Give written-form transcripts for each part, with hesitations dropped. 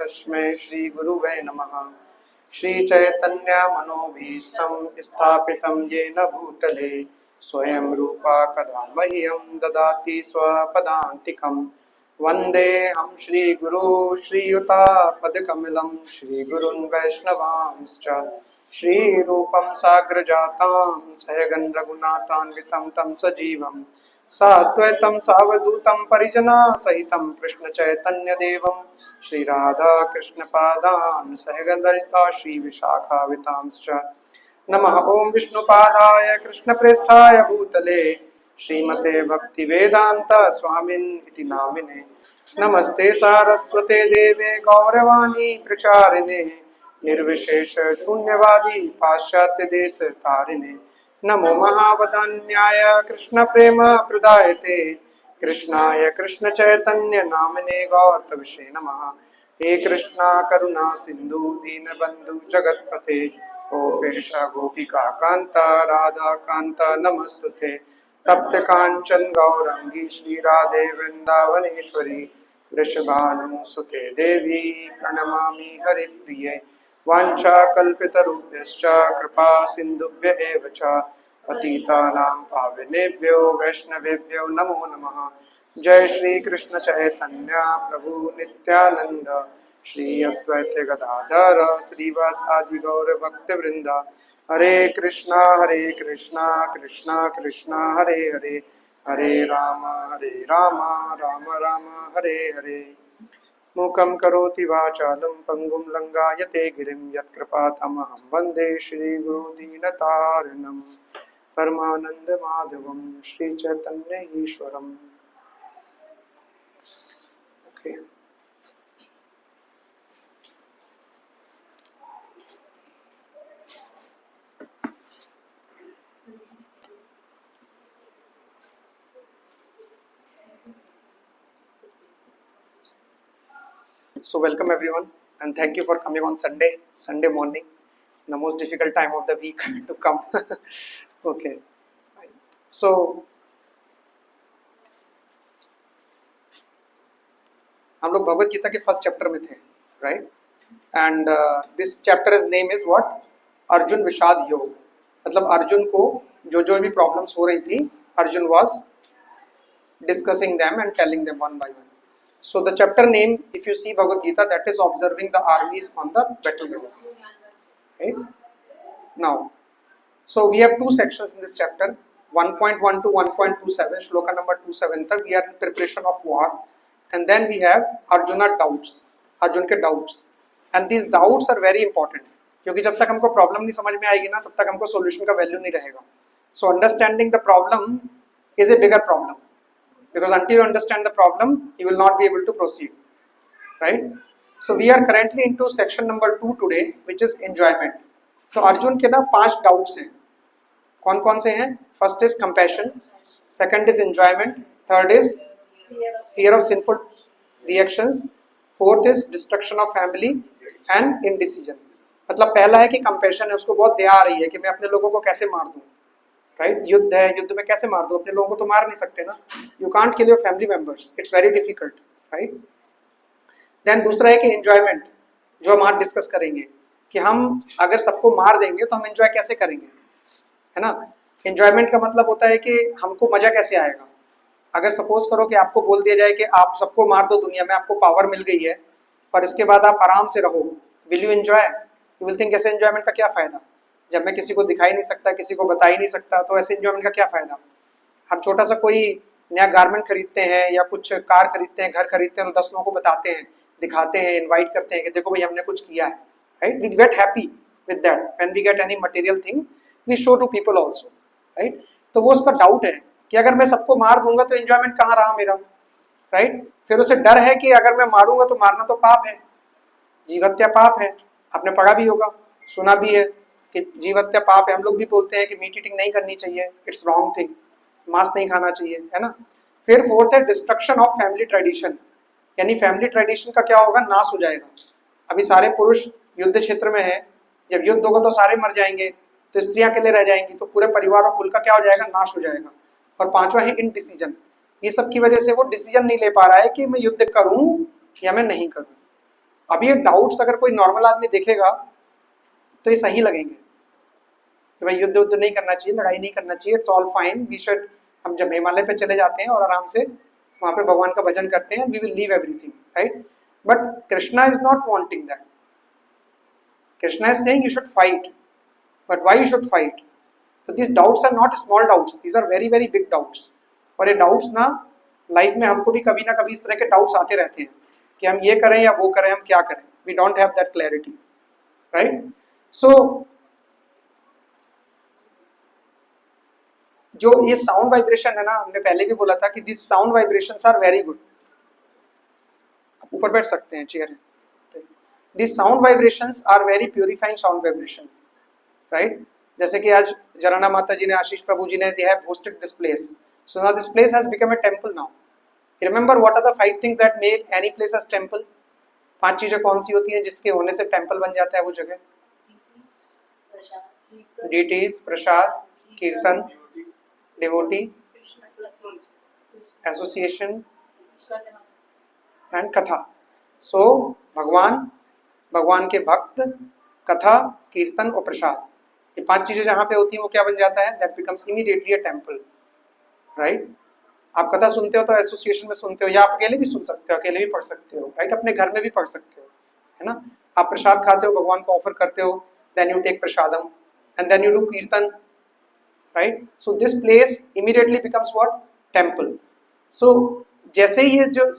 तस्मै श्री गुरुवे नमः। श्री चैतन्य मनोभीष्टं स्थापितं येन भूतले स्वयं रूपा कदा मह्यं ददाति स्वपदान्तिकं। वन्देऽहं श्रीगुरो श्रीयुतापदकमलं श्रीगुरुन् वैष्णवांश्च श्रीरूपं साग्रजातां सहगं रघुनाथान्वितं तं सजीवं साद्वैतं सावधूतं परिजनासहितं कृष्णचैतन्यदेवं श्रीराधा कृष्णपादान् सहगं ललिता श्रीविशाखावितांश्च। नमः ओं विष्णुपादाय कृष्णप्रेष्ठाय भूतले श्रीमते भक्तिवेदांत स्वामिन् नामिने। नमस्ते सारस्वते देवे गौरवाणी प्रचारिणे निर्विशेष शून्यवादी पाश्चात्य देश तारिणे। नमो महावदान्याय कृष्ण प्रेम प्रदायते कृष्णाय कृष्ण चैतन्य नामिने गौरतविषे नमः। हे कृष्णा करुणा सिंधु दीनबंधु जगत्पते गोपेश गोपिका कांता राधा कांता नमस्तुते। तप्त कांचन गौरंगी श्री राधे वृंदावनेश्वरी वृषभानुसुते देवी प्रणमामि हरिप्रिये। वाञ्छाकल्पितरुभ्यश्च कृपा सिन्धुभ्य एव च पतितानां पावनेभ्यो वैष्णवेभ्यो नमो नमः। जय श्री कृष्ण चैतन्य प्रभु नित्यानंद श्री अद्वैत गदाधर श्रीवासादि गौर भक्तवृंद। हरे कृष्णा कृष्णा कृष्णा हरे हरे हरे राम राम राम हरे हरे। मूकं करोति वाचालं पंगुं लंघायते गिरिं यत्कृपातमहं वन्दे श्रीगुरुदीनतारिणं परमानन्दमाधवं Sri Chaitanya ईश्वरम्। Okay. So welcome everyone and thank you for coming on Sunday morning, the most difficult time of the week to come. Okay. So हम लोग भगवत गीता के फर्स्ट चैप्टर में थे, right? And this chapter is name is what? Arjun विषाद योग। मतलब अर्जुन को जो भी प्रॉब्लम्स हो रही थी, Arjun was discussing them and telling them one by one. So the chapter name, if you see Bhagavad Gita, that is observing the armies on the battlefield. Right? Now, so we have two sections in this chapter, 1.1 to 1.27, shloka number 27 तक we are in preparation of war, and then we have Arjuna doubts, Arjun के doubts, and these doubts are very important, क्योंकि जब तक हमको problem नहीं समझ में आएगी ना, तब तक हमको सॉल्यूशन का वैल्यू नहीं रहेगा. So understanding the problem is a bigger problem, because until you understand the problem, you will not be able to proceed, right? So we are currently into section number 2 today, which is enjoyment. तो अर्जुन के ना 5 doubts हैं. कौन कौन से हैं? First is compassion, second is enjoyment, third is fear of sinful reactions, fourth is destruction of family and indecision. मतलब पहला है कि कंपैशन है, उसको बहुत दया आ रही है कि मैं अपने लोगों को कैसे मार दूं, राइट? युद्ध है, युद्ध में कैसे मार दूं? अपने लोगों को तो मार नहीं सकते ना. You can't kill your family members, it's very difficult, right? Then दूसरा है कि एंजॉयमेंट, जो हम आज डिस्कस करेंगे कि हम अगर सबको मार देंगे तो हम एंजॉय कैसे करेंगे, है ना? एंजॉयमेंट का मतलब होता है कि हमको मजा कैसे आएगा. अगर सपोज करो कि आपको बोल दिया जाए कि आप सबको मार दो दुनिया में, आपको पावर मिल गई है, पर इसके बाद आप आराम से रहो, will you enjoy? You will think ऐसे एंजॉयमेंट का क्या फायदा, जब मैं किसी को दिखाई नहीं सकता, किसी को बता ही नहीं सकता, तो ऐसे एंजॉयमेंट का क्या फायदा. हम छोटा सा कोई नया गारमेंट खरीदते हैं या कुछ कार खरीदते हैं, घर खरीदते हैं, तो 10 लोगों को बताते हैं, दिखाते हैं, इनवाइट करते हैं कि देखो भाई हमने कुछ किया है, right? We get happy with that. When we get any material thing we show to people also, right? तो वो उसका डाउट है कि अगर मैं सबको मार दूंगा तो एंजॉयमेंट कहाँ रहा मेरा, राइट? फिर उसे डर है कि अगर मैं मारूंगा तो मारना तो पाप है, जीव हत्या पाप है. आपने पढ़ा भी होगा, सुना भी है कि जीव हत्या पाप है. हम लोग भी बोलते हैं कि मीट ईटिंग नहीं करनी चाहिए, इट्स रॉन्ग थिंग, मांस नहीं खाना चाहिए, है ना? फिर फोर्थ है डिस्ट्रक्शन ऑफ फैमिली ट्रेडिशन, यानी फैमिली ट्रेडिशन का क्या होगा? नाश हो जाएगा. अभी सारे पुरुष युद्ध क्षेत्र में है, जब युद्ध होगा तो सारे मर जाएंगे, तो स्त्रियां अकेले रह जाएंगी, तो पूरे परिवार और कुल का क्या हो जाएगा? नाश हो जाएगा. और पांचवा है इनडिसीजन. ये सब की वजह से वो डिसीजन नहीं ले पा रहा है कि मैं युद्ध करूं या मैं नहीं करूं. अब ये डाउट्स अगर कोई नॉर्मल आदमी देखेगा तो ये सही लगेंगे कि भाई युद्ध उद्ध नहीं करना चाहिए, लड़ाई नहीं करना चाहिए, it's all fine, we should, हम जब हिमालय पे चले जाते हैं और आराम से वहां पे भगवान का भजन करते हैं, we will leave everything, right? But Krishna is not wanting that. Krishna is saying you should fight, but why you should fight? तो this doubts are not small doubts, these are very very big doubts. और ये doubts ना life में हमको भी कभी ना कभी इस तरह के डाउट्स आते रहते हैं कि हम ये करें या वो करें, हम क्या करें, we don't have that clarity, right? So जो ये साउंड वाइब्रेशन है ना, हमने पहले भी बोला था कि this sound vibrations are very good. ऊपर बैठ सकते हैं, चेयर है. This sound vibrations are very purifying sound vibration, right? जैसे कि आज जराना माता जी ने, आशीष प्रभु जी ने, they have hosted this place, so now this place has become a temple now. Remember what are the 5 things that make any place as temple? 5 चीजें कौन सी होती हैं जिसके होने से टेंपल बन जाता है वो जगह? डिटीज, प्रसाद, कीर्तन, डिवोटी, एसोसिएशन एंड कथा. सो भगवान के भक्त, कथा, कीर्तन और प्रसाद, ये 5 चीजें जहां पे होती हैं वो क्या बन जाता है? That becomes immediately a temple, right? आप कथा सुनते हो तो एसोसिएशन में सुनते हो, या आप अकेले भी सुन सकते हो, अकेले भी पढ़ सकते हो, राइट? अपने घर में भी पढ़ सकते हो, है ना? आप प्रसाद खाते हो, भगवान को ऑफर करते हो, then you take prasadam and then you do kirtan, right? So this place immediately becomes what? Temple. So जैसे ही ये जो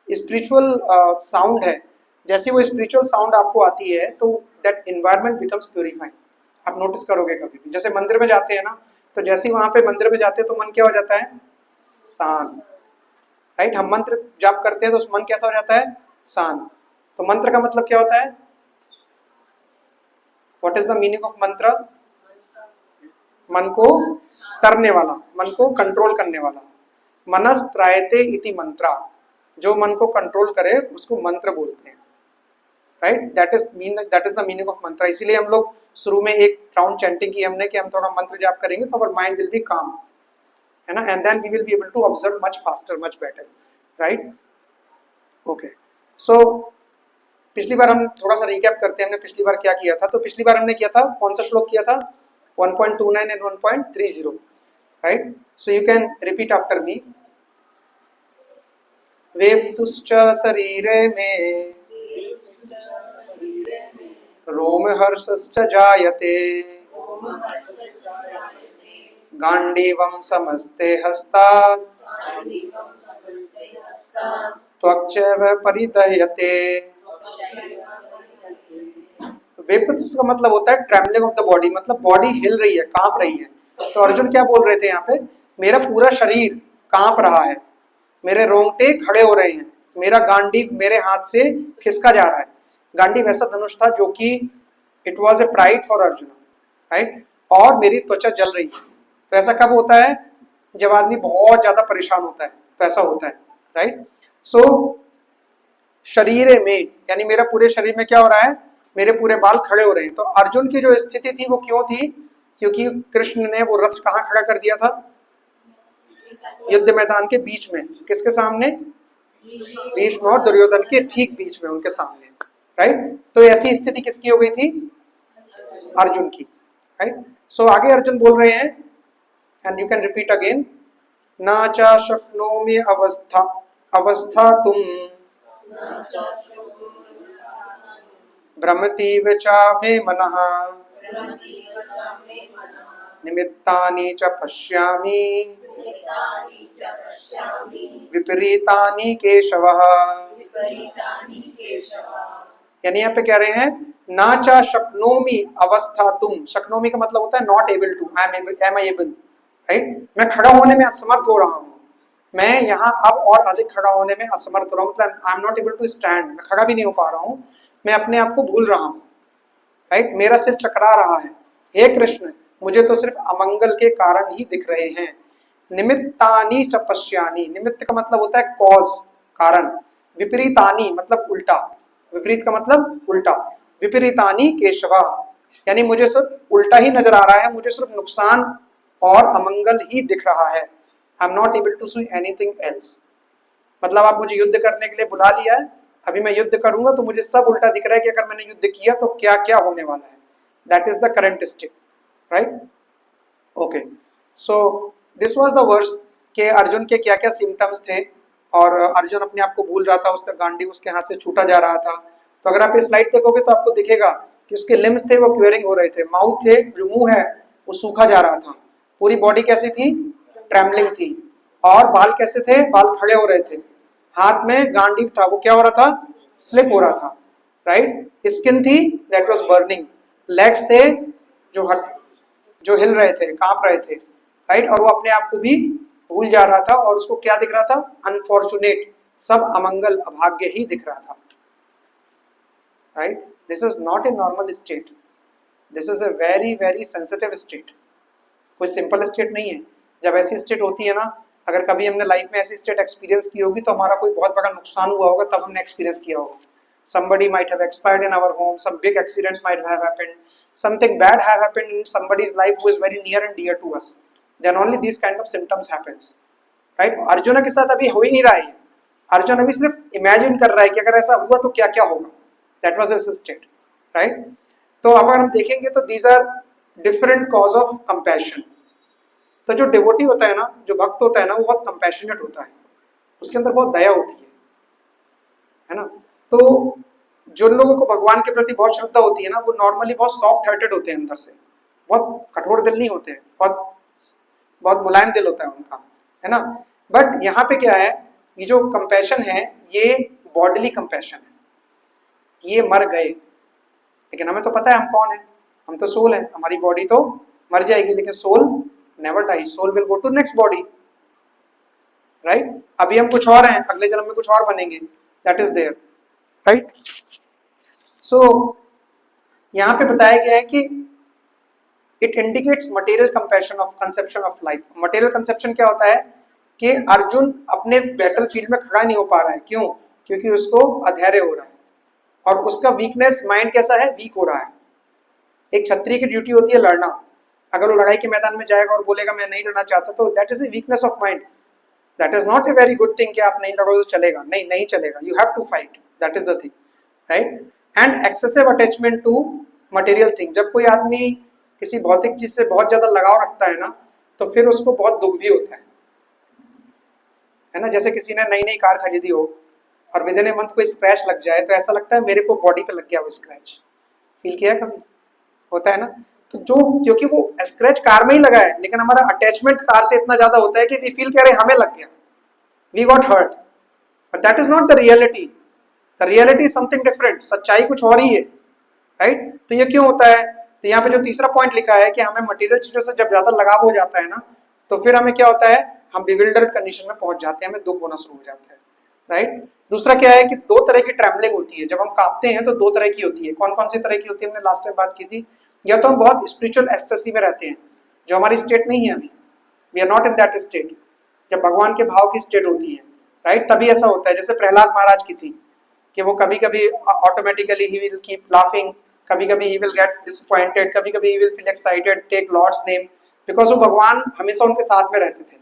स्पिरिचुअल साउंड है, जैसे वो स्पिरिचुअल साउंड आपको आती है तो दैट एनवायरनमेंट बिकम्स प्यूरिफाइंग. आप नोटिस करोगे कभी भी, जैसे मंदिर में जाते हैं ना, तो जैसे ही वहां पे मंदिर में जाते हैं तो मन क्या हो जाता है? शांत, राइट? हम मंत्र जाप करते हैं तो मन कैसा हो जाता है? शांत. तो मंत्र का मतलब क्या होता है? What is the meaning of मंत्र? मन को तरने वाला, मन को कंट्रोल करने वाला. मनस त्रायते इति मंत्रा, जो मन को कंट्रोल करे उसको मंत्र बोलते हैं, right? That is the meaning of मंत्र. इसीलिए हम लोग शुरू में एक राउंड चैंटिंग की हमने कि हम थोड़ा मंत्र जाप करेंगे तो our mind will be calm, है ना? And then we will be able to observe much faster, much better, right? Okay. So पिछली बार हम थोड़ा सा रिकैप करते हैं, हमने पिछली बार क्या किया था. तो पिछली बार हमने किया था, कौन सा श्लोक किया था? 1.29 and 1.30, right? So you can repeat after me. वेप्तुश्च शरीरे में रोमहर्षश्च जायते, गांडीवं समस्ते हस्तात् त्वक्चैव परिदह्यते. वेप्तुश्च का मतलब होता है ट्रेम्बलिंग ऑफ द बॉडी, मतलब बॉडी हिल रही है, कांप रही है. तो अर्जुन क्या बोल रहे थे यहाँ पे? मेरा पूरा शरीर कांप रहा है, मेरे रोंगटे खड़े हो रहे हैं, मेरा गांडीव मेरे हाथ से खिसका जा रहा है. गांडीव ऐसा धनुष था जो कि it was a pride for Arjun, right? और मेरी त्वचा जल रही है. तो ऐसा कब होता है? जब आदमी बहुत ज्यादा परेशान होता है तो ऐसा होता है, राइट? सो शरीर में यानी मेरा पूरे शरीर में क्या हो रहा है? मेरे पूरे बाल खड़े हो रहे हैं. तो अर्जुन की जो स्थिति थी वो क्यों थी? क्योंकि कृष्ण ने वो रथ कहाँ खड़ा कर दिया था? युद्ध मैदान के बीच में. किसके सामने? भीष्म और दुर्योधन के ठीक बीच में, उनके सामने, राइट? तो ऐसी स्थिति किसकी हो गई थी? अर्जुन की, राइट? सो आगे अर्जुन बोल रहे हैं, and you can repeat again. ना चा शक्नोमि अवस्था तुम भ्रमतीव चा मे मनः निमित्तानि च पश्यामि विपरीतानि केशवः. यानी यहाँ पे कह रहे हैं ना चा शक्नोमि अवस्था तुम. शक्नोमि का मतलब होता है not able to, am I able, right? मैं खड़ा होने में असमर्थ हो रहा हूँ, मैं यहाँ अब और अधिक खड़ा होने में असमर्थ हो रहा हूँ, मतलब I am not able to stand, मैं खड़ा भी नहीं हो पा रहा हूँ, मैं अपने आप को भूल रहा हूँ, राइट? मेरा सिर चकरा रहा है. हे कृष्ण, मुझे तो सिर्फ अमंगल के कारण ही दिख रहे हैं. निमित्तानि च पश्यामि, निमित्त का मतलब होता है कॉज, कारण. विपरीतानि मतलब उल्टा, विपरीत का मतलब उल्टा. विपरीतानि केशवा, यानी मुझे सिर्फ उल्टा ही नजर आ रहा है, मुझे सिर्फ नुकसान और अमंगल ही दिख रहा है. I am not able to see anything else. मतलब आप मुझे युद्ध करने के लिए बुला लिया है, अभी मैं युद्ध करूंगा तो मुझे सब उल्टा दिख रहा है कि अगर मैंने युद्ध किया तो क्या क्या होने वाला है. That is the current state, right. Okay, so this was the verse कि अर्जुन के क्या क्या सिम्टम्स थे और अर्जुन अपने आप को भूल रहा था, उसका गांडी उसके हाथ से छूटा जा रहा था. तो अगर आप ये स्लाइड देखोगे तो आपको दिखेगा कि उसके लिम्स थे वो क्वेरिंग हो रहे थे, माउथ थे जो मुंह है वो सूखा जा रहा था, पूरी बॉडी कैसी थी, ट्रेमलिंग थी, और बाल कैसे थे, बाल खड़े हो रहे थे, हाथ में गांडीव था वो क्या हो रहा था, स्लिप हो रहा था, राइट. स्किन थी दैट वाज बर्निंग, लेग्स थे जो जो हिल रहे थे, कांप रहे थे, राइट. और वो अपने आप को भी भूल जा रहा था और उसको क्या दिख रहा था, अनफॉर्चुनेट, सब अमंगल अभाग्य ही दिख रहा था, right. This is not a normal state, this is a very very sensitive state, कोई सिंपल स्टेट नहीं है. जब ऐसी स्टेट होती है ना, अगर कभी हमने लाइफ में ऐसी स्टेट एक्सपीरियंस की होगी तो हमारा कोई बहुत बड़ा नुकसान हुआ होगा तब हमने एक्सपीरियंस किया होगा. Somebody might have expired in our home, some big accidents might have happened, something bad have happened in somebody's life who is very near and dear to us, then only these kind of symptoms happens, right. Arjun के साथ अभी हो ही नहीं रहा है, अर्जुन अभी सिर्फ imagine कर रहा है कि अगर ऐसा हुआ तो क्या क्या होगा. That was his state, right. तो अगर हम देखेंगे तो these are different cause of compassion. तो जो डिवोटी होता है ना, जो भक्त होता है ना, वो बहुत कंपैशनेट होता है, उसके अंदर बहुत दया होती है ना. तो जो लोगों को भगवान के प्रति बहुत श्रद्धा होती है ना, वो नॉर्मली बहुत सॉफ्ट हार्टेड होते हैं, अंदर से बहुत कठोर दिल नहीं होते हैं, बहुत बहुत मुलायम दिल होता है उनका, है ना. बट यहाँ पे क्या है, ये जो कंपैशन है ये बॉडीली कंपैशन है, ये मर गए, लेकिन हमें तो पता है हम कौन है, हम तो सोल है, हमारी बॉडी तो मर जाएगी लेकिन soul never die, soul will go to next body, right. अभी हम कुछ और हैं, अगले जन्म में कुछ और बनेंगे, दैट इज देयर, राइट. सो यहाँ पे बताया गया है कि it indicates material compassion of conception of life. Material conception क्या होता है कि अर्जुन अपने बैटल फील्ड में खड़ा नहीं हो पा रहा है, क्यों, क्योंकि उसको अधैर्य हो रहा है और उसका वीकनेस माइंड कैसा है, वीक हो रहा है. एक क्षत्रिय की ड्यूटी होती है लड़ना, अगर वो लड़ाई के मैदान में जाएगा और बोलेगा मैं नहीं लड़ना चाहता तो that is a weakness of mind. That is not a very good thing कि आप नहीं लड़ोगे तो चलेगा, नहीं नहीं चलेगा, you have to fight, that is the thing, right. And excessive attachment to material thing, जब कोई आदमी किसी भौतिक चीज से बहुत ज्यादा लगाव रखता है ना, तो फिर उसको बहुत दुख भी होता है ना. जैसे किसी ने नई नई कार खरीदी हो और विद इन ए मंथ कोई स्क्रैच लग जाए तो ऐसा लगता है मेरे को बॉडी पे लग गया वो स्क्रैच, फील किया कभी, होता है ना. तो जो क्योंकि वो स्क्रैच कार में ही लगा है, लेकिन हमारा अटैचमेंट कार से इतना ज्यादा होता है कि वी फील कह रहे हमें लग गया, we got hurt, but that is not the reality. The reality is something different, सच्चाई कुछ और ही है, राइट. तो ये क्यों होता है, तो यहाँ पे जो तीसरा पॉइंट लिखा है कि हमें मटेरियल चीजों से जब ज्यादा लगाव हो जाता है ना, तो फिर हमें क्या होता है, हम बिविल्डर्ड कंडीशन में पहुंच जाते हैं, हमें दुख होना शुरू हो जाता है, राइट. दूसरा क्या है कि दो तरह की ट्रैवलिंग होती है, जब हम कांपते हैं तो दो तरह की होती है. कौन कौन सी तरह की होती है, हमने लास्ट टाइम बात की थी. या तो हम बहुत स्पिरिचुअल एक्सटेसी में रहते हैं, जो हमारी स्टेट नहीं है अभी, we are not in that state, जब भगवान के भाव की स्टेट होती है, राइट, तभी ऐसा होता है. जैसे प्रहलाद महाराज की थी कि वो कभी कभी ऑटोमेटिकली ही विल कीप लाफिंग, कभी कभी ही विल गेट डिसअपॉइंटेड, कभी कभी ही will feel excited, take lord's name, because वो भगवान हमेशा उनके साथ में रहते थे,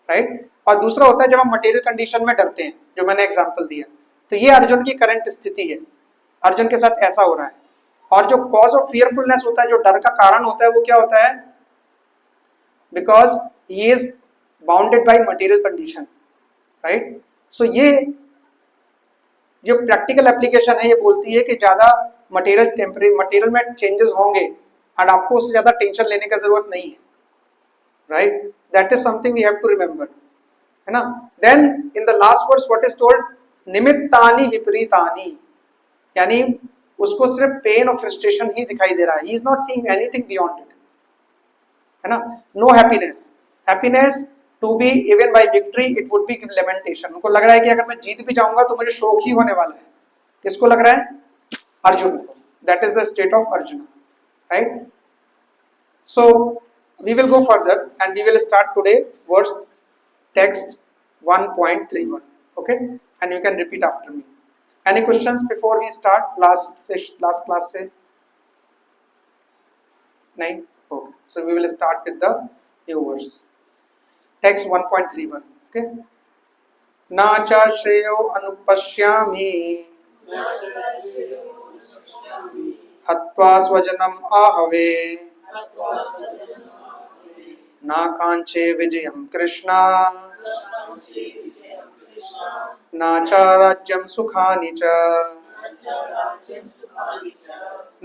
राइट. और दूसरा होता है जब हम मटेरियल कंडीशन में डरते हैं, जो मैंने एग्जांपल दिया. तो ये अर्जुन की करंट स्थिति है, अर्जुन के साथ ऐसा हो रहा है. और जो कॉज ऑफ फियरफुलनेस होता है, जो डर का कारण होता है, वो क्या होता है, because he is bounded by material condition, right. So ये जो प्रैक्टिकल एप्लीकेशन है ये बोलती है कि ज्यादा मटेरियल में चेंजेस होंगे और आपको उससे ज्यादा टेंशन लेने की जरूरत नहीं है, right. That is something we have to remember, है ना. Then in the last words what is told, निमित्तानि विपरीतानि, यानी उसको सिर्फ पेन और फ्रस्ट्रेशन ही दिखाई दे रहा है, he is not seeing anything beyond it, है ना. No happiness, happiness to be even by victory it would be lamentation. उनको लग रहा है कि अगर मैं जीत भी जाऊंगा तो मुझे शोक ही होने वाला है. किसको लग रहा है, अर्जुन को. That is the state of Arjun, right. So we will go further and we will start today verse text 1.31, okay, and you can repeat after me. Any questions before we start last class se nahi, okay, so we will start with the new verse text 1.31, okay. ना च श्रेयो अनुपश्यामि हत्वा स्वजनम आहवे ना कांचे विजयम कृष्णा ना च राज्यं सुखानि च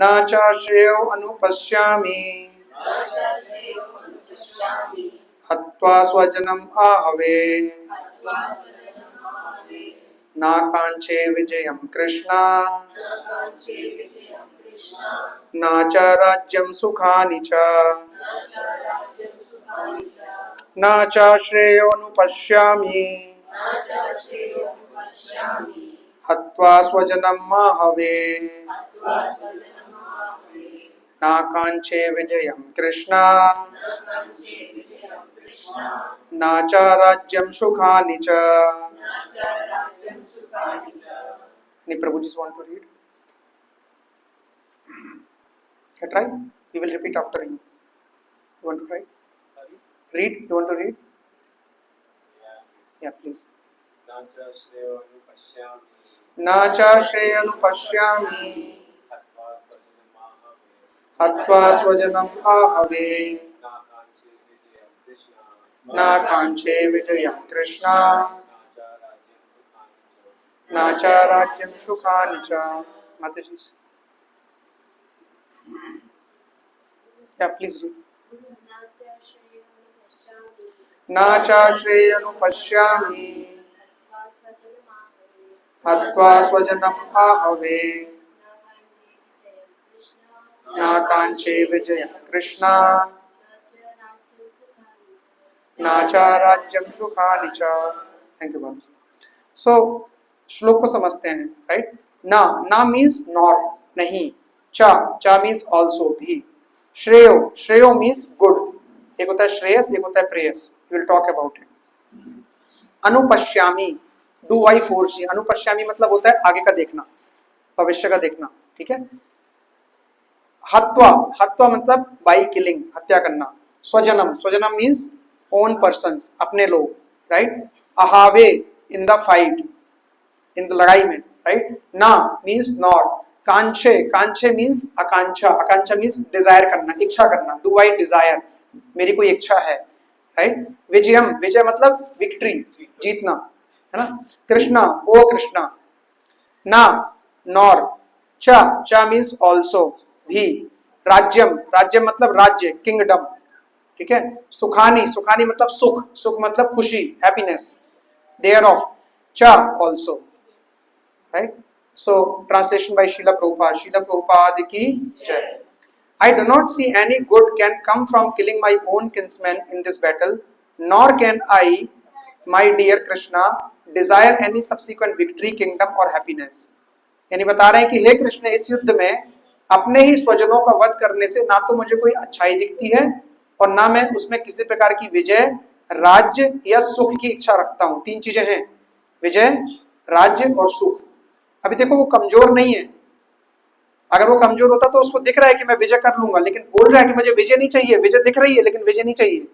ना च श्रेयो अनुपश्यामि हत्वा स्वजनम आहवे ना कांचे विजयम कृष्णा ना च राज्यं सुखानि च ना च श्रेयोनुपश्यामि हत्वा स्वजनम आहवे ना कांचे विजयम कृष्णा ना च राज्यं सुखानि च. Any Prabhu just want to read? Can I try? We will repeat after you. You want to try? Read. You want to read? Yeah, please. ना च श्रेयनुपश्यामि हत्वा स्वजनम आहवे ना कांचे विजयम कृष्णा ना च राज्यं सुखानि च. Mataji. Yeah, please read. ना च श्रेयनुपश्यामि हत्वा स्वजनम आहवे ना कांचे विजयम कृष्णा ना च राज्यं सुखानि च. थैंक यू बाबू. सो श्लोक को समझते हैं, राइट. ना ना मीन्स नॉर, नहीं. चा चा मीन्स ऑल्सो, भी. श्रेयो श्रेयो मीन्स गुड. एक होता है श्रेयस, एक होता है प्रेयस. We will talk about it. अनुपश्यामी, डू वाई फोर सी. अनुपश्यामी मतलब होता है आगे का देखना, भविष्य का देखना, ठीक है. हत्वा हत्वा मतलब बाई किलिंग, हत्या करना. स्वजनम स्वजनम मीन्स ओन पर्सन्स, अपने लोग, राइट. अहावे in the fight, in the लड़ाई में, राइट. ना मीन्स नॉर. कांचे कांचे मीन्स आकांक्षा, आकांक्षा मीन्स डिजायर करना, इच्छा करना. डू आई डिजायर, मेरी कोई इच्छा है, राइट. विजयम विजय मतलब विक्ट्री, जीतना, है ना. कृष्णा ओ कृष्णा. ना नॉर. च च मीन्स ऑल्सो, भी. राज्यम राज्यम मतलब राज्य, किंगडम, ठीक है. सुखानी सुखानी मतलब सुख, सुख मतलब खुशी, हैप्पीनेस. देयर ऑफ च also, right. So translation by Shrila Prabhupada. Shrila Prabhupada की जय. I do not see any good can come from killing my own kinsmen in this battle, nor can I, my dear Krishna, desire any subsequent victory, kingdom or happiness. यानी बता रहे हैं कि हे कृष्ण, इस युद्ध में अपने ही स्वजनों का वध करने से ना तो मुझे कोई अच्छाई दिखती है और ना मैं उसमें किसी प्रकार की विजय, राज्य या सुख की इच्छा रखता हूं. तीन चीजें हैं, विजय, राज्य और सुख. अभी देखो वो कमजोर नहीं है. अगर वो कमजोर होता तो उसको दिख रहा है कि मैं विजय कर लूंगा, लेकिन बोल रहा है कि मुझे विजय नहीं चाहिए. विजय दिख रही है लेकिन विजय नहीं चाहिए.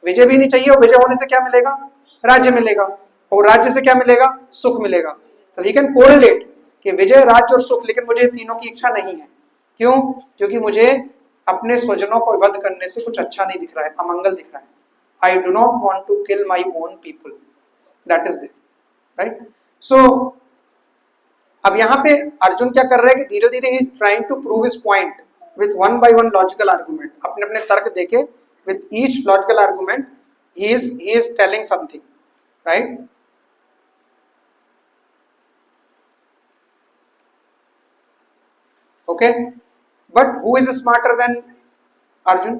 विजय भी नहीं चाहिए, और विजय होने से क्या मिलेगा? राज्य मिलेगा, और राज्य से क्या मिलेगा? सुख मिलेगा. तो ही कैन कोरिलेट कि विजय, राज्य और सुख, लेकिन मुझे तीनों की इच्छा नहीं है. क्यों? क्योंकि मुझे अपने स्वजनों को वध करने से कुछ अच्छा नहीं दिख रहा है, अमंगल दिख रहा है. I do not want to kill my own people. That is there, right. So अब यहाँ पे अर्जुन क्या कर रहे हैं कि धीरे धीरे he is trying to prove his point with one by one logical argument. अपने अपने तर्क देके with each logical argument he is telling something, right. Okay, but who is smarter than Arjun?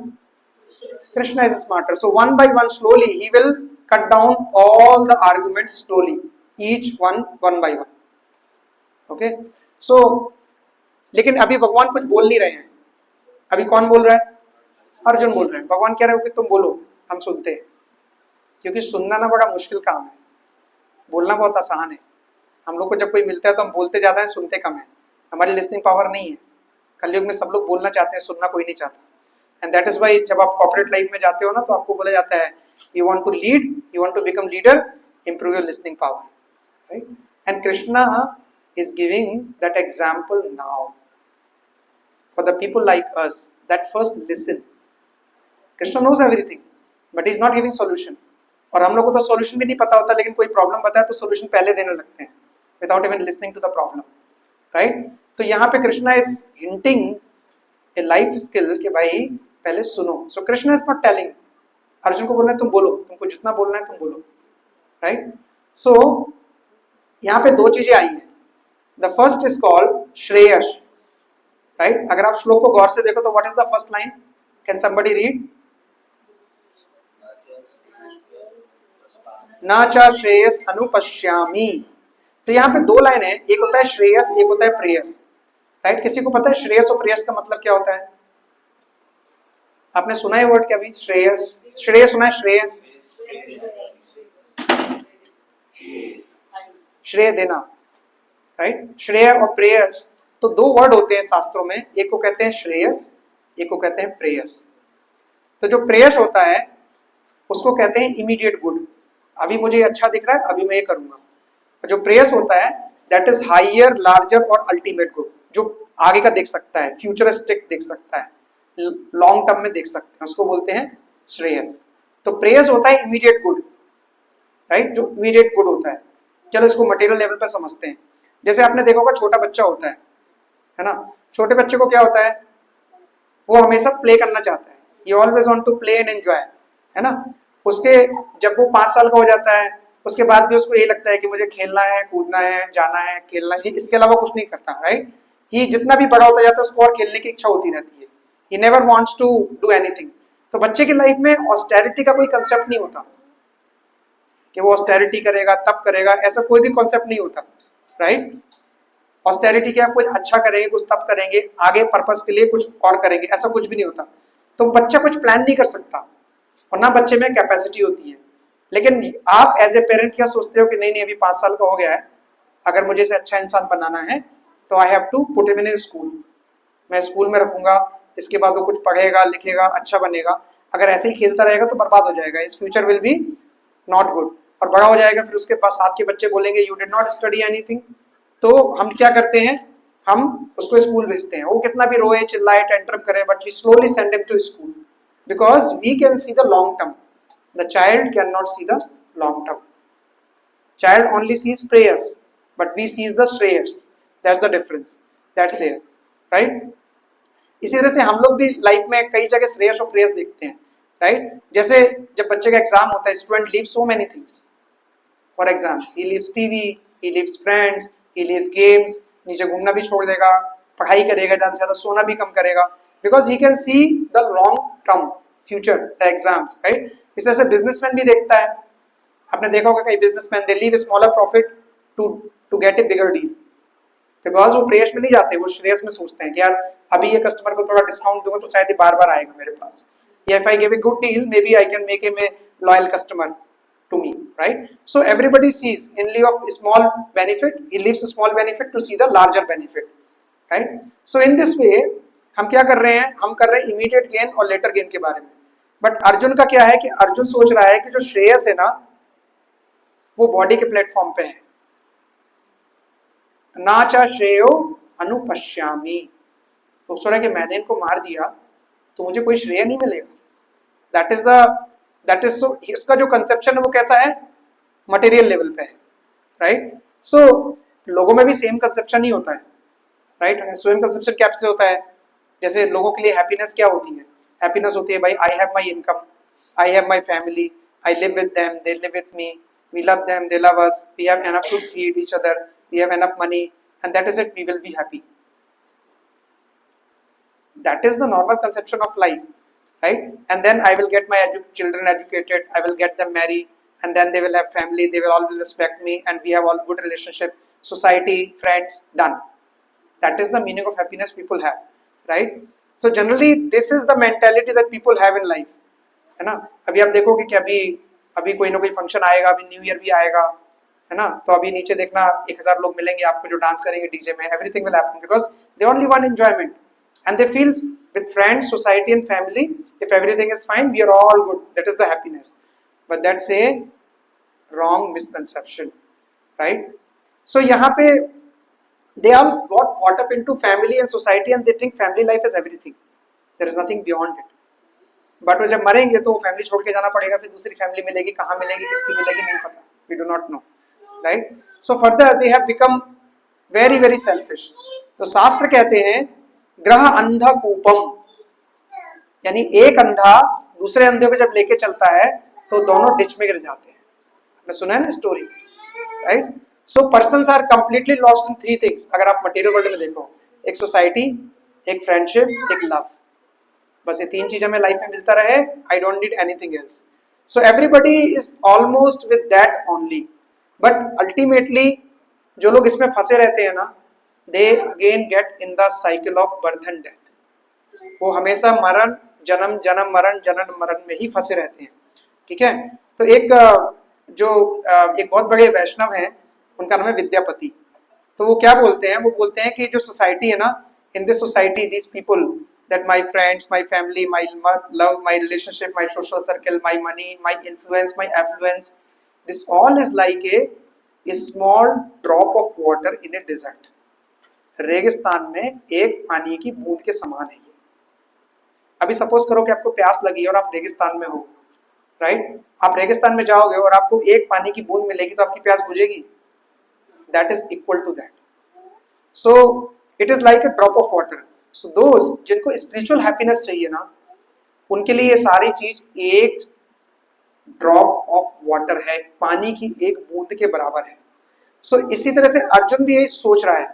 Krishna is smarter. So one by one, slowly he will cut down all the arguments slowly, each one by one. Okay. So लेकिन अभी भगवान कुछ बोल नहीं रहे हैं. अभी कौन बोल रहा है? अर्जुन बोल रहे हैं. भगवान कह रहे हो कि तुम बोलो, हम सुनते हैं. क्योंकि सुनना ना बड़ा मुश्किल काम है, बोलना बहुत आसान है. हम लोग को जब कोई मिलता है तो हम बोलते ज्यादा है, सुनते कम है. हमारी लिसनिंग पावर नहीं है. कलयुग में सब लोग बोलना चाहते हैं, सुनना कोई नहीं चाहता. एंड दैट इज वाई जब आप कॉर्पोरेट लाइफ में जाते हो ना, तो आपको बोला जाता है you want to lead, you want to become leader, improve your listening power, right. And Krishna is giving that example now for the people like us that first listen. Krishna knows everything, but he is not giving solution. और हम लोग को तो solution भी नहीं पता होता, लेकिन कोई problem बताए तो solution पहले देने लगते हैं without even listening to the problem, right? तो यहाँ पे Krishna is hinting a life skill कि भाई पहले सुनो. So Krishna is not telling Arjun को बोलना है तुम बोलो, तुमको जितना बोलना है तुम बोलो, राइट? सो यहाँ पे दो चीजें आई हैं. The first is called Shreyas, right? अगर आप श्लोक को गौर से देखो तो what is the first line? Can somebody read? ना च श्रेयस अनुपश्यामी. तो यहाँ पे दो लाइन है, एक होता है श्रेयस, एक होता है प्रेयस, राइट? किसी को पता है श्रेयस और प्रेयस का मतलब क्या होता है? आपने सुना है वर्ड क्या भी? श्रेयस, श्रेय सुना है? श्रेय, श्रेय देना, राइट? श्रेय और प्रेयस तो दो वर्ड होते हैं शास्त्रों में, एक को कहते हैं श्रेयस, एक को कहते हैं प्रेयस. तो जो प्रेयस होता है उसको कहते हैं इमीडिएट गुड. अभी मुझे अच्छा दिख रहा है, अभी मैं ये करूंगा. जो प्रेयस होता है दैट इज हायर, लार्जर और अल्टीमेट गुड, जो आगे का देख सकता है, फ्यूचरिस्टिक देख सकता है, लॉन्ग टर्म में देख सकते हैं, उसको बोलते हैं श्रेयस. तो प्रेयस होता है इमीडिएट गुड, राइट? जो इमीडिएट गुड होता है. चलो इसको मटेरियल लेवल पर समझते हैं. जैसे आपने देखा होगा छोटा बच्चा होता है ना? छोटे बच्चे को क्या होता है? वो हमेशा प्ले करना चाहता है. He always want to play and enjoy, है ना? उसके जब वो 5 साल का हो जाता है उसके बाद भी उसको ये लगता है कि मुझे खेलना है, कूदना है, जाना है, खेलना है, इसके अलावा कुछ नहीं करता, राइट? ही जितना भी बड़ा होता जाता है उसको और खेलने की इच्छा होती रहती है. He never wants to do anything. तो बच्चे की लाइफ में ऑस्टेरिटी का कोई कंसेप्ट नहीं होता कि वो ऑस्टेरिटी करेगा तब करेगा, ऐसा कोई भी कॉन्सेप्ट नहीं होता, राइट? ऑस्टेरिटी क्या, कुछ अच्छा करेंगे, कुछ तब करेंगे, आगे पर्पस के लिए कुछ और करेंगे, ऐसा कुछ भी नहीं होता. तो बच्चा कुछ प्लान नहीं कर सकता और ना बच्चे में कैपेसिटी होती है. लेकिन आप एज ए पेरेंट क्या सोचते हो कि नहीं नहीं अभी 5 साल का हो गया है, अगर मुझे इसे अच्छा इंसान बनाना है तो I have to put him in school. मैं स्कूल में रखूंगा, इसके बाद वो कुछ पढ़ेगा, लिखेगा, अच्छा बनेगा. अगर ऐसे ही खेलता रहेगा तो बर्बाद हो जाएगा. इस future will be not good. और बड़ा हो जाएगा फिर उसके पास साथ के बच्चे बोलेंगे you did not study anything. तो हम क्या करते हैं? हम उसको स्कूल भेजते हैं. वो कितना भी रोए, चिल्लाए, टेंट्रम करे, but we slowly send him to school because we can see the long term. The child can not see the long term. Child only sees प्रेयर्स बट वी सीज द श्रेयस. That's the difference, that's there, right? इसी तरह से हम लोग भी life में कई जगह श्रेयस और प्रेयस देखते हैं, राइट? जैसे जब बच्चे का एग्जाम होता है, student leave so many things for exams. He leaves TV, he leaves friends, he leaves games. नीचे घूमना भी छोड़ देगा, पढ़ाई करेगा, ज्यादा से ज्यादा सोना भी कम करेगा because he can see the long term future, the exams, right? इस तरह से बिजनेसमैन भी देखता है. आपने देखा होगा कई businessman they leave smaller profit to get a bigger deal because वो प्रेयस में नहीं जाते, वो श्रेयस में सोचते हैं कि यार अभी ये कस्टमर को थोड़ा डिस्काउंट दूंगा तो शायद ये बार बार आएगा मेरे पास. If I give a good deal may be I can make him a loyal customer to me, right? So everybody sees in lieu of small benefit, he leaves a small benefit to see the larger benefit, right? So in this way हम क्या कर रहे हैं? हम कर रहे हैं immediate gain और later gain के बारे में. बट अर्जुन का क्या है कि अर्जुन सोच रहा है कि जो श्रेयस है ना वो बॉडी के प्लेटफॉर्म पे है. ना चा श्रेयो अनुपश्यामी. तो सोच रहा है कि मैंने इनको मार दिया तो मुझे कोई श्रेय नहीं मिलेगा. दैट इज सो इसका जो कंसेप्शन है वो कैसा है? मटेरियल लेवल पे है, राइट? सो लोगों में भी सेम कंसेप्शन ही होता है, राइट? सेम कंसेप्शन कैसे होता है? जैसे लोगों के लिए हैप्पीनेस क्या होती है? हैप्पीनेस होती है भाई I have my income, I have my family, I live with them, they live with me, we love them, they love us, we have enough to feed each other, we have enough money and that is it, we will be happy. That is the normal conception of life, right? And then I will get my children educated, I will get them married, and then they will have family, they will all will respect me, and we have all good relationship, society, friends, done. That is the meaning of happiness people have, right? So generally this is the mentality that people have in life, है ना? अभी आप देखोगे कि अभी कोई ना कोई फंक्शन आएगा, अभी न्यू ईयर भी आएगा, है ना? तो अभी नीचे देखना 1000 लोग मिलेंगे आपको जो डांस करेंगे डीजे में. Everything will happen because they only want enjoyment. And they feel with friends, society and family, if everything is fine, we are all good. That is the happiness. But that's a wrong misconception, right? So यहाँ पे they all got caught up into family and society and they think family life is everything, there is nothing beyond it. But वो जब मरेंगे तो family छोड़ के जाना पड़ेगा, फिर दूसरी फैमिली मिलेगी, कहाँ मिलेगी, किसकी मिलेगी नहीं पता, we do not know, right. So further they have become very very selfish. तो शास्त्र कहते हैं ग्रह अंधकूपम, यानी एक अंधा दूसरे अंधे को जब लेके चलता है तो दोनों डिच में गिर जाते हैं. आपने सुना है ना story, right. So persons are completely lost in three things. अगर आप मटेरियल वर्ल्ड में देखो, एक सोसाइटी, एक फ्रेंडशिप, एक लव, बस ये तीन चीज हमें लाइफ में मिलता रहे. I don't need anything else. So everybody is almost with that only. But ultimately जो लोग इसमें फंसे रहते हैं ना, they again get in the cycle of birth and death. वो हमेशा मरण जन्म जन्म मरण जन्म मरण में ही फंसे रहते हैं. ठीक है. तो एक बहुत बड़े वैष्णव हैं, उनका नाम है विद्यापति. तो वो क्या बोलते हैं, वो बोलते हैं कि जो सोसाइटी है ना, in this society this people, that my friends, my family, my love, my relationship, my social circle, my money, my influence, my affluence, this all is like a small drop of water in a desert. रेगिस्तान में एक पानी की बूंद के समान है ये. अभी सपोज करो कि आपको प्यास लगी और आप रेगिस्तान में हो, राइट. आप रेगिस्तान में जाओगे और आपको एक पानी की बूंद मिलेगी तो आपकी प्यास बुझेगी. That is equal to that. So it is like a drop of water. So those जिनको स्पिरिचुअल हैप्पीनेस चाहिए ना, उनके लिए ये सारी चीज एक ड्रॉप ऑफ वाटर है, पानी की एक बूंद के बराबर है. सो इसी तरह से अर्जुन भी यही सोच रहा है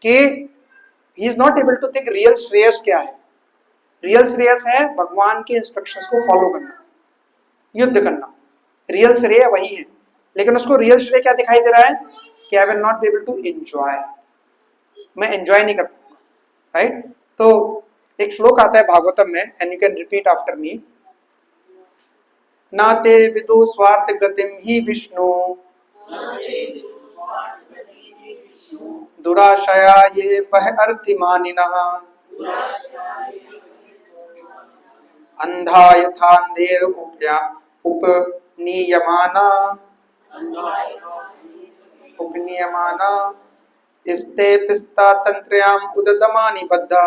कि he is not able to think real श्रेयस क्या है. रियल श्रेयस है भगवान के इंस्ट्रक्शंस को फॉलो करना, युद्ध करना. रियल श्रेय वही है. लेकिन उसको रियल श्रेय क्या दिखाई दे रहा है कि I will not be able to enjoy, मैं एंजॉय नहीं कर पाऊंगा, राइट. तो एक श्लोक आता है भागवतम में, and you can repeat after मी. नाते विदु स्वार्थ गतिम ही विष्णु दुराशया ये वह अर्थिमानिनः अंधा यथांधेर उपनीयमाना इस्ते पिस्ता तंत्रयाम उददमानि बद्धा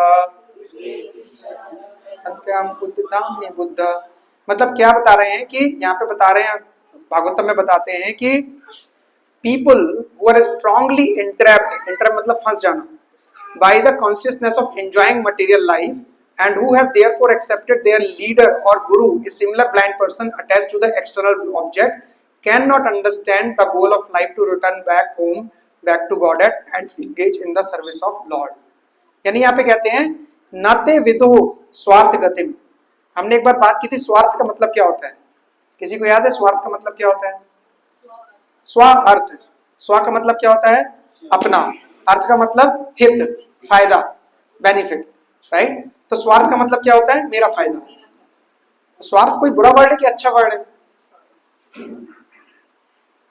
तंत्रयाम उददामि बुद्ध. मतलब क्या बता रहे हैं कि यहाँ पे बता रहे हैं, भागवतम में बताते हैं कि पीपल हु आर स्ट्रांगली इंट्रैप्ड मतलब फंस जाना, by the consciousness of enjoying material life and who have therefore accepted their leader or guru, a similar blind person attached to the external object, cannot understand the goal of life to return back home, back to God and engage in the service of Lord. यानी यहाँ पे कहते हैं नाते विदु स्वार्थ गतिम. हमने एक बार बात की थी स्वार्थ का मतलब क्या होता है, किसी को याद है स्वार्थ का मतलब क्या होता है? स्व अर्थ. स्व का मतलब क्या होता है? अपना. अर्थ का मतलब हित, फायदा, बेनिफिट, राइट. तो स्वार्थ का मतलब क्या होता है? मेरा फायदा. स्वार्थ कोई बुरा वर्ड है कि अच्छा वर्ड है?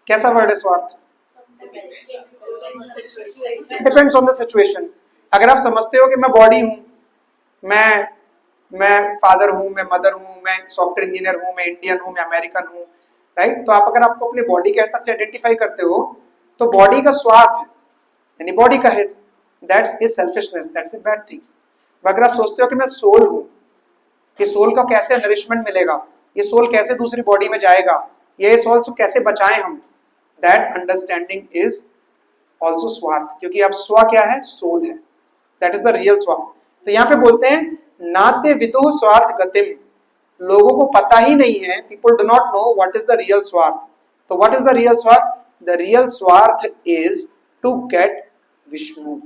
कैसा वर्ड है स्वार्थ? Depends on the situation. अगर आप समझते हो कि मैं बॉडी हूं, मैं फादर हूं, मैं मदर हूं, मैं सॉफ्टवेयर इंजीनियर हूं, मैं इंडियन हूं, मैं अमेरिकन हूं, राइट. तो आप अगर आपको अपनी बॉडी के हिसाब से आइडेंटिफाई करते हो तो बॉडी का स्वार्थ यानी बॉडी का हित, that's a selfishness, that's a bad thing. अगर आप सोचते हो कि मैं सोल हूं, कि सोल का कैसे नरिशमेंट मिलेगा, ये सोल कैसे दूसरी बॉडी में जाएगा, ये सोल को कैसे बचाएं हम, दैट अंडरस्टैंडिंग इज ऑल्सो स्वार्थ. क्योंकि आप स्व क्या है? सोल है. दैट इज द रियल स्व. तो यहाँ पे बोलते हैं नाते विदु स्वार्थ गतिम. लोगों को पता ही नहीं है, people do not know what is the real स्वार्थ. तो व्हाट इज द रियल स्वार्थ? द रियल स्वार्थ इज टू गेट विष्णु.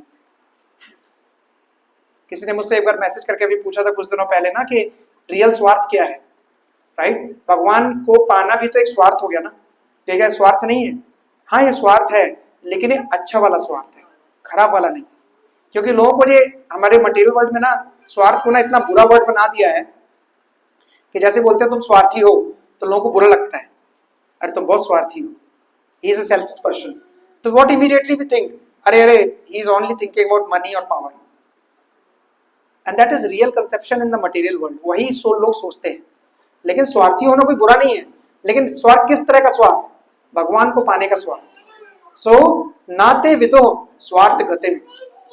किसी ने मुझसे एक बार मैसेज करके भी पूछा था कुछ दिनों पहले ना कि रियल स्वार्थ क्या है, राइट. भगवान को पाना भी तो एक स्वार्थ हो गया ना. ठीक है, स्वार्थ नहीं है. हाँ ये स्वार्थ है, लेकिन ये अच्छा वाला स्वार्थ है, खराब वाला नहीं. क्योंकि लोगों को ये हमारे मटेरियल वर्ल्ड में ना स्वार्थ को ना इतना बुरा वर्ड बना दिया है कि जैसे बोलते हैं तुम स्वार्थी हो तो लोगों को बुरा लगता है, अरे तुम बहुत स्वार्थी हो, he is a selfish person. तो व्हाट इमीडिएटली वी थिंक, अरे he is only thinking about money और power. And that is real conception in the material world. वही लोग सोचते हैं. लेकिन स्वार्थी होना कोई बुरा नहीं है, लेकिन स्वार्थ किस तरह का स्वार्थ? भगवान को पाने का स्वार्थ. सो नाते विदो स्वार्थ गतिम,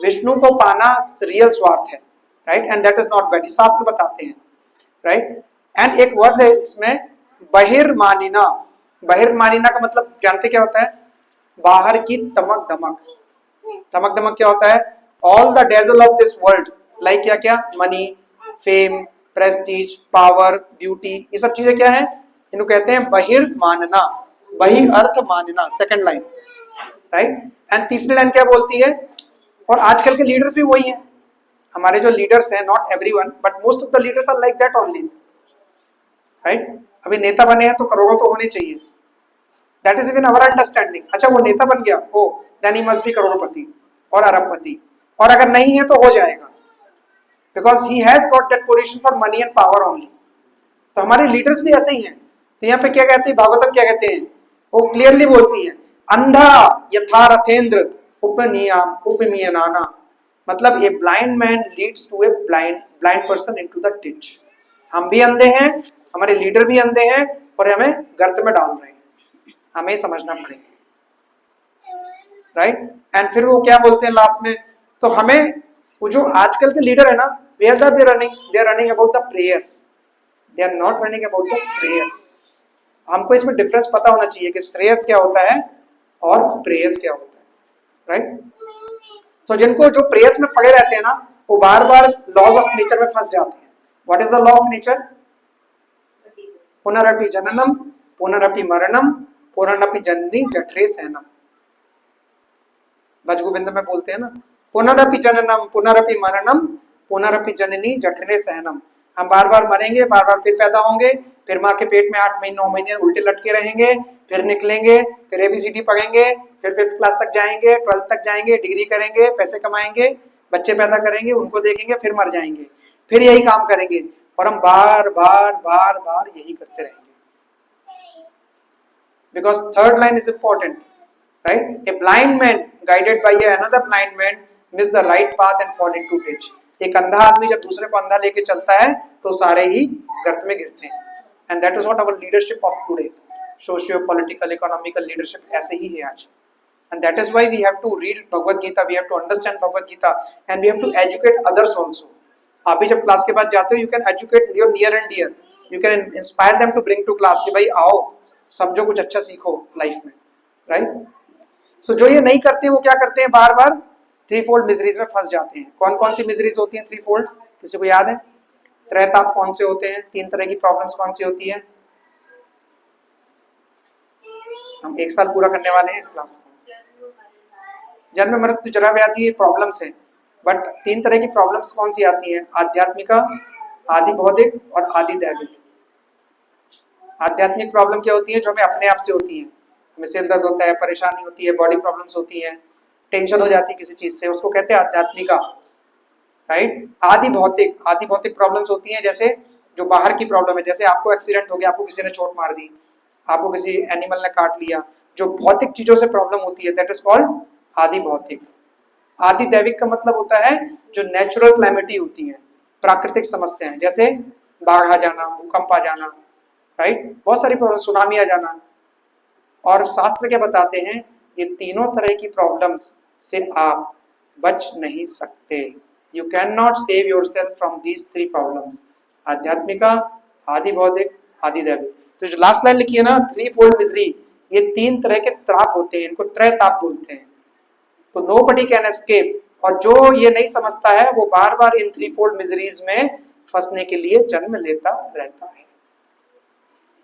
विष्णु को पाना रियल स्वार्थ है, right, and that is not bad, शास्त्र बताते हैं, राइट। एंड एक वर्ड है इसमें बहिर्मानिना, बहिर्मानिना का मतलब जानते क्या होता है? बाहर की तमक दमक। तमक दमक क्या होता है? All the dazzle of this world, like क्या क्या? Money, fame, Prestige, power, beauty, ये सब चीजें क्या है? इनको कहते हैं बहिर्मानना, बहि अर्थ मानना, सेकंड लाइन, राइट। एंड तीसरी लाइन क्या बोलती है? और आजकल के लीडर्स भी वही हैं, हमारे जो लीडर्स हैं, not everyone but most of the leaders are like that only, right. अभी नेता बने हैं तो करोड़ों तो होने चाहिए, that is even our understanding. अच्छा वो नेता बन गया, oh then he must be करोड़पति और अरबपति, और अगर नहीं है तो हो जाएगा, because he has got that position for money and power only. तो हमारे लीडर्स भी ऐसे ही हैं। तो यहाँ पे क्या कहते हैं, भागवतम क्या कहते हैं? वो क्लियरली बोलती है, अंधा यथा रथेंद्र उपमीयमाना, मतलब a blind man leads to a blind person into the ditch. हम भी अंधे हैं, हमारे लीडर भी अंधे हैं, और हमें गर्त में डाल रहे हैं, हमें समझना पड़ेगा, राइट। एंड फिर वो क्या बोलते हैं लास्ट में? तो हमें वो जो आजकल के लीडर है ना, where they running about the preyas, they are not running about the shreyas. हमको इसमें डिफरेंस पता होना चाहिए कि श्रेयस क्या होता है और प्रेयस क्या होता है, राइट। सो जिनको जो प्रेयस में पड़े रहते हैं ना, वो बार बार लॉज ऑफ नेचर में फंस जाते हैं। What is the law of nature? पुनरपि जननम पुनरपि मरणम पुनरपि जननी जठरे सहनम। भज गोविंद में बोलते हैं ना, पुनरपि जननम पुनरपि मरणम पुनरपि जननी जठरे सहनम। हम बार बार मरेंगे, बार बार फिर पैदा होंगे, फिर माँ के पेट में 8 महीने 9 महीने उल्टे लटके रहेंगे, फिर निकलेंगे, फिर एबीसीडी पढ़ेंगे, फिर 5th क्लास तक जाएंगे, 12th तक जाएंगे, डिग्री करेंगे, पैसे कमाएंगे, बच्चे पैदा करेंगे, उनको देखेंगे, फिर मर जाएंगे, फिर यही काम करेंगे, और हम बार बार बार बार यही करते रहेंगे। Because third line is important, right? A blind man guided by another blind man miss the right path and fall into ditch. एक अंधा आदमी जब दूसरे को अंधा लेके चलता है तो सारे ही गर्त में गिरते हैं। And that is what our leadership of today, socio-political, economical leadership ऐसे ही है आज। And that is why we have to read Bhagavad Gita, we have to understand Bhagavad Gita, and we have to educate others also. आप भी जब class के बाद जाते हो, you can educate your near and dear, you can inspire them to bring to class कि भाई आओ समझो, कुछ अच्छा सीखो लाइफ में, राइट। सो जो ये नहीं करते वो क्या करते हैं? बार बार थ्री फोल्ड मिजरीज में फंस जाते हैं। कौन कौन सी मिजरीज होती हैं थ्री फोल्ड? किसी को याद है? त्रैताप कौन से होते हैं? 3 तरह की प्रॉब्लम्स कौन सी होती है? हम 1 साल पूरा करने वाले हैं इस क्लास को। जन्म मृत्यु जरा व्याधि प्रॉब्लम्स है, बट 3 तरह की प्रॉब्लम्स कौन सी आती हैं? आध्यात्मिका, आदि भौतिक और आदि दैविक। आध्यात्मिक प्रॉब्लम क्या होती है? जो हमें अपने आप से होती है, हमें सिर दर्द होता है, परेशानी होती है, बॉडी प्रॉब्लम्स होती है, टेंशन हो जाती है किसी चीज से, उसको कहते हैं आध्यात्मिका, राइट। आदि भौतिक प्रॉब्लम्स होती हैं, जैसे जो बाहर की प्रॉब्लम है, जैसे आपको एक्सीडेंट हो गया, आपको किसी ने चोट मार दी, आपको किसी एनिमल ने काट लिया, जो भौतिक चीजों से प्रॉब्लम होती है, दैट इज कॉल्ड आदि भौतिक। आदि दैविक का मतलब होता है जो नेचुरल क्लैमिटी होती है, प्राकृतिक समस्याएं, जैसे बाढ़ आ जाना, भूकंप आ जाना, राइट, बहुत सारी प्रॉब्लम, सुनामी आ जाना। और शास्त्र क्या बताते हैं? ये तीनों तरह की प्रॉब्लम्स से आप बच नहीं सकते। You can not save yourself from these 3 problems, आध्यात्मिका, आदि भौतिक, आदि दैविक। तो जो लास्ट लाइन लिखी है ना, 3 फोल्ड मिजरी, ये 3 तरह के त्राप होते हैं, इनको त्रैताप बोलते हैं। तो नोबडी कैन एस्केप, और जो ये नहीं समझता है वो बार बार इन 3 फोल्ड मिजरीज में फंसने के लिए जन्म लेता रहता है।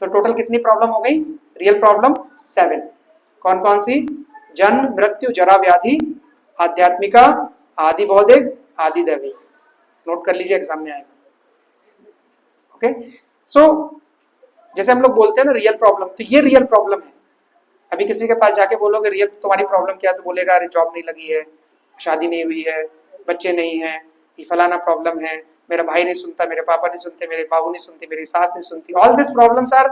तो टोटल कितनी प्रॉब्लम हो गई? Real problem 7। कौन कौन सी? जन्म मृत्यु जरा व्याधि, आध्यात्मिका, आदि भौतिक, आदि दैविक। नोट कर लीजिए, एग्जाम में आएगा। ओके, सो जैसे हम लोग बोलते हैं ना रियल प्रॉब्लम, तो ये रियल प्रॉब्लम है। अभी किसी के पास जाके बोलोगे रियल तुम्हारी प्रॉब्लम क्या है, तो बोलेगा अरे जॉब नहीं लगी है, शादी नहीं हुई है, बच्चे नहीं है, ये फलाना प्रॉब्लम है, मेरा भाई नहीं सुनता, मेरे पापा नहीं सुनते, मेरे बाबू नहीं सुनते, मेरी सास नहीं सुनती। All this problems are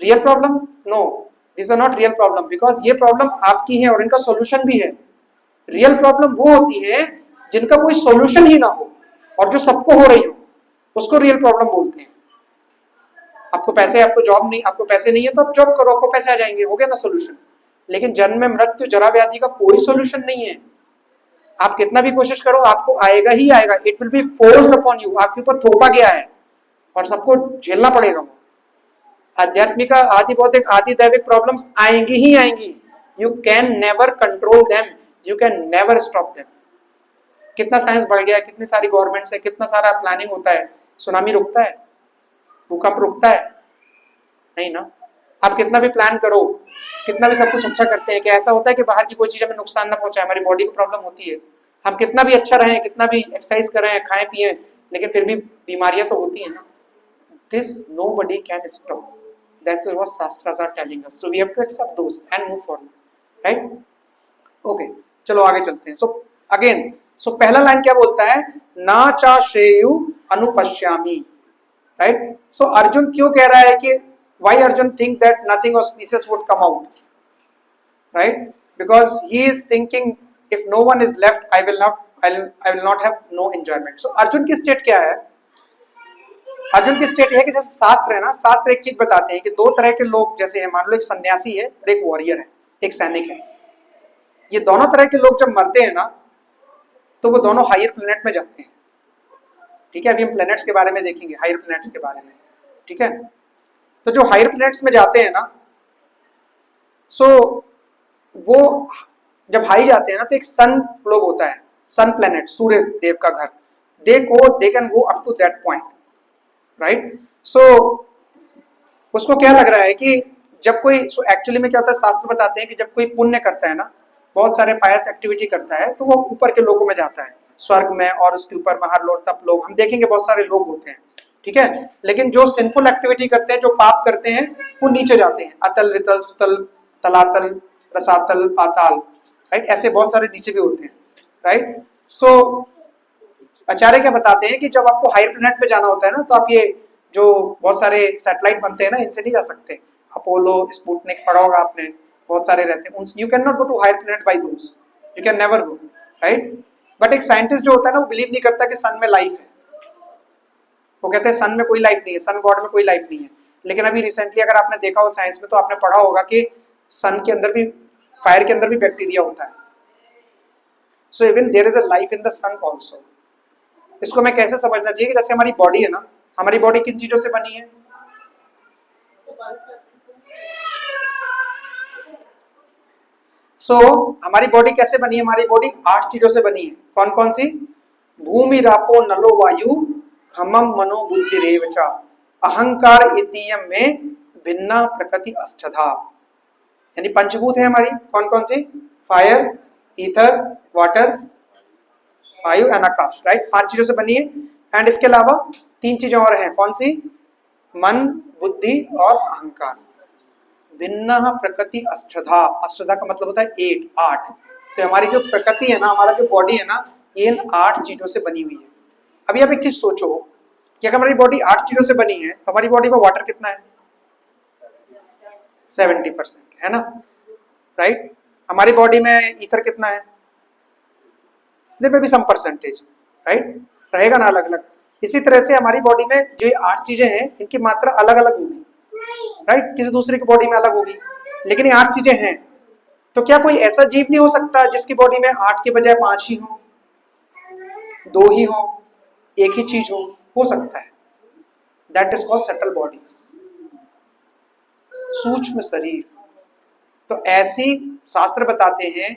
real problem? No, this are not real problem, because ये प्रॉब्लम आपकी है और इनका सॉल्यूशन भी है। रियल प्रॉब्लम वो होती है जिनका कोई सॉल्यूशन ही ना हो और जो सबको हो रही हो, उसको रियल प्रॉब्लम बोलते हैं। आपको पैसे, आपको जॉब नहीं, आपको पैसे नहीं है तो आप जॉब करो, आपको पैसे आ जाएंगे, हो गया ना सॉल्यूशन। लेकिन जन्म में मृत्यु जरा व्याधि का कोई सोल्यूशन नहीं है। आप कितना भी कोशिश करो आपको आएगा ही आएगा, it will be forced upon you, आपके ऊपर थोपा गया है और सबको झेलना पड़ेगा वो। आध्यात्मिक आदि भौतिक आदि दैविक प्रॉब्लम्स आएंगी ही आएंगी, you can never control them, you can never stop them. कितना साइंस बढ़ गया है, कितनी सारी गवर्नमेंट्स है, कितना सारा प्लानिंग होता है, सुनामी रुकता है, भूकंप रुकता है? नहीं ना। आप कितना भी प्लान करो, कितना भी सब कुछ अच्छा करते हैं, कि ऐसा होता है कि बाहर की कोई चीज हमें नुकसान ना पहुंचाए, हमारी बॉडी को प्रॉब्लम होती है। हम कितना भी अच्छा रहें, कितना भी एक्सरसाइज करें, खाएं पिए, लेकिन फिर भी बीमारियां तो होती है ना। This nobody can stop, that's what shastras are telling us, so we have to accept those and move forward, right? Okay, चलो आगे चलते हैं। सो पहला लाइन क्या बोलता है, ना चा श्रेयु अनुपश्यामी, राइट? सो अर्जुन क्यों कह रहा है कि why Arjun think that nothing auspicious would come out, right? Because he is thinking if no one is left, I will not have no enjoyment. So Arjun की स्टेट क्या है? अर्जुन की स्टेट है कि जैसे शास्त्र है ना, शास्त्र एक चीज बताते हैं कि दो तरह के लोग जैसे है, मान लो एक सन्यासी है और एक वॉरियर है, एक सैनिक है। ये दोनों तरह के लोग जब मरते हैं ना, तो वो दोनों हायर प्लेनेट में जाते हैं। ठीक है, अभी हम प्लेनेट्स के बारे में देखेंगे, हायर प्लेनेट्स के बारे में। ठीक है, तो जो हायर प्लेनेट्स में जाते हैं ना, सो वो जब हाई जाते हैं ना, तो एक सन ग्लोब होता है, सन प्लेनेट, सूर्य देव का घर, they can go up to that point, right? So उसको क्या लग रहा है कि जब कोई, सो एक्चुअली में क्या होता है, शास्त्र बताते हैं कि जब कोई पुण्य करता है ना, बहुत सारे पायस एक्टिविटी करता है, तो वो ऊपर के लोगों में जाता है, स्वर्ग में, और उसके ऊपर महालोक, तप लोग, हम देखेंगे बहुत सारे लोग होते हैं। ठीक है, लेकिन जो सिंफुल एक्टिविटी करते हैं, जो पाप करते हैं, वो नीचे जाते हैं, अतल वितल सुतल तलातल रसातल पाताल, राइट? ऐसे बहुत सारे नीचे भी होते हैं, राइट? सो आचार्य क्या बताते हैं कि जब आपको हायर प्लैनेट पे जाना होता है ना, तो आप ये जो बहुत सारे सैटेलाइट बनते हैं ना, इनसे नहीं जा सकते। अपोलो, स्पुतनिक पढ़ा होगा आपने, बहुत सारे रहते हैं, you can not go to higher planet by those, you can never go, right? But एक साइंटिस्ट जो होता है ना, वो बिलीव नहीं करता कि सन में लाइफ है। वो कहते हैं सन में कोई लाइफ नहीं है, सन गॉड में कोई लाइफ नहीं है। लेकिन अभी रिसेंटली अगर आपने देखा हो साइंस में, तो आपने पढ़ा होगा कि सन के अंदर भी, फायर के अंदर भी बैक्टीरिया होता है। So even there is a life in the sun also. इसको मैं कैसे समझना चाहिए कि जैसे हमारी बॉडी है ना, हमारी बॉडी किन चीजों से बनी है? हमारी बॉडी कैसे बनी है? हमारी बॉडी 8 चीजों से बनी है। कौन कौन सी? भूमि रापो नलो वायु खमम मनो बुद्धि रेवचा अहंकार इतियम में भिन्ना प्रकृति अष्टधा। यानी पंचभूत है हमारी, कौन कौन सी? फायर, ईथर, वाटर, वायु एंड आकाश, राइट? 5 चीजों से बनी है। एंड इसके अलावा 3 चीजें और हैं, कौन सी? मन, बुद्धि और अहंकार। भिन्न प्रकृति अष्टधा, अष्टधा का मतलब होता है 8। तो हमारी जो प्रकृति है ना, हमारा जो बॉडी है ना, ये इन 8 चीजों से बनी हुई है। अभी आप एक चीज सोचो कि अगर हमारी बॉडी 8 चीजों से बनी है, तो हमारी बॉडी में वाटर कितना है? 70% है ना, राइट? हमारी बॉडी में ईथर कितना है? देयर में भी सम परसेंटेज, राइट? रहेगा ना अलग अलग। इसी तरह से हमारी बॉडी में जो 8 चीजें हैं, इनकी मात्रा अलग अलग होगी, राइट? किसी दूसरे की बॉडी में अलग होगी, लेकिन ये 8 चीजें हैं। तो क्या कोई ऐसा जीव नहीं हो सकता जिसकी बॉडी में 8 के बजाय 5 ही हो, 2 ही हो, एक ही चीज हो सकता है। That is called subtle bodies, सूक्ष्म शरीर। तो ऐसी शास्त्र बताते हैं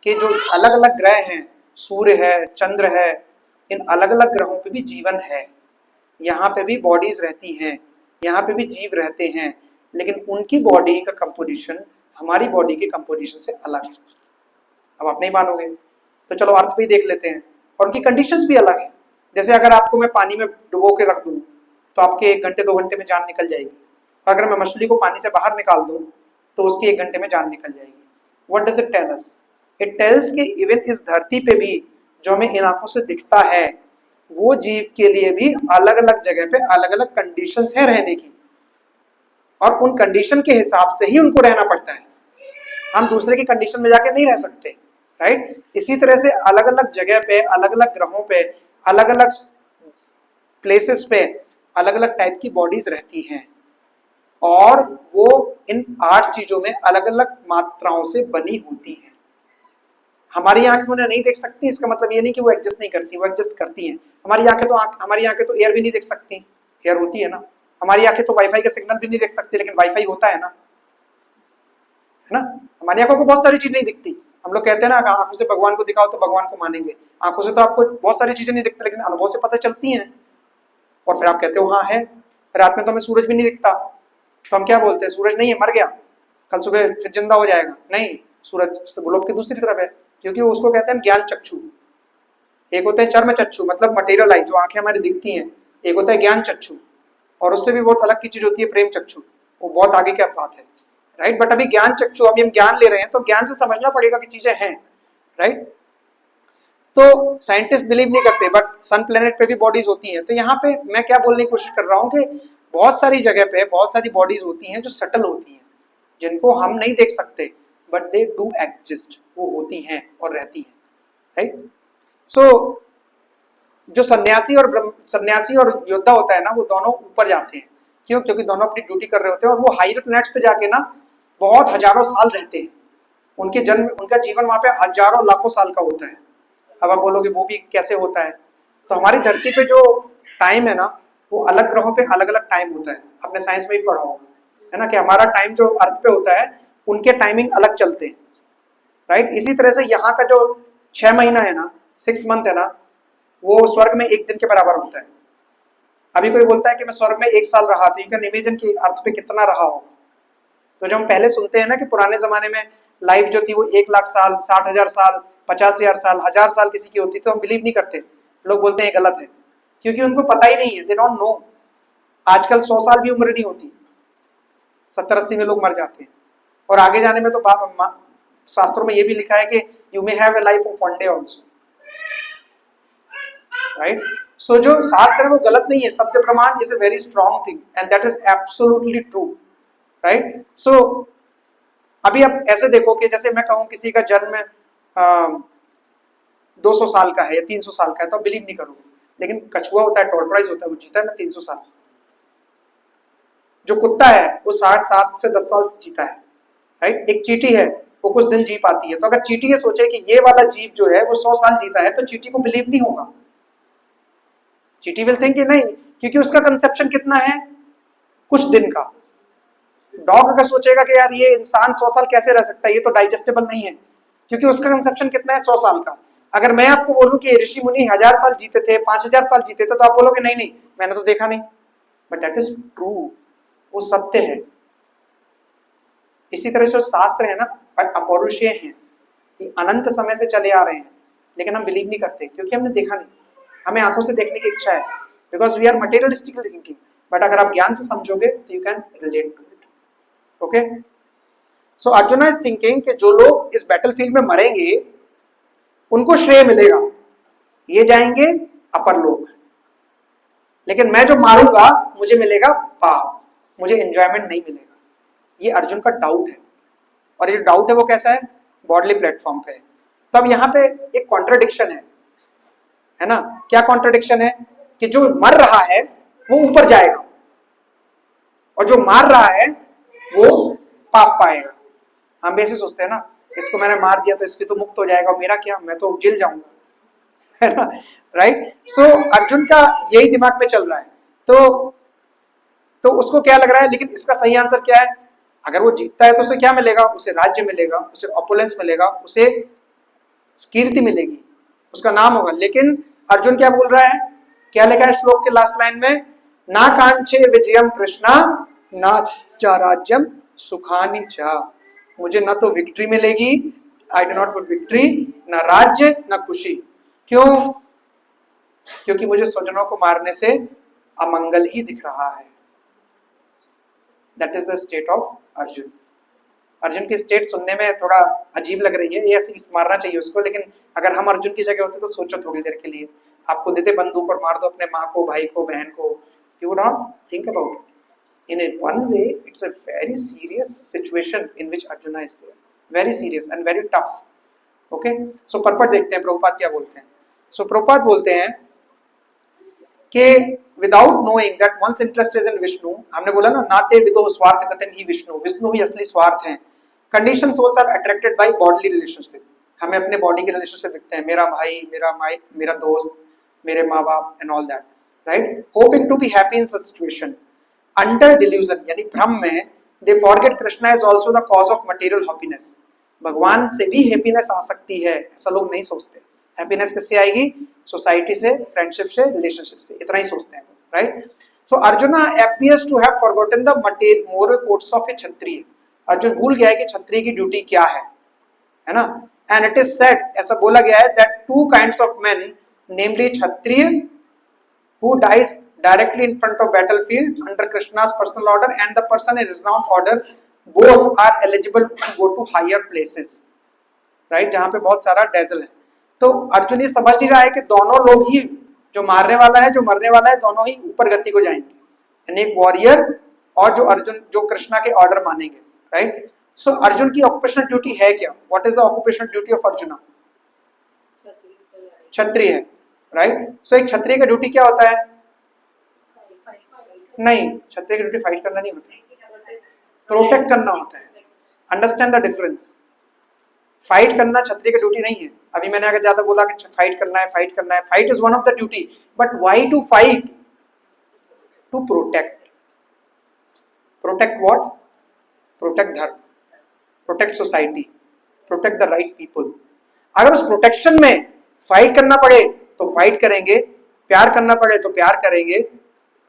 कि जो अलग अलग ग्रह हैं, सूर्य है, चंद्र है, इन अलग अलग ग्रहों पे भी जीवन है, यहाँ पे भी बॉडीज रहती हैं, यहाँ पे भी जीव रहते हैं, लेकिन उनकी बॉडी का कंपोजिशन हमारी बॉडी के कंपोजिशन से अलग है। अब आप नहीं मानोगे तो चलो अर्थ भी देख लेते हैं, और उनकी कंडीशंस भी अलग है। जैसे अगर आपको मैं पानी में डुबो के रख दूं, तो आपके 1 घंटे 2 घंटे में जान निकल जाएगी। और अगर मैं मछली को पानी से बाहर निकाल दूं, तो उसकी 1 घंटे में जान निकल जाएगी। What does it tell us? It tells कि इवन इस धरती पे भी जो हमें इन आंखों से दिखता है, वो जीव के लिए भी अलग अलग जगह पे अलग अलग कंडीशंस है रहने की, और उन कंडीशन के हिसाब से ही उनको रहना पड़ता है। हम दूसरे की कंडीशन में जाके नहीं रह सकते, राइट? इसी तरह से अलग अलग जगह पे, अलग अलग ग्रहों पे, अलग अलग प्लेसेस पे अलग अलग टाइप की बॉडीज रहती हैं। और वो इन 8 चीजों में अलग अलग मात्राओं से बनी होती है। हमारी आंखें उन्हें नहीं देख सकती, इसका मतलब ये नहीं कि वो एडजस्ट नहीं करती, वो एडजस्ट करती हैं। हमारी आंखें तो एयर भी नहीं देख सकती, एयर होती है ना। हमारी आंखें तो वाईफाई का सिग्नल भी नहीं देख सकती, लेकिन वाईफाई होता है ना। हमारी आंखों को बहुत सारी चीज नहीं दिखती। हम लोग कहते हैं ना, आंखों से भगवान को दिखाओ तो भगवान को मानेंगे। आंखों से तो आपको बहुत सारी चीजें नहीं दिखती, लेकिन अनुभव से पता चलती हैं। और फिर आप कहते हो हाँ है, रात में तो हमें सूरज भी नहीं दिखता, तो हम क्या बोलते हैं, सूरज नहीं है, मर गया, कल सुबह फिर जिंदा हो जाएगा। नहीं, सूरज ग्लोब की दूसरी तरफ है, क्योंकि उसको कहते हैं ज्ञान चक्षु। एक होता है चर्म चक्षु, मतलब मटेरियल आई, जो आंखें हमारी दिखती हैं। एक होता है ज्ञान चक्षु, और उससे भी बहुत अलग की चीज होती है प्रेम चक्षु, वो बहुत आगे की बात है, राइट। बट अभी ज्ञान चक्षु, अभी हम ज्ञान ले रहे हैं, तो ज्ञान से समझना पड़ेगा कि चीजें हैं, राइट। तो साइंटिस्ट बिलीव नहीं करते, बट सन प्लेनेट पे भी बॉडीज होती हैं। तो यहाँ पे मैं क्या बोलने की कोशिश कर रहा हूँ कि बहुत सारी जगह पे बहुत सारी बॉडीज होती हैं जो सटल होती हैं, जिनको हम नहीं देख सकते, बट दे डू एग्जिस्ट, वो होती हैं और रहती हैं, राइट। सो जो सन्यासी और योद्धा होता है ना, वो दोनों ऊपर जाते हैं। क्यों? क्योंकि दोनों अपनी ड्यूटी कर रहे होते हैं, और वो हायर प्लैनेट्स पे जाके ना बहुत हजारों साल रहते हैं। उनका जीवन वहां पे हजारों लाखों साल का होता है। अब आप बोलोगे वो भी कैसे होता है? तो हमारी धरती पे जो टाइम है ना, वो अलग ग्रहों पे अलग अलग टाइम होता है। आपने साइंस में भी पढ़ा होगा, है ना, कि हमारा टाइम जो अर्थ पे होता है, उनके टाइमिंग अलग चलते हैं, राइट। इसी तरह से यहाँ का जो 6 महीना है ना, 6 मंथ है ना, वो स्वर्ग में एक दिन के बराबर होता है। अभी कोई बोलता है कि मैं स्वर्ग में 1 साल रहा, तो यू कैन इमेजिन कि अर्थ पे कितना रहा होगा। तो जब हम पहले सुनते हैं ना कि पुराने जमाने में लाइफ जो थी वो 1 लाख साल, 60,000 साल, 50,000 साल, 1000 साल किसी की होती, तो हम बिलीव नहीं करते। लोग बोलते हैं गलत है, क्योंकि उनको पता ही नहीं है, दे डोंट नो। आजकल 100 साल भी उम्र नहीं होती, 70-80 में लोग मर जाते हैं। और आगे जाने में तो शास्त्रों में ये भी लिखा है कि you may have a life of 1 day also, right. So जो शास्त्र है वो गलत नहीं है, सत्य प्रमाण is a very strong thing and that is absolutely true, right. So अभी आप ऐसे देखो कि जैसे मैं कहूँ किसी का जन्म 200 साल का है या 300 साल का है, तो आप बिलीव नहीं करोगे। लेकिन कछुआ होता है, टॉर्टोइज होता है, वो जीता है ना 300 साल। जो कुत्ता है वो 7 से 10 साल जीता है, राइट। एक चींटी है, वो कुछ दिन जी पाती है। तो अगर चींटी ये सोचे कि ये वाला जीव जो है वो 100 साल जीता है, तो चींटी को बिलीव नहीं होगा। चींटी विल थिंक कि नहीं, क्योंकि उसका कंसेप्शन कितना है, कुछ दिन का। डॉग अगर सोचेगा कि यार ये इंसान 100 साल कैसे रह सकता है, ये तो डाइजेस्टेबल नहीं है, क्योंकि उसका कंसेप्शन कितना है, 100 साल का। अगर मैं आपको बोलूं कि ऋषि मुनि 1000 साल जीते थे, 5000 साल जीते थे, तो आप बोलोगे नहीं नहीं, मैंने तो देखा नहीं। बट दैट इज ट्रू, वो सत्य है। इसी तरह से शास्त्र है ना, अपौरुषेय है, कि अनंत समय से चले आ रहे हैं, लेकिन हम बिलीव नहीं करते, क्योंकि हमने देखा नहीं। हमें आंखों से देखने की इच्छा है, because we are materialistically thinking. But अगर आप ज्ञान से समझोगे तो you can relate to it, okay. So Arjuna is thinking कि जो लोग इस बैटलफील्ड में मरेंगे उनको श्रेय मिलेगा, ये जाएंगे अपर लोक, लेकिन मैं जो मारूंगा मुझे मिलेगा पाप, मुझे एंजॉयमेंट नहीं मिलेगा। ये अर्जुन का डाउट है, और ये डाउट है वो कैसा है, बॉडली प्लेटफॉर्म पे है। तो अब यहाँ पे एक कॉन्ट्रडिक्शन है ना। क्या कॉन्ट्रडिक्शन है? कि जो मर रहा है वो ऊपर जाएगा, और जो मार रहा है वो पाप पाएगा। हम भी ऐसे सोचते हैं ना, इसको मैंने मार दिया तो इसकी तो मुक्त हो जाएगा, मेरा क्या, मैं तो जेल जाऊंगा, है ना, राइट। सो अर्जुन का यही दिमाग में चल रहा है। तो उसको क्या लग रहा है, लेकिन इसका सही आंसर क्या है? अगर वो जीतता है तो उसे क्या मिलेगा, उसे राज्य मिलेगा, उसे ऑपुलेंस मिलेगा, उसे कीर्ति मिलेगी, उसका नाम होगा। लेकिन अर्जुन क्या बोल रहा है, क्या लिखा है श्लोक के लास्ट लाइन में, ना कांक्षे विजयम कृष्णा ना च राज्यम सुखानि च। मुझे ना तो विक्ट्री मिलेगी, आई डू नॉट वांट विक्ट्री, ना राज्य ना खुशी। क्यों? क्योंकि मुझे स्वजनों को मारने से अमंगल ही दिख रहा है। That is the state of Arjun. Arjun की स्टेट सुनने में थोड़ा अजीब लग रही है, ये ऐसे मारना चाहिए उसको, लेकिन अगर हम अर्जुन की जगह होते तो सोचो थोड़ी देर के लिए, आपको देते बंदूक और मार दो अपने माँ को, भाई को, बहन को, you would not think about it. In a one way, it's a very serious situation in which Arjuna is there, very serious and very tough. Okay, so पर्पट देखते हैं प्रभुपाद क्या बोलते हैं। So प्रभुपाद बोलते हैं कि without knowing that one's interest is in Vishnu, हमने बोला ना नाते विदो स्वार्थ कथन ही विष्णु, विष्णु ही असली स्वार्थ है। Conditioned souls are attracted by bodily relationship, हमें अपने बॉडी के रिलेशनशिप दिखते हैं, मेरा भाई, मेरा माई, मेरा दोस्त, मेरे माँ बाप and all that, right. Hoping to be happy in such situation, under delusion यानी भ्रम में, they forget Krishna is also the cause of material happiness, भगवान से भी हैप्पीनेस आ सकती है, ऐसा लोग नहीं सोचते। हैप्पीनेस किससे आएगी? सोसाइटी से, फ्रेंडशिप से, रिलेशनशिप से, इतना ही सोचते हैं, right. So arjuna appears to have forgotten the moral codes of a क्षत्रिय, अर्जुन भूल गया है कि क्षत्रिय की ड्यूटी क्या है ना। एंड इट इज सेड, ऐसा बोला गया है, that two kinds of main, namely Kshatriya who dies directly in front of battlefield under Krishna's personal order and the person in renowned order, both are eligible to go to higher places, right, जहां पे बहुत सारा dazzle है। तो अर्जुन ये समझ नहीं रहा है कि दोनों लोग ही, जो मारने वाला है, जो मरने वाला है, दोनों ही ऊपर गति को जाएंगे, यानी एक वॉरियर और जो अर्जुन, जो कृष्णा के ऑर्डर मानेंगे, राइट। सो अर्जुन की ऑक्यूपेशनल ड्यूटी है क्या? What is the occupational duty of Arjuna? क्षत्रिय है, राइट। सो एक क्षत्रिय का ड्यूटी क्या होता है? नहीं, क्षत्रिय की ड्यूटी फाइट करना नहीं होता, प्रोटेक्ट करना होता है। Understand the difference. फाइट करना क्षत्रिय की ड्यूटी नहीं है। अभी मैंने अगर ज्यादा बोला कि फाइट करना है, फाइट करना है, fight is one of the duty, but why to fight? To protect. Protect what? Protect dharma, protect society, protect the right people. अगर उस प्रोटेक्शन में फाइट करना पड़े तो फाइट करेंगे, प्यार करना पड़े तो प्यार करेंगे,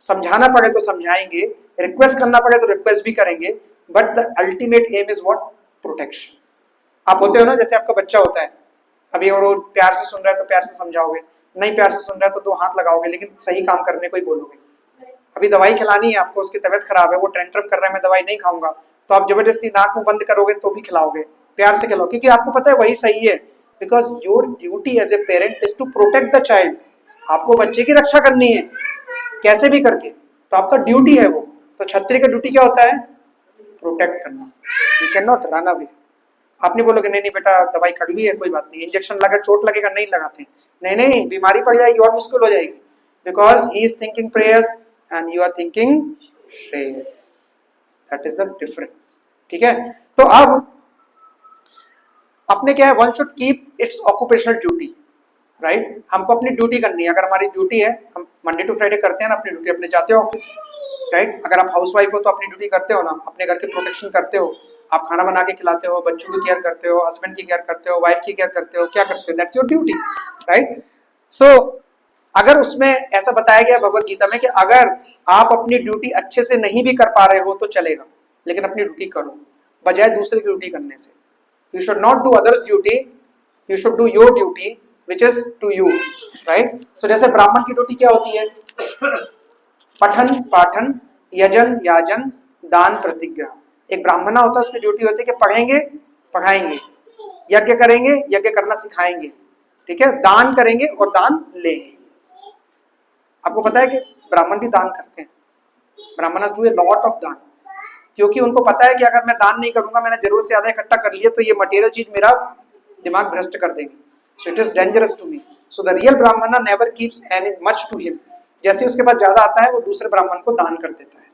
समझाना पड़े तो समझाएंगे, रिक्वेस्ट करना पड़े तो रिक्वेस्ट भी करेंगे, but the ultimate aim is what? Protection. आप होते हो ना, जैसे आपका बच्चा होता है, अभी और वो प्यार से सुन रहा है तो प्यार से समझाओगे, नहीं प्यार से सुन रहा है तो दो हाथ लगाओगे, लेकिन सही काम करने को ही बोलोगे। अभी दवाई खिलानी है आपको, उसकी तबीयत खराब है, वो टेंट्रम कर रहा है, मैं दवाई नहीं खाऊंगा, तो आप जबरदस्ती नाक मुंह बंद करोगे तो भी खिलाओगे, प्यार से खिलाओ, क्योंकि आपको पता है वही सही है। Because your duty as a parent is to protect the child. आपको बच्चे की रक्षा करनी है कैसे भी करके, तो आपका ड्यूटी है वो। तो क्षत्रिय का ड्यूटी क्या होता है? प्रोटेक्ट करना। You can not run away. आप नहीं बोलोगे नहीं नहीं बेटा दवाई कड़वी है, कोई बात नहीं, इंजेक्शन लगा, चोट लगेगा, नहीं लगाते, नहीं नहीं, बीमारी पड़ जाएगी और मुश्किल हो जाएगी, बिकॉज ही इज थिंकिंग प्रेयर्स एंड यू आर थिंकिंग प्रेयर्स। दैट इज द डिफरेंस, ठीक है। तो अब अपने क्या है, one should keep its occupational duty, right. हमको अपनी ड्यूटी करनी है। अगर हमारी ड्यूटी है, हम मंडे टू फ्राइडे करते हैं ना अपनी ड्यूटी, अपने जाते हो ऑफिस, राइट। अगर आप हाउसवाइफ हो तो अपनी ड्यूटी करते हो ना, अपने घर की प्रोटेक्शन करते हो, आप खाना बना के खिलाते हो, बच्चों की केयर करते हो, हस्बैंड की केयर करते हो, वाइफ की केयर करते हो, क्या करते हो? That's your duty, right. So अगर उसमें ऐसा बताया गया भगवत गीता में कि अगर आप अपनी ड्यूटी अच्छे से नहीं भी कर पा रहे हो तो चलेगा, लेकिन अपनी ड्यूटी करो, बजाय दूसरे की ड्यूटी करने से। You should not do others duty, you should do your duty which is to you, right? So जैसे ब्राह्मण की ड्यूटी क्या होती है? पठन पाठन, यजन याजन, दान प्रतिज्ञा। एक ब्राह्मण होता है, उसकी ड्यूटी होती है कि पढ़ेंगे, पढ़ाएंगे, यज्ञ करेंगे, यज्ञ करना सिखाएंगे, ठीक है, दान करेंगे और दान लेंगे। आपको पता है कि ब्राह्मण भी दान करते हैं, ब्राह्मण डू ए लॉट ऑफ दान, क्योंकि उनको पता है कि अगर मैं दान नहीं करूंगा, मैंने जरूरत से ज्यादा इकट्ठा कर लिया, तो ये मटेरियल चीज मेरा दिमाग भ्रष्ट कर देंगे। So it is dangerous to me. So the real Brahmana never keeps any much to him. जैसे उसके पास ज्यादा आता है, वो दूसरे ब्राह्मण को दान कर देता है।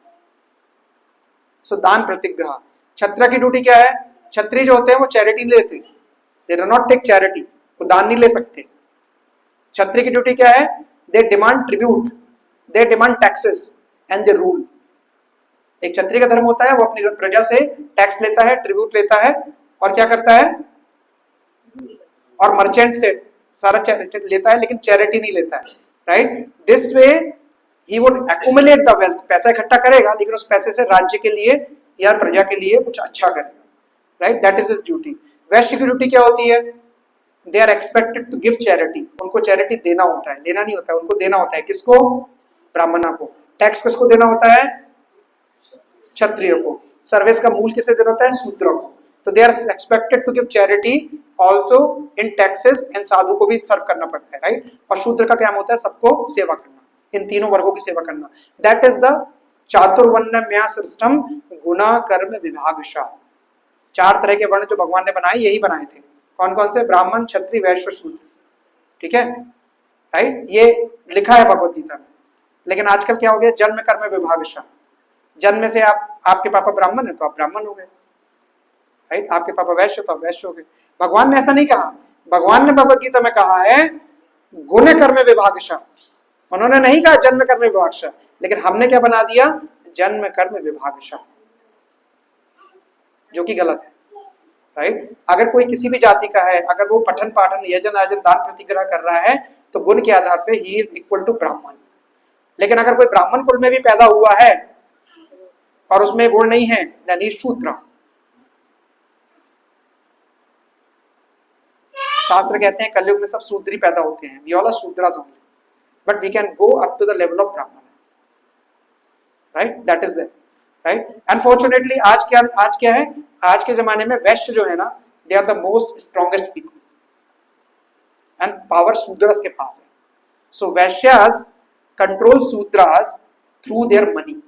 So दान प्रतिग्रह। क्षत्रिय की ड्यूटी क्या है? क्षत्रिय जो होते हैं वो चैरिटी नहीं लेते, they do not take charity, वो दान नहीं ले सकते। क्षत्रिय की ड्यूटी क्या है? They demand tribute, they demand taxes and they rule. एक क्षत्रिय का धर्म होता है, वो अपनी प्रजा से टैक्स लेता है, ट्रिब्यूट लेता है, और क्या करता है? और मर्चेंट से सारा चैरिटी लेता है, लेकिन चैरिटी नहीं लेता है, right. This way he would accumulate the wealth, पैसा इकट्ठा करेगा, लेकिन उस पैसे से राज्य के लिए या प्रजा के लिए कुछ अच्छा करेगा, right. That is his duty. वैश्य की ड्यूटी क्या होती है? They are expected to give charity, उनको चैरिटी देना होता है, लेना नहीं होता है, उनको देना होता है। किसको? ब्राह्मणों को। टैक्स किसको देना होता है? क्षत्रिय को। सर्विस का मूल किसे देना होता है? शूद्र को। तो they are expected to give charity also in taxes, and साधु को भी सर्व करना पड़ता है, राइट। और शूद्र का क्या होता है? सबको सेवा करना, इन तीनों वर्गों की सेवा करना। दैट इज द चातुर्वर्ण्य सिस्टम, गुना कर्म विभागशः। चार तरह के वर्ण जो भगवान ने बनाए, यही बनाए थे। कौन कौन से? ब्राह्मण, क्षत्रिय, वैश्य, शूद्र, ठीक है, राइट। ये लिखा है भगवत गीता में। लेकिन आजकल क्या हो गया, जन्म कर्म विभागशः, जन्म से आपके पापा ब्राह्मण है तो आप ब्राह्मण हो गए, राइट, आपके पापा वैश्य तो आप वैश्य हो गए। भगवान ने ऐसा नहीं कहा, भगवान ने भगवत गीता में कहा है गुण कर्म विभागशः, उन्होंने नहीं कहा जन्म कर्म विभागशः, लेकिन हमने क्या बना दिया, जन्म कर्म विभागशः, जो कि गलत है, राइट। अगर कोई किसी भी जाति का है, अगर वो पठन पाठन यजन आजन दान प्रतिग्रह कर रहा है तो गुण के आधार पे ही इज इक्वल टू ब्राह्मण। लेकिन अगर कोई ब्राह्मण कुल में भी पैदा हुआ है और उसमें गुण नहीं है, यानी शूद्र। शास्त्र कहते हैं कलयुग में सब शूद्री पैदा होते हैं, we all are Shudras only, but we can go up to the level of Brahmin, right, that is that, right. Unfortunately आज क्या है, आज के जमाने में वैश्य जो है ना, they are the most strongest people and power शूद्रस के पास है। So Vaishyas control Shudras through their money.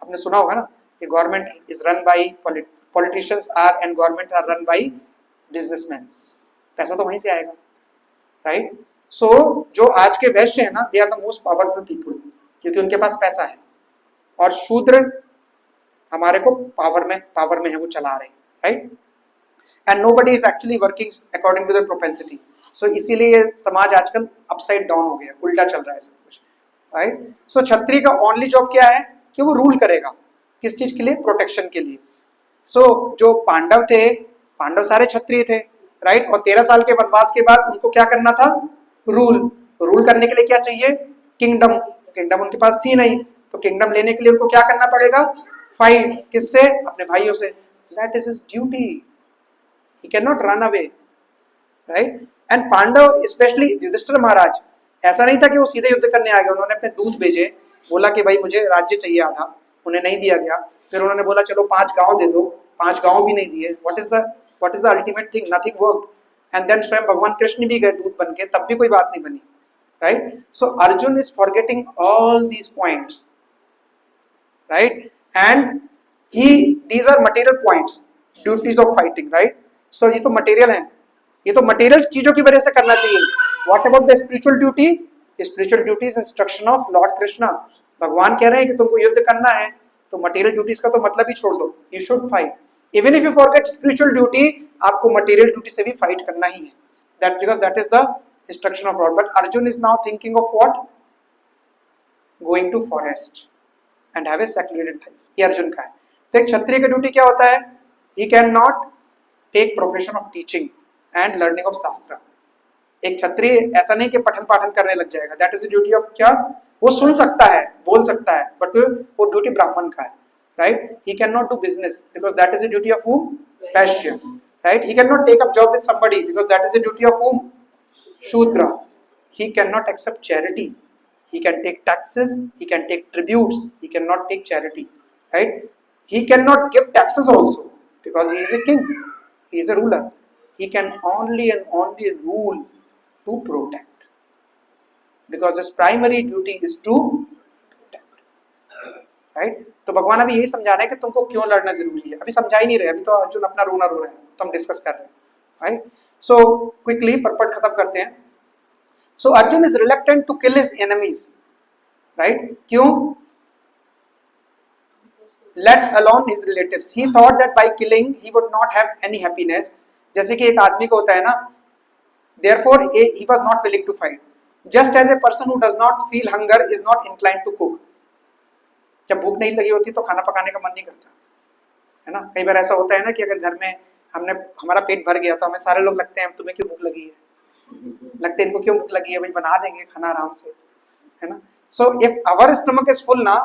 आपने सुना होगा ना कि government is run by politicians are and government are run by businessman, पैसा तो वहीं से आएगा, राइट। सो जो आज के वैश्य है ना, they are the most powerful people, क्योंकि उनके पास पैसा है, और शूद्र हमारे को पावर में है, वो चला रहे हैं, right. And nobody is actually working according to their propensity. So इसीलिए समाज आजकल अपसाइड डाउन हो गया, उल्टा चल रहा है सब कुछ, राइट। सो क्षत्रिय का ओनली जॉब क्या है कि वो रूल करेगा, किस चीज के लिए, प्रोटेक्शन के लिए। सो जो पांडव थे, पांडव सारे क्षत्रिय थे, राइट, और 13 साल के वनवास के बाद उनको क्या करना था, रूल करने के लिए क्या चाहिए, किंगडम। किंगडम उनके पास थी नहीं, तो किंगडम लेने के लिए उनको क्या करना पड़ेगा, फाइट, किससे, अपने भाइयों से, that is his duty, he can not run away, right. And Pandava specially Yudhishthir Maharaj, ऐसा नहीं था कि वो सीधे युद्ध करने आ गए, उन्होंने अपने दूत भेजे, बोला कि भाई मुझे राज्य चाहिए आधा, उन्हें नहीं दिया गया, फिर उन्होंने बोला चलो 5 गांव दे दो, 5 गांव भी नहीं दिए, what is the ultimate thing, nothing worked. And then स्वयं भगवान कृष्ण भी गए दूत बन के, तब भी कोई बात नहीं बनी, right. So Arjun is forgetting all these points, right, and these are material points, duties of fighting, right. So ये तो मटेरियल है, ये तो मटेरियल चीजों की वजह से करना चाहिए। What about the spiritual duty, spiritual duty is instruction of Lord Krishna. भगवान कह रहे हैं कि तुमको युद्ध करना है, तो मटेरियल ड्यूटीज का तो मतलब ही छोड़ दो, you should fight. Even if you forget spiritual duty, आपको मटेरियल ड्यूटी से भी फाइट करना ही है, that because that is the instruction of lord. But Arjun is now thinking of what, going to forest and have a secular life, ये अर्जुन का है। तो एक क्षत्रिय का ड्यूटी क्या होता है, he can not take profession of teaching and learning of शास्त्र। एक क्षत्रिय ऐसा नहीं कि पठन पाठन करने लग जाएगा, that is the duty of क्या, वो सुन सकता है, बोल सकता है, बट वो ड्यूटी ब्राह्मण का है, right. He can not do business because that is the duty of whom, वैश्य, right. He can not take up job with somebody because that is the duty of whom, शूद्र। he cannot accept charity, he can take taxes, he can take tributes, he cannot take charity, right. He cannot give taxes also because he is a king, he is a ruler. He can only and only rule to protect, because his primary duty is to protect, right. तो भगवान अभी यही समझा रहे हैं कि तुमको क्यों लड़ना जरूरी है, अभी समझा ही नहीं रहे, अभी तो अर्जुन अपना रोना रो रहे हैं, तो हम डिस्कस कर रहे हैं, राइट। सो क्विकली परपट खत्म करते हैं। So Arjun is reluctant to kill his enemies, right, क्यों, let alone his relatives, he thought that by killing he would not have any happiness। जैसे कि एक आदमी को होता है ना, therefore he was not willing to fight, just as a person who does not feel hunger is not inclined to cook। जब भूख नहीं लगी होती तो खाना पकाने का मन नहीं करता है ना। कई बार ऐसा होता है ना कि अगर घर में हमारा पेट भर गया तो हमें सारे लोग लगते हैं तुम्हें क्यों भूख लगी है, लगते हैं इनको क्यों भूख लगी है, भाई बना देंगे खाना आराम से, है ना। So if our stomach is full ना,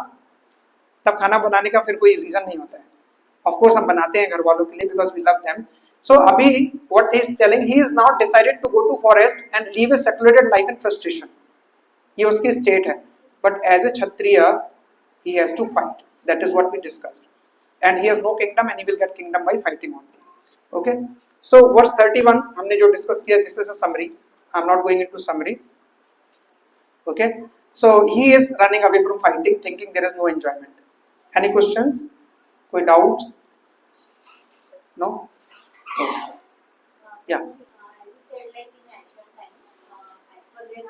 तब खाना बनाने का फिर कोई रीजन नहीं होता है। ऑफ कोर्स हम बनाते हैं घर वालों के लिए because we love them. So अभी what he is telling, he is now decided to go to forest and leave a secluded life in frustration, ये उसकी स्टेट है। But as a Kshatriya he has to fight, that is what we discussed, and he has no kingdom and he will get kingdom by fighting only, okay. So verse 31 हमने जो discuss किया, this is a summary, I am not going into summary, okay. So he is running away from fighting, thinking there is no enjoyment. Any questions? कोई doubts? No? Okay. Yeah. You said like in ancient times, as per this,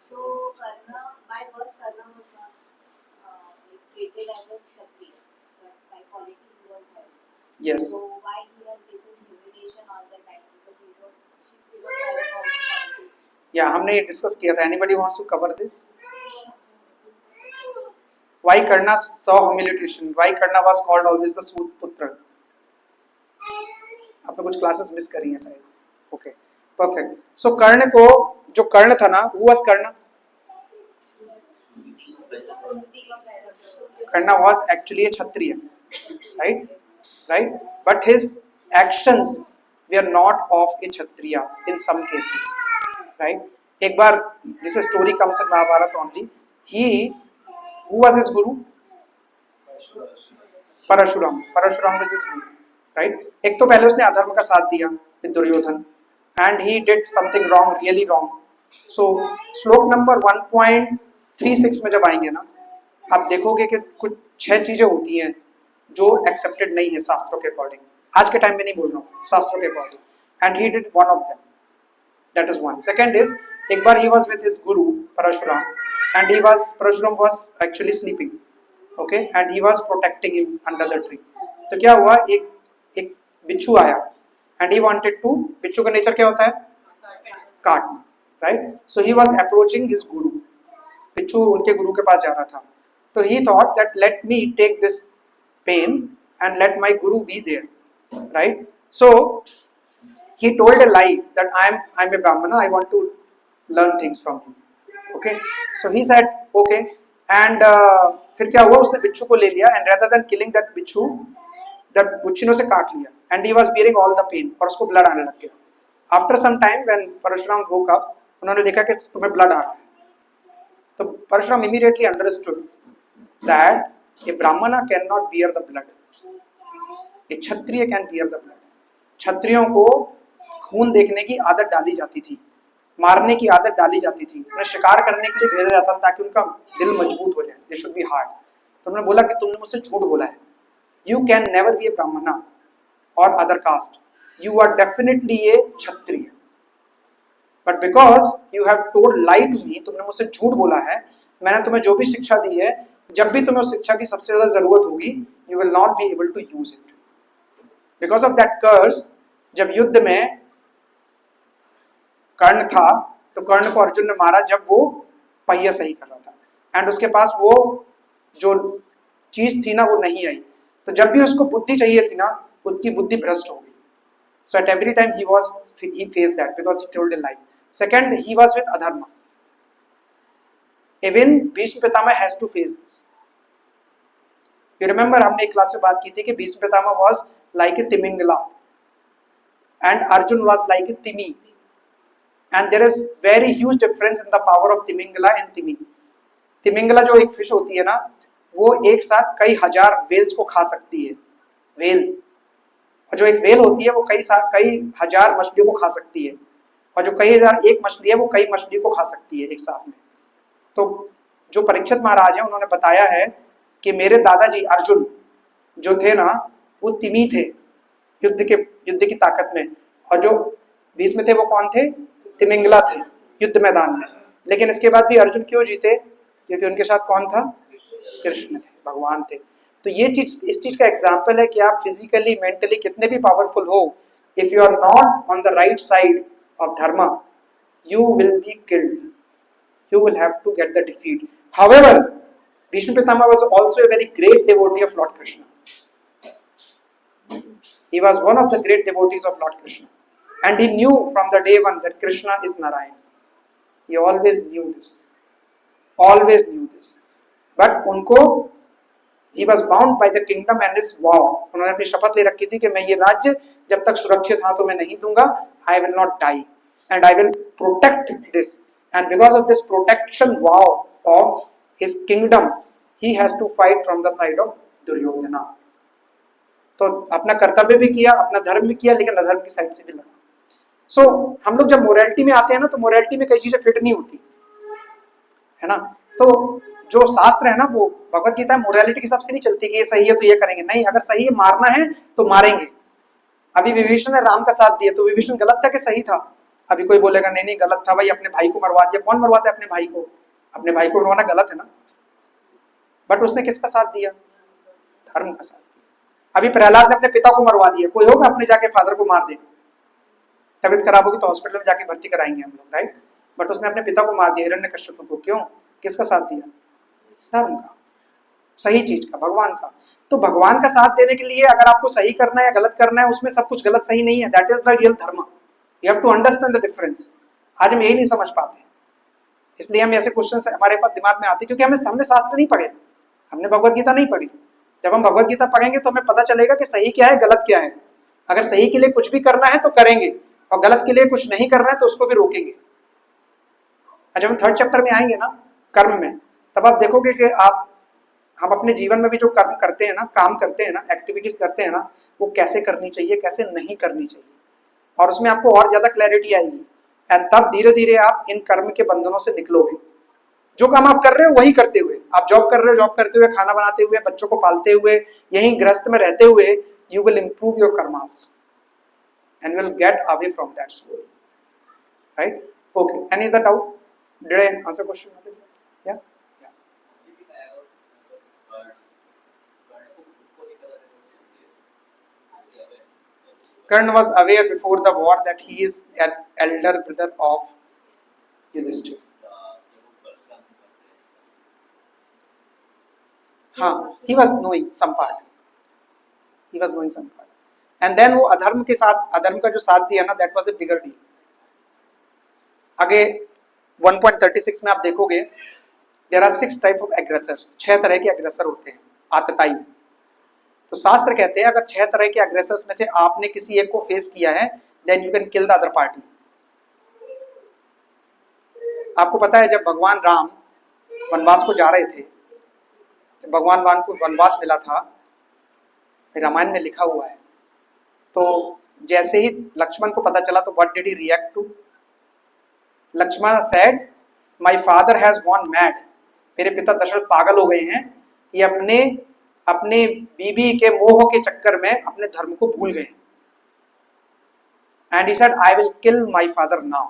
So Karna, by birth Karna was not treated as a Kshatriya, but by quality he was held. Yes. So why he has received humiliation all the time? Because he was having all the qualities. या हमने ये discuss किया था. Anybody wants to cover this? Why Karna saw humiliation? Why Karna was called always the Sud Putra? आपने कुछ classes miss करी हैं शायद. Okay, perfect. सो कर्ण को, जो कर्ण था ना, who was Karna? Karna was actually a Kshatriya, right? Right? But his actions were not of a Kshatriya in some cases, right? एक बार, this story comes in Mahabharata only. Who was his guru? Parashuram. Parashuram was his guru, right? एक तो पहले उसने अधर्म का साथ दिया with Duryodhan, and he did something wrong, really wrong. So श्लोक नंबर 1.36 में जब आएंगे ना, आप देखोगे कि कुछ 6 चीजें होती हैं जो एक्सेप्टेड नहीं है शास्त्रों के अकॉर्डिंग. आज के टाइम में नहीं बोल रहा हूँ, शास्त्रों के according. And he did one of them. That is one. Second is, एक बार he was with his guru Parashuram, and Parashuram was actually sleeping, okay, and he was protecting him under the tree. तो क्या हुआ, एक बिच्छू आया, and he wanted to, बिच्छू का nature क्या होता है, काटना, right? So he was approaching his guru. बिच्छू उनके गुरु के पास जा रहा था. तो he thought that let me take this pain and let my guru be there, right? So he told a lie that I'm a Brahmana, I want to learn things from you. Okay, so he said okay, and फिर क्या हुआ, उसने बिच्छू को ले लिया, and rather than killing that बिच्छू, that बुच्छिनों से काट लिया, and he was bearing all the pain, और उसको blood आने लग गया. After some time when Parashuram woke up, उन्होंने देखा कि तुम्हें blood आ रहा है. तो Parashuram immediately understood that a Brahmana cannot bear the blood, a Kshatriya can bear the blood. क्षत्रियों को खून देखने की आदत डाली जाती थी, मारने की आदत डाली जाती थी, उन्हें शिकार करने के लिए भेजा जाता था ताकि उनका दिल मजबूत हो जाए, दे शुड बी हार्ड. तो उन्होंने बोला कि तुमने मुझसे झूठ बोला है, you can never be a brahmana और other caste, you are definitely a kshatriya, but because you have told lie to me, तुमने मुझसे झूठ बोला है, मैंने तुम्हें जो भी शिक्षा दी है, जब भी तुम्हें उस शिक्षा की सबसे ज्यादा जरूरत होगी, you will not be able to use it. Because of that curse, जब युद्ध में कर्ण था, तो कर्ण को अर्जुन ने मारा जब वो पहिया सही कर रहा था, एंड उसके पास वो जो चीज थी ना वो नहीं आई. तो जब भी उसको बुद्धि चाहिए थी ना, उसकी बुद्धि भ्रष्ट हो गई. So at every time he faced that because he told a lie. Second, he was with adharma. Even Bhishma Pitama has to face this. You remember हमने एक क्लास में बात की थी कि Bhishma Pitama was like a Timingala and Arjun was like a Timi, and there is very huge difference in the power of Timingala and Timi. Timingala जो एक fish होती है ना, वो एक साथ कई हजार वेल्स को खा सकती है, वेल. और जो एक वेल होती है वो कई हजार मछलियों को खा सकती है, और जो कई हजार एक मछली है वो कई मछली को खा सकती है एक साथ में. तो जो परीक्षित महाराज है, उन्होंने बताया है कि मेरे दादाजी अर्जुन जो थे ना, वो तिमी थे युद्ध की ताकत में, और जो बीच में थे वो कौन थे, तिमिंगला थे युद्ध मैदान में. लेकिन इसके बाद भी अर्जुन क्यों जीते, क्योंकि उनके साथ कौन था, कृष्ण थे, भगवान थे. तो ये चीज, इस चीज का एग्जाम्पल है कि आप फिजिकली मेंटली कितने भी पावरफुल हो, if you are not on the right side of dharma, you will be killed, you will have to get the defeat. However, Bhishma Pitama was also a very great devotee of Lord Krishna. He was one of the great devotees of Lord Krishna, and he knew from the day one that Krishna is Narayan. He always knew this, but उनको he was bound by the kingdom and his vow. उन्होंने अपनी शपथ ले रखी थी कि मैं ये राज्य जब तक सुरक्षित हाँ तो मैं नहीं दूंगा, I will not die and I will protect this. And because of this protection vow of his kingdom, he has to fight from the side of Duryodhana. तो अपना कर्तव्य भी किया, अपना धर्म भी किया, लेकिन अधर्म की साइड से भी लड़ा. सो हम लोग जब मोरालिटी में आते हैं ना, तो मोरालिटी में कई चीजें फिट नहीं होती है ना. तो जो शास्त्र है ना, वो भगवत गीता मोरालिटी के हिसाब से नहीं चलती कि ये सही है तो ये करेंगे. नहीं, अगर सही है मारना है तो मारेंगे. अभी विभीषण ने राम का साथ दिया, तो विभीषण गलत था कि सही था, अभी कोई बोलेगा नहीं नहीं गलत था भाई, अपने भाई को मरवा दिया। कौन मरवाता है अपने भाई को? अपने भाई को मरवाना गलत है ना। बट उसने किसका साथ दिया? धर्म का साथ दिया। अभी प्रहलाद ने अपने पिता को मरवा दिया, कोई होगा अपने जाके फादर को मार दे? तबीयत खराब होगी तो हॉस्पिटल में जाके भर्ती कराएंगे हम लोग, राइट? बट उसने अपने पिता को मार दिया, हिरण्यकश्यप को। क्यों? किसका साथ दिया? धर्म का, सही चीज का, भगवान का। तो भगवान का साथ देने के लिए अगर आपको सही करना है या गलत करना है, उसमें सब कुछ गलत सही नहीं है। That is the real dharma. You have to understand the difference. आज हम यही नहीं समझ पाते, इसलिए हम ऐसे क्वेश्चन हमारे पास दिमाग में आते, क्योंकि हमने शास्त्र नहीं पढ़े, हमने भगवत गीता नहीं पढ़ी। जब हम भगवत गीता पढ़ेंगे तो हमें पता चलेगा कि सही क्या है, गलत क्या है। अगर सही के लिए कुछ भी करना है तो करेंगे, और गलत के लिए कुछ नहीं करना है तो उसको भी रोकेंगे। जब हम थर्ड चैप्टर में आएंगे ना, कर्म में, तब आप देखोगे कि हम अपने जीवन में भी जो कर्म करते हैं ना, काम करते हैं ना, एक्टिविटीज करते हैं ना, वो कैसे करनी चाहिए, कैसे नहीं करनी चाहिए, और उसमें आपको और ज्यादा क्लैरिटी आएगी। एंड तब धीरे धीरे आप इन कर्म के बंधनों से निकलोगे। जो काम आप कर रहे हो वही करते हुए, आप जॉब कर रहे हो, जॉब करते हुए, खाना बनाते हुए, बच्चों को पालते हुए, यहीं गृहस्थ में रहते हुए, यू विल इंप्रूव योर कर्मास and will get away from that soul, right? Okay, any other doubt? Did I answer question? या Karna was aware before the war that he is an elder brother of Yudhishthir. हाँ, he was knowing some part. He was knowing some part. And then वो अधर्म के साथ, अधर्म का जो साथ दिया ना, that was a bigger deal. आगे 1.36 में आप देखोगे, there are 6 type of aggressors. 6 तरह के अग्रेसर होते हैं, आतताई। तो शास्त्र कहते हैं अगर 6 तरह के अग्रेसर्स में से आपने किसी एक को फेस किया है, then you can kill the other party. आपको पता है जब भगवान राम वनवास को जा रहे थे, जब भगवान राम को वनवास मिला था, रामायण में लिखा हुआ है, तो जैसे ही लक्ष्मण को पता चला तो what did he react to? Lakshman said my father has gone mad. मेरे पिता दशरथ पागल हो गए हैं, ये अपने बीबी के मोह के चक्कर में अपने धर्म को भूल गए। And he said I will kill my father now,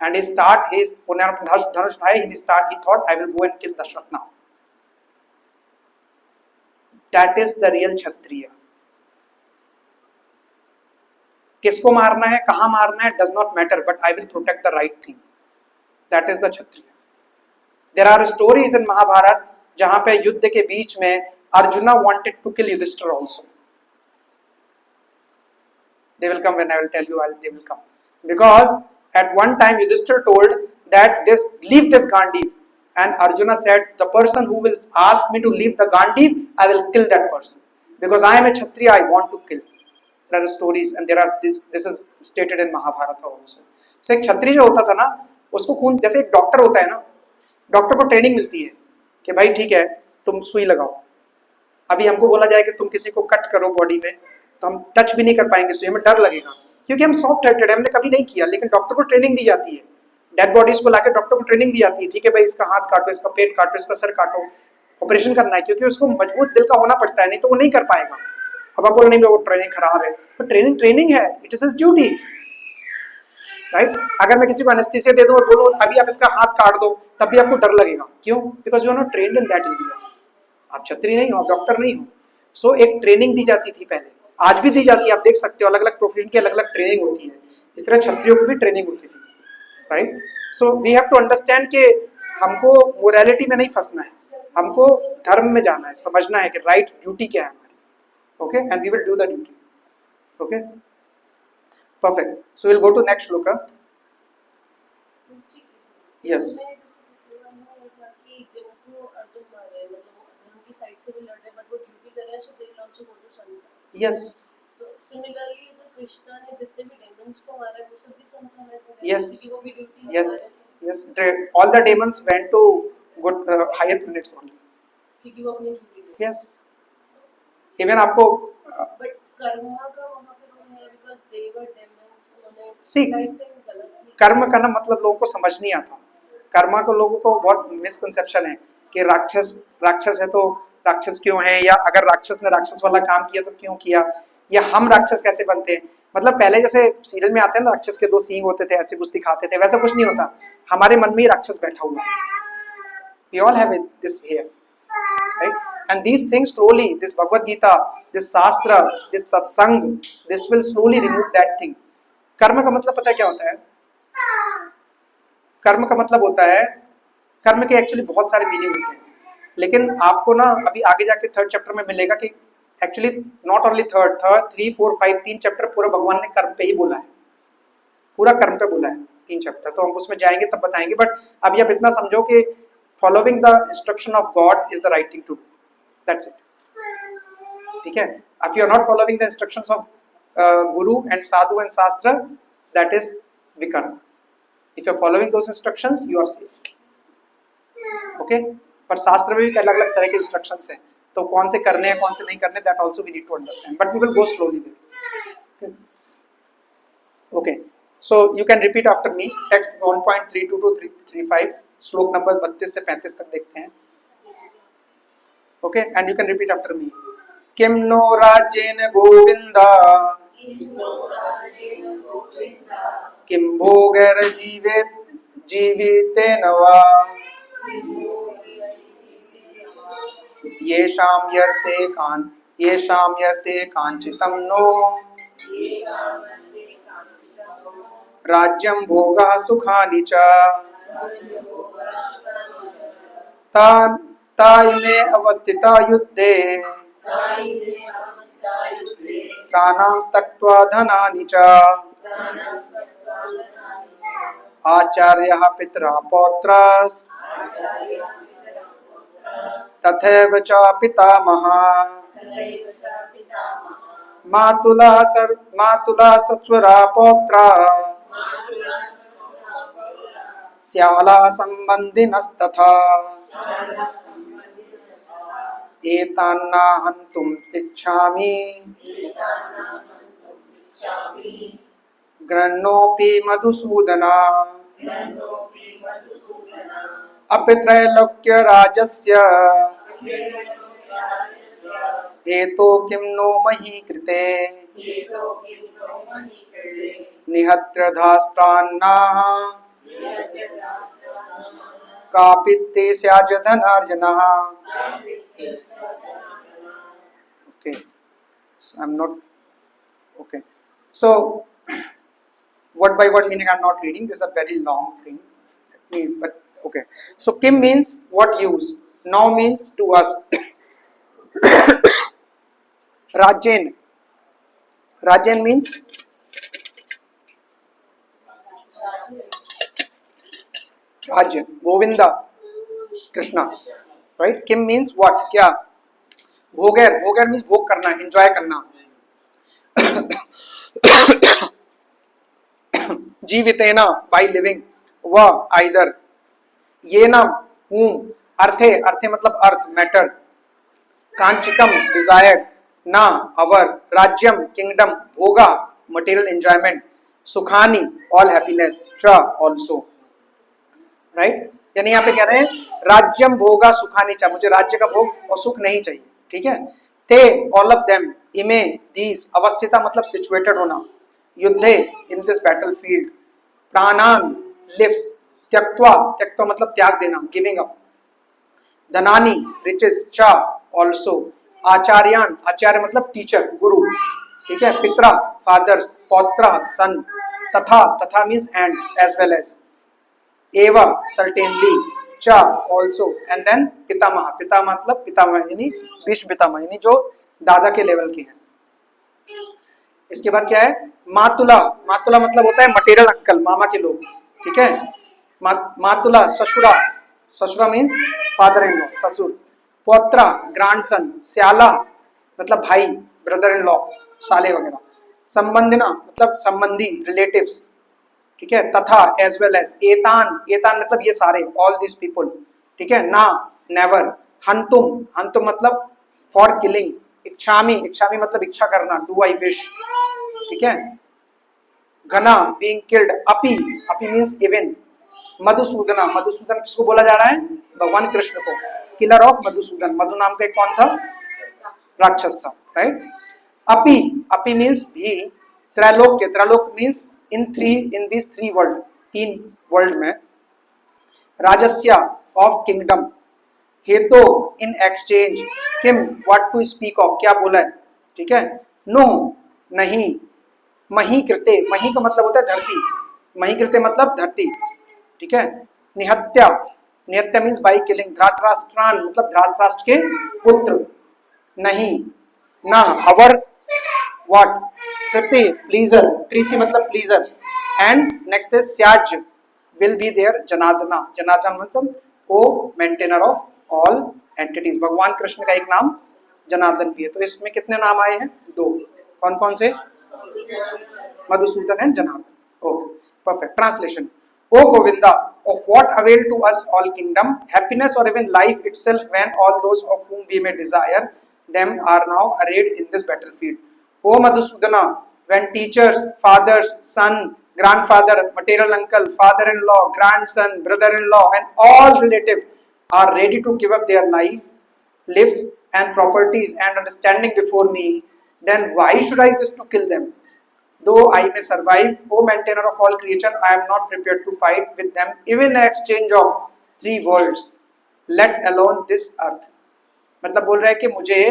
and he start his धनुष उठाए, he thought I will go and kill Dasharath now. That is the real Kshatriya. किसको मारना है, कहां मारना है, does not matter, but I will protect the right thing. That is the Kshatriya. There are stories in Mahabharata जहां पे युद्ध के बीच में Arjuna wanted to kill Yudhishthir also. They will come when I will tell you. They will come because at one time Yudhishthir told that leave this Gandiv, and Arjuna said the person who will ask me to leave the Gandiv, I will kill that person because I am a Kshatriya. I want to kill. There are stories and this is stated in Mahabharata also. So एक क्षत्रिय जो होता था ना, उसको खून, जैसे एक doctor होता है ना, डॉक्टर को ट्रेनिंग मिलती है कि भाई ठीक है तुम सुई लगाओ। अभी हमको बोला जाए कि तुम किसी को कट करो बॉडी में, तो हम टच भी नहीं कर पाएंगे, सुई, हमें डर लगेगा क्योंकि हम सॉफ्ट हार्टेड है, हमने कभी नहीं किया। लेकिन डॉक्टर को ट्रेनिंग दी जाती है, डेड बॉडीज को लाके डॉक्टर को ट्रेनिंग दी जाती है, ठीक है भाई इसका हाथ काटो, इसका पेट काटो, इसका सर काटो, ऑपरेशन करना है, क्योंकि उसको मजबूत दिल का होना पड़ता है, नहीं तो वो नहीं कर पाएगा। अब आप बोल नहीं वो ट्रेनिंग खराब है, तो ट्रेनिंग है, it is his duty, right? अगर मैं किसी को एनेस्थीसिया दे दूं और बोलूं अभी आप इसका हाथ काट दो, तब भी आपको डर लगेगा। क्यों? Because you are not trained in that area. आप क्षत्रिय नहीं हो, आप डॉक्टर नहीं हो। सो एक ट्रेनिंग दी जाती थी पहले, आज भी दी जाती है, आप देख सकते हो अलग अलग प्रोफेशन की अलग अलग ट्रेनिंग होती है। इस तरह क्षत्रियों की भी ट्रेनिंग होती थी, right? So we have to understand कि हमको मोरालिटी में नहीं फंसना है, हमको धर्म में जाना है, समझना है कि राइट ड्यूटी क्या है हमारी। Okay, and we will do the duty. Okay, perfect. So will go to next shloka. Yes, side से भी लड़ रहे बट वो ड्यूटी कर रहे हैं, so they will also go to sun. Yes, तो सिमिलरली द कृष्णा ने जितने भी डेमन्स को मारा है वो सब भी सन था, Yes. वो भी duty. yes, all the demons went to good higher planets only. क्योंकि वो अपनी ड्यूटी कर। Yes, even आपको बट कर्मा का वहां पे रोल है बिकॉज़ दे वर डेमन्स, उन्होंने See, लाइफटाइम गलत कर्म करना मतलब लोगों को समझ नहीं आता। कर्मा को लोगों को बहुत मिसकंसेप्शन है कि राक्षस है तो राक्षस क्यों है, या अगर राक्षस ने राक्षस वाला काम किया तो क्यों किया, या हम राक्षस कैसे बनते हैं। मतलब पहले जैसे सीरियल में आते हैं ना, राक्षस के 2 सींग होते थे, ऐसे कुछ दिखाते थे, वैसा कुछ नहीं होता। हमारे मन में ही राक्षस बैठा हुआ है। We all have this here, right? And these things slowly, this Bhagavad Gita, this Shastra, this Satsang, this will slowly remove that thing. कर्म का मतलब पता है क्या होता है? कर्म का मतलब होता है, कर्म के एक्चुअली बहुत सारे मीनिंग होते हैं, लेकिन आपको ना अभी आगे जाके 3rd चैप्टर में मिलेगा कि actually not only 3rd, 3, 4, 5, 3 chapter पूरा भगवान ने कर्म पे ही बोला है, पूरा कर्म पे बोला है 3 चैप्टर। तो हम उसमें जाएंगे तब बताएंगे, बट अभी आप इतना समझो कि following the instruction of God is the right thing to do. That's it. ठीक है? If you are not following the instructions of Guru and Sadhu and Shastra, that is vikarma. If you are following those instructions, you are safe. Okay? पर शास्त्र में भी अलग-अलग तरह के instructions हैं, तो कौन से करने हैं कौन से नहीं करने, that also we need to understand. But we will go slowly there. Okay. So you can repeat after me. Text 1.32 to 335. श्लोक नंबर 32 से 35 तक देखते हैं। Okay, and you can repeat after me. किम नो राज्येन गोविंद किम भोगैर जीवितेन वा येषां यर्ते कांचितं नो राज्यं भोगः सुखानि च ताइमे अवस्थिता युद्धे प्राणां त्यक्त्वा धनानि च आचार्यः पितरः पौत्रस् तथैव च पितामहः मातुलः सस्वरा पौत्रा स्याला संबंधिनस्तथा एतान्ना हन्तुम् इच्छामि गृह्णोऽपि मधुसूदना अपि त्रैलोक्यराजस्य हेतो किं नो मही कृते निहत्य धास्त्रान्नाः कापित्ते स्याज धनार्जनः। Okay, so I'm not okay. So word by word meaning I'm not reading. This is a very long thing. But okay. So kim means what use. Now means to us. Rajen. Rajen means Rajan, Govinda, Krishna, right? Kim means what? क्या? भोगर, भोगर means भोग करना, enjoy करना. जीवितेना, by living. व either. येना, whom. अर्थे, अर्थे मतलब अर्थ, matter. कांचिकम, desired. ना, our. Rajyam, kingdom. भोगा, material enjoyment. Sukhani, all happiness. च, also. राइट, यानी यहाँ पे कह रहे हैं राज्यम भोगा सुखानी चा, मुझे राज्य का भोग और सुख नहीं चाहिए, ठीक है। ते ऑल ऑफ देम, इमे दीस, अवस्थिता मतलब सिचुएटेड होना, युद्धे इन दिस बैटलफील्ड, प्राणान लिव्स, त्यक्त्वा, त्यक्त्वा मतलब त्याग देना, गिविंग अप, धनानी रिचेस, चा ऑल्सो, आचार्यान, आचार्य मतलब टीचर, गुरु, ठीक है, पितरा फादर्स, पौत्र सन, तथा, तथा means and, as well as, एवा certainly, चा also, and then पितामह, पितामह मतलब पितामह यानी भीष्म पितामह यानी जो दादा के लेवल के हैं। इसके बाद क्या है, मातुला, मातुला मतलब होता है मटेरियल अंकल, मामा के लोग, ठीक है। मातुला ससुरा, ससुरा मीन्स फादर इन लॉ, ससुर, पौत्रा ग्रैंडसन, स्याला मतलब भाई, ब्रदर इन लॉ, साले वगैरह, संबंधिना मतलब संबंधी, रिलेटिव्स, ठीक है, तथा एज वेल एज, एतान, एतान मतलब ये सारे, ऑल दिस पीपल, ठीक है, ना नेवर, हंतुम, हंतुम मतलब फॉर किलिंग, इच्छामी, इच्छामी मतलब इच्छा करना, डू आई विश, ठीक है, घना बीइंग किल्ड, अपि, अपि मींस इवन, मधुसूदना, मधुसूदन किसको बोला जा रहा है, भगवान कृष्ण को, किलर ऑफ मधुसूदन, मधु नाम का एक कौन था, राक्षस था, राइट। अपि, अपि मींस भी, त्रैलोक्य, त्रैलोक means in this three world, तीन वर्ल्ड में, राजस्य ऑफ किंगडम, हेतो इन एक्सचेंज, किम व्हाट टू स्पीक ऑफ, क्या बोला है, ठीक है, नो नहीं, मही कृते, मही का मतलब होता है धरती, मही कृते मतलब धरती, ठीक है, निहत्या, निहत्या मीन्स बाई किलिंग, धृतराष्ट्रान मतलब धृतराष्ट्र के पुत्र, नहीं, ना, अवर व्हाट, कृति प्लीजर, प्रीति मतलब प्लीजर, एंड नेक्स्ट इज स्याज will be there, Janardana, Janardan मतलब को मेंटेनर ऑफ ऑल एंटिटीज, भगवान कृष्ण का एक नाम जनार्दन भी है। तो इसमें कितने नाम आए हैं, दो, कौन कौन से, Madhusudan and Janardan. Okay, perfect translation. O Govinda, of what avail to us all kingdom, happiness or even life itself when all those of whom we may desire them are now arrayed in this battlefield. O Madhusudana, when teachers, fathers, son, grandfather, maternal uncle, father-in-law, grandson, brother-in-law and all relative are ready to give up their lives and properties and understanding before me, then why should I wish to kill them? Though I may survive, O maintainer of all creation, I am not prepared to fight with them, even in exchange of 3 worlds, let alone this earth. मतलब बोल रहा है कि मुझे,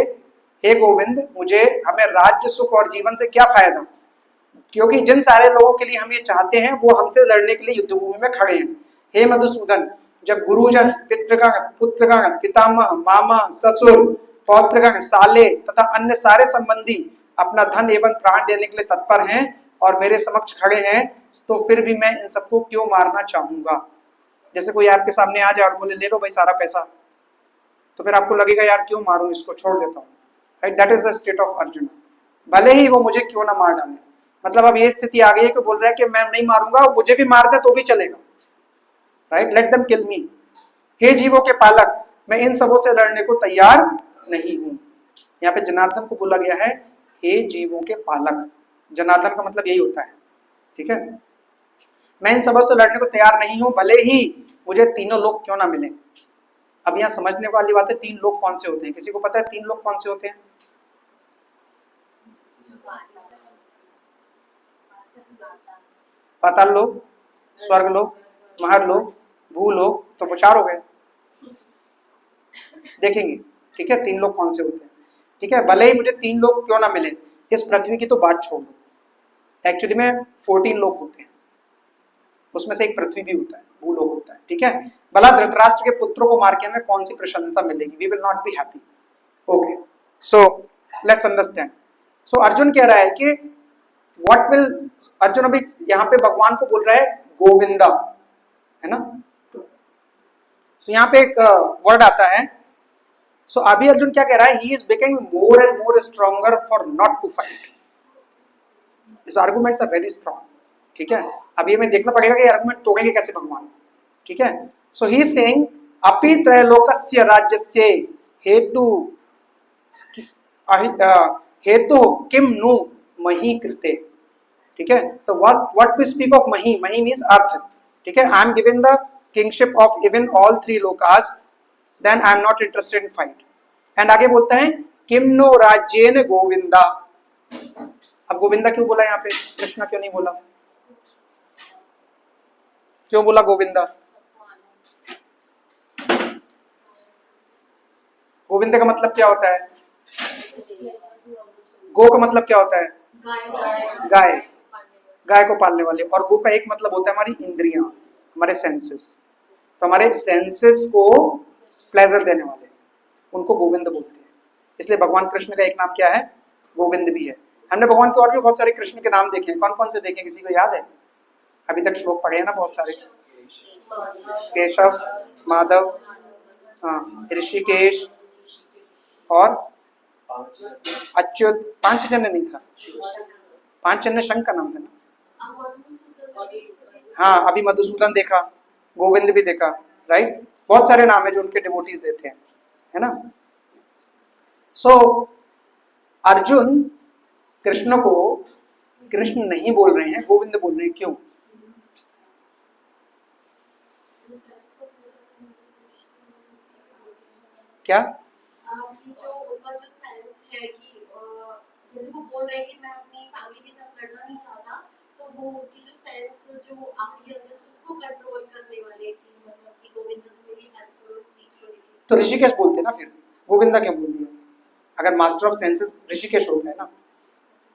हे गोविंद, मुझे, हमें राज्य सुख और जीवन से क्या फायदा, क्योंकि जिन सारे लोगों के लिए हम ये चाहते हैं वो हमसे लड़ने के लिए युद्ध भूमि में खड़े हैं। हे मधुसूदन, जब गुरुजन, पितृगण, पुत्रगण, पितामह, मामा, ससुर, पौत्रगण, साले तथा अन्य सारे संबंधी अपना धन एवं प्राण देने के लिए तत्पर हैं और मेरे समक्ष खड़े हैं, तो फिर भी मैं इन सबको क्यों मारना चाहूंगा। जैसे कोई आपके सामने आ जाए और बोले ले लो भाई सारा पैसा, तो फिर आपको लगेगा यार क्यों मारूं इसको, छोड़ देता हूँ, right, that is the state of Arjun, भले ही वो मुझे क्यों ना मार डाले। मतलब अब ये स्थिति आ गई है कि बोल रहा है कि मैं नहीं मारूंगा, मुझे भी मार दे तो भी चलेगा, राइट, लेट देम किल मी। हे जीवों के पालक, मैं इन सबों से लड़ने को तैयार नहीं हूं। यहाँ पे जनार्दन को बोला गया है हे जीवों के पालक, जनार्दन का मतलब यही होता है, ठीक है, मैं इन सबों से लड़ने को तैयार नहीं हूं, भले ही मुझे तीनों लोग क्यों ना मिले। अब यहाँ समझने वाली बात है, 3 लोग कौन से होते हैं, किसी को पता है 3 लोग कौन से होते हैं? पाताल लोक, स्वर्ग लोक, महर लोक, भूलोक, तो वो 4 हो गए, देखेंगे, ठीक है, 3 लोग कौन से होते हैं, ठीक है, भले ही मुझे 3 लोग क्यों ना मिले, इस पृथ्वी की तो बात छोड़ दो, एक्चुअली में 14 लोग होते हैं, उसमें से एक पृथ्वी भी होता है, भूलोक होता है, ठीक है, भला धृतराष्ट्र के पुत्रों को मार के हमें कौन सी प्रसन्नता मिलेगी, we will not be happy. Okay, so let's understand. So Arjun कह रहा है कि व्हाट विल, अर्जुन अभी यहाँ पे भगवान को बोल रहा है गोविंदा, है ना, सो यहाँ पे एक वर्ड आता है, सो अभी अर्जुन क्या कह रहा है, he is becoming more and more stronger for not to fight, this arguments are very strong, ठीक है, अब ये हमें देखना पड़ेगा कि आर्गुमेंट तोड़ेंगे कैसे भगवान, ठीक है, सो ही इज सेइंग अपि त्रैलोकस्य राज्यस्य हेतु हेतु किम नु मही कृते, ठीक है, तो व्हाट वी स्पीक ऑफ मही, मही मींस अर्थ, ठीक है, I am given the kingship of even all 3 लोकास, then I am not interested in fight, and आगे बोलता है किम नो राज्येन गोविंदा। अब गोविंदा क्यों बोला यहाँ पे, कृष्णा क्यों नहीं बोला, क्यों बोला गोविंदा? गोविंद का मतलब क्या होता है, गो का मतलब क्या होता है, गाय, गाय को पालने वाले, और गो का एक मतलब होता है हमारी इंद्रियां, हमारे सेंसेस, तो हमारे सेंसेस को प्लेजर देने वाले, उनको गोविंद बोलते हैं, इसलिए भगवान कृष्ण का एक नाम क्या है, गोविंद भी है। हमने भगवान के और भी बहुत सारे कृष्ण के नाम देखे हैं, कौन कौन से देखे, किसी को याद है? अभी तक श्लोक पढ़े हैं ना बहुत सारे, केशव, माधव, हाँ, ऋषिकेश और अच्युत, 5 जन नहीं था, 5 जन शंख का नाम था ना, हाँ, अभी मधुसूदन देखा, गोविंद भी देखा, राइट, बहुत सारे नाम है जो उनके डिवोटीज देते हैं, है ना। सो अर्जुन कृष्ण को कृष्ण नहीं बोल रहे हैं, गोविंद बोल रहे हैं, क्यों? क्या जो उनका जो सेंस है कि जैसे जैसे वो बोल रहे हैं कि मैं अपनी फैमिली के साथ लड़ना नहीं चाहता, तो वो उनकी जो सेंस जो आती है अंदर से उसको कंट्रोल करने वाले कि मतलब कि गोविंद तुम मेरी हेल्प करो इस चीज को लेके। तो ऋषिकेश बोलते ना, फिर गोविंदा क्यों बोल दिया? अगर मास्टर ऑफ सेंसेस ऋषिकेश होता है ना,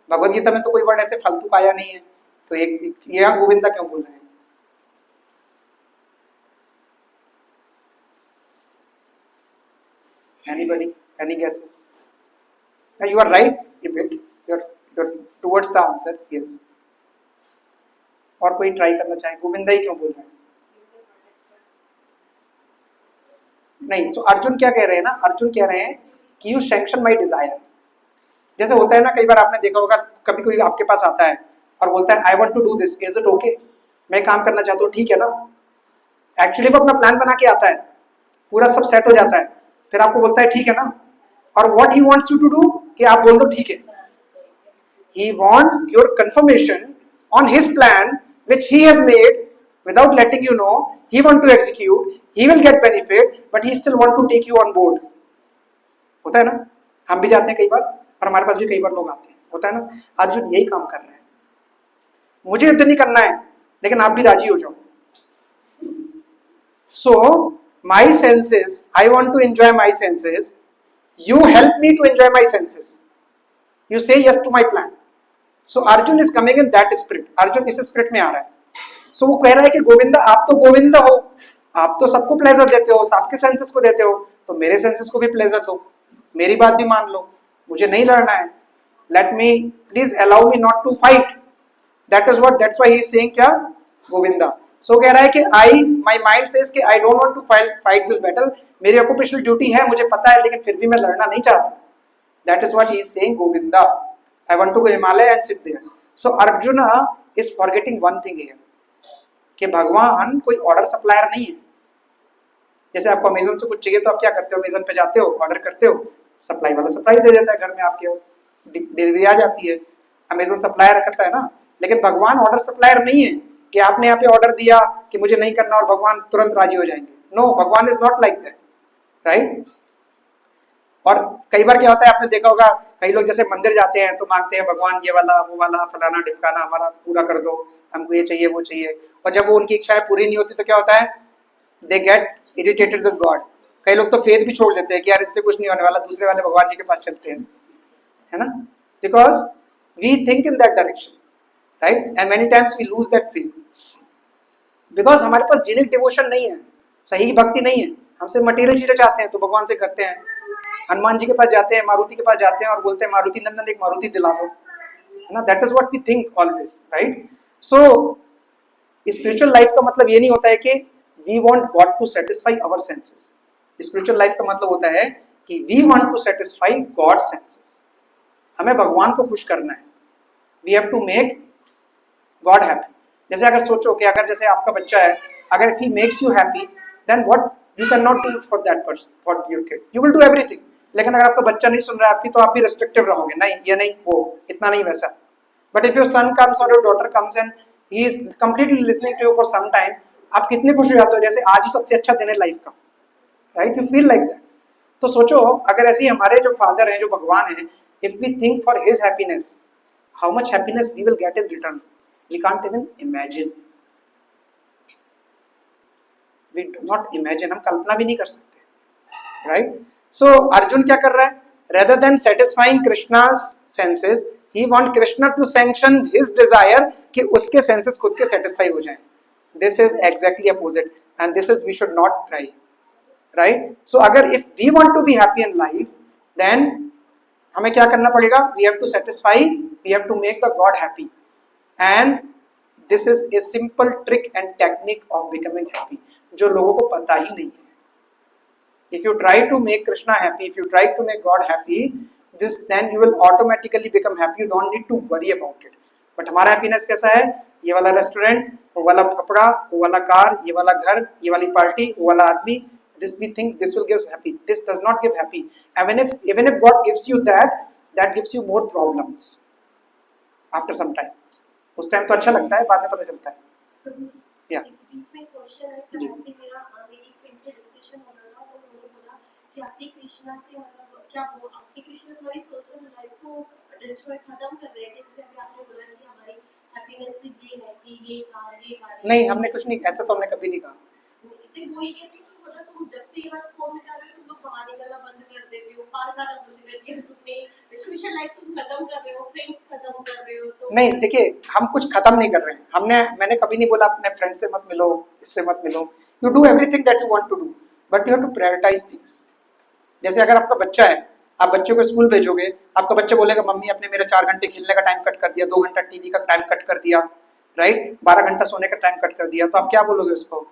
भगवत गीता में तो कोई वर्ड ऐसे फालतू का आया नहीं है, तो एक यहाँ गोविंदा क्यों बोल रहे हैं? Anybody? Any guesses? You are right a bit. You're towards the answer. Yes. और कोई ट्राई करना चाहे? गोविंदा ही क्यों बोल रहे हैं? नहीं, सो अर्जुन क्या कह रहे हैं ना, अर्जुन कह रहे हैं कि यू सैंक्शन माई डिजायर। जैसे होता है ना, कई बार आपने देखा होगा, कभी कोई आपके पास आता है और बोलता है I want to do this, is it okay? मैं काम करना चाहता हूँ, ठीक है ना? एक्चुअली वो अपना प्लान बना के आता है, पूरा सब सेट हो जाता है, फिर आपको बोलता है ठीक है ना, और what he wants you to do कि आप बोल दो ठीक है। He want your confirmation on his plan which he has made without letting you know. He want to execute, he will get benefit, but he still want to take you on board. होता है ना, हम भी जाते हैं कई बार, और हमारे पास भी कई बार लोग आते हैं, होता है ना। अर्जुन यही काम कर रहे हैं, मुझे युद्ध नहीं करना है, लेकिन आप भी राजी हो जाओ। So my senses, I want to enjoy my senses, you help me to enjoy my senses, you say yes to my plan. So Arjun is coming in that spirit, Arjun इस स्पिरिट में आ रहा है। So वो कह रहा है कि गोविंदा, आप तो गोविंदा हो, आप तो सबको प्लेजर देते हो, सबके सेंसेस को देते हो, तो मेरे सेंसेस को भी प्लेजर दो, मेरी बात भी मान लो, मुझे नहीं लड़ना है, let me please allow me not to fight. That is what, that's why he is saying क्या, गोविंदा। सो कह रहा है कि आई, माय माइंड सेज कि I don't want to fight this battle, मेरी ऑक्यूपेशनल ड्यूटी है, मुझे पता है, लेकिन फिर भी मैं लड़ना नहीं चाहता। That is what he is saying Govinda, I want to go Himalaya and sit there. So Arjun is forgetting one thing here, कि भगवान कोई ऑर्डर सप्लायर नहीं है। जैसे आपको अमेज़न से कुछ चाहिए तो आप क्या करते हो, अमेज़न पे जाते हो, ऑर्डर करते हो, सप्लाई वाला सप्लाई दे देता है घर में, आपके डिलीवरी आ जाती है, अमेज़न सप्लायर करता है ना। लेकिन भगवान ऑर्डर सप्लायर नहीं है कि आपने यहाँ पे ऑर्डर दिया कि मुझे नहीं करना और भगवान तुरंत राजी हो जाएंगे। नो, भगवान is not like that, right. और कई बार क्या होता है, आपने देखा होगा, कई लोग जैसे मंदिर जाते हैं तो मांगते हैं भगवान ये वाला वो वाला फलाना ढिमकाना हमारा पूरा कर दो, हमको ये चाहिए वो चाहिए, और जब वो उनकी इच्छाएं पूरी नहीं होती तो क्या होता है, they get irritated with God. कई लोग तो फेथ भी छोड़ देते हैं कि यार इनसे कुछ नहीं होने वाला, दूसरे वाले भगवान जी के पास चलते हैं, है ना, because we think in that direction, right, and many times we lose that faith, because हमारे पास जेन्युइन डिवोशन नहीं है, सही भक्ति नहीं है, हमसे मटेरियल चीजें चाहते हैं तो भगवान से करते हैं, हनुमान जी के पास जाते हैं, मारुति के पास जाते हैं और बोलते हैं मारुति नंदन एक मारुति दिला दो, है ना, that is what we think always, right. So spiritual life का मतलब ये नहीं होता है कि we want God to satisfy our senses. Spiritual life का मतलब होता है कि we want to satisfy God senses, हमें भगवान को खुश करना है, we have to make God happy. जैसे अगर सोचो कि अगर जैसे आपका बच्चा है, अगर if he makes you happy, then what you can not do for that person, for your kid, you will do everything. लेकिन अगर आपका बच्चा नहीं सुन रहा है आपकी, तो आप भी रेस्ट्रिक्टिव रहोगे, नहीं ये नहीं वो, इतना नहीं वैसा। But if your son comes और your daughter comes and he is completely listening to you for some time, आप कितने खुश हो जाते हो, जैसे आज ही सबसे अच्छा दिन है लाइफ का, right, you feel like that. तो सोचो अगर ऐसे ही हमारे जो फादर हैं, जो भगवान हैं, if we think for his happiness, how much happiness we will get in return, we can't even imagine, we do not imagine, हम कल्पना भी नहीं कर सकते, राइट। सो अर्जुन क्या कर रहा है, rather than satisfying Krishna's senses, he want Krishna to sanction his desire कि उसके सेंसेस खुद के सेटिस्फाई हो जाएं। This is exactly opposite, and this is we should not try, right. So अगर if we want to be happy in life, then हमें क्या करना पड़ेगा, we have to satisfy, we have to make the god happy, and this is a simple trick and technique of becoming happy, जो लोगों को पता ही नहीं है। If you try to make Krishna happy, if you try to make God happy, then you will automatically become happy. You don't need to worry about it. But हमारा happiness कैसा है, ये वाला रेस्टोरेंट, वो वाला कपड़ा, वो वाला कार, ये वाला घर, ये वाली पार्टी, वो वाला आदमी, this we think this will give us happy. This does not give happy. And even if God gives you that, that gives you more problems after some time. उस टाइम तो अच्छा लगता है, बाद में पता चलता है। या इस बीच में क्वेश्चन है, कल ऐसे मेरी फ्रेंड से डिस्कशन हो रहा था, तो उन्होंने बोला कि आपकी कृष्णा से मतलब क्या वो आपकी कृष्णा तुम्हारी सोशल लाइफ को डिस्ट्रॉय खत्म कर रहे हैं कि जैसे अभी आपने बोला कि हमारी हैप्पीनेस ये है कि ये कार नहीं, हमने कुछ नहीं, ऐसा तो हमने कभी नहीं कहा। तो वो ये कि मतलब तुम जब से ये बस फोन में जा रहे हो तुम लोग बाहर निकलना बंद कर देते हो, पार खाना बंद कर दिया तुमने, सोशल लाइफ तुम खत्म कर रहे हो, फ्रेंड्स खत्म कर रहे हो। तो नहीं देखिए, हम कुछ खत्म नहीं कर रहे हैं। मैंने कभी नहीं बोला अपने फ्रेंड से मत मिलो, इससे मत मिलो। You do everything that you want to do, but you have to prioritise things. जैसे अगर आपका बच्चा है, आप बच्चे को स्कूल भेजोगे, आपका बच्चा बोलेगा मम्मी आपने मेरा 4 घंटे खेलने का टाइम कट कर दिया, 2 घंटा टीवी का टाइम कट कर दिया, राइट, 12 घंटा सोने का टाइम कट कर दिया, तो आप क्या बोलोगे उसको?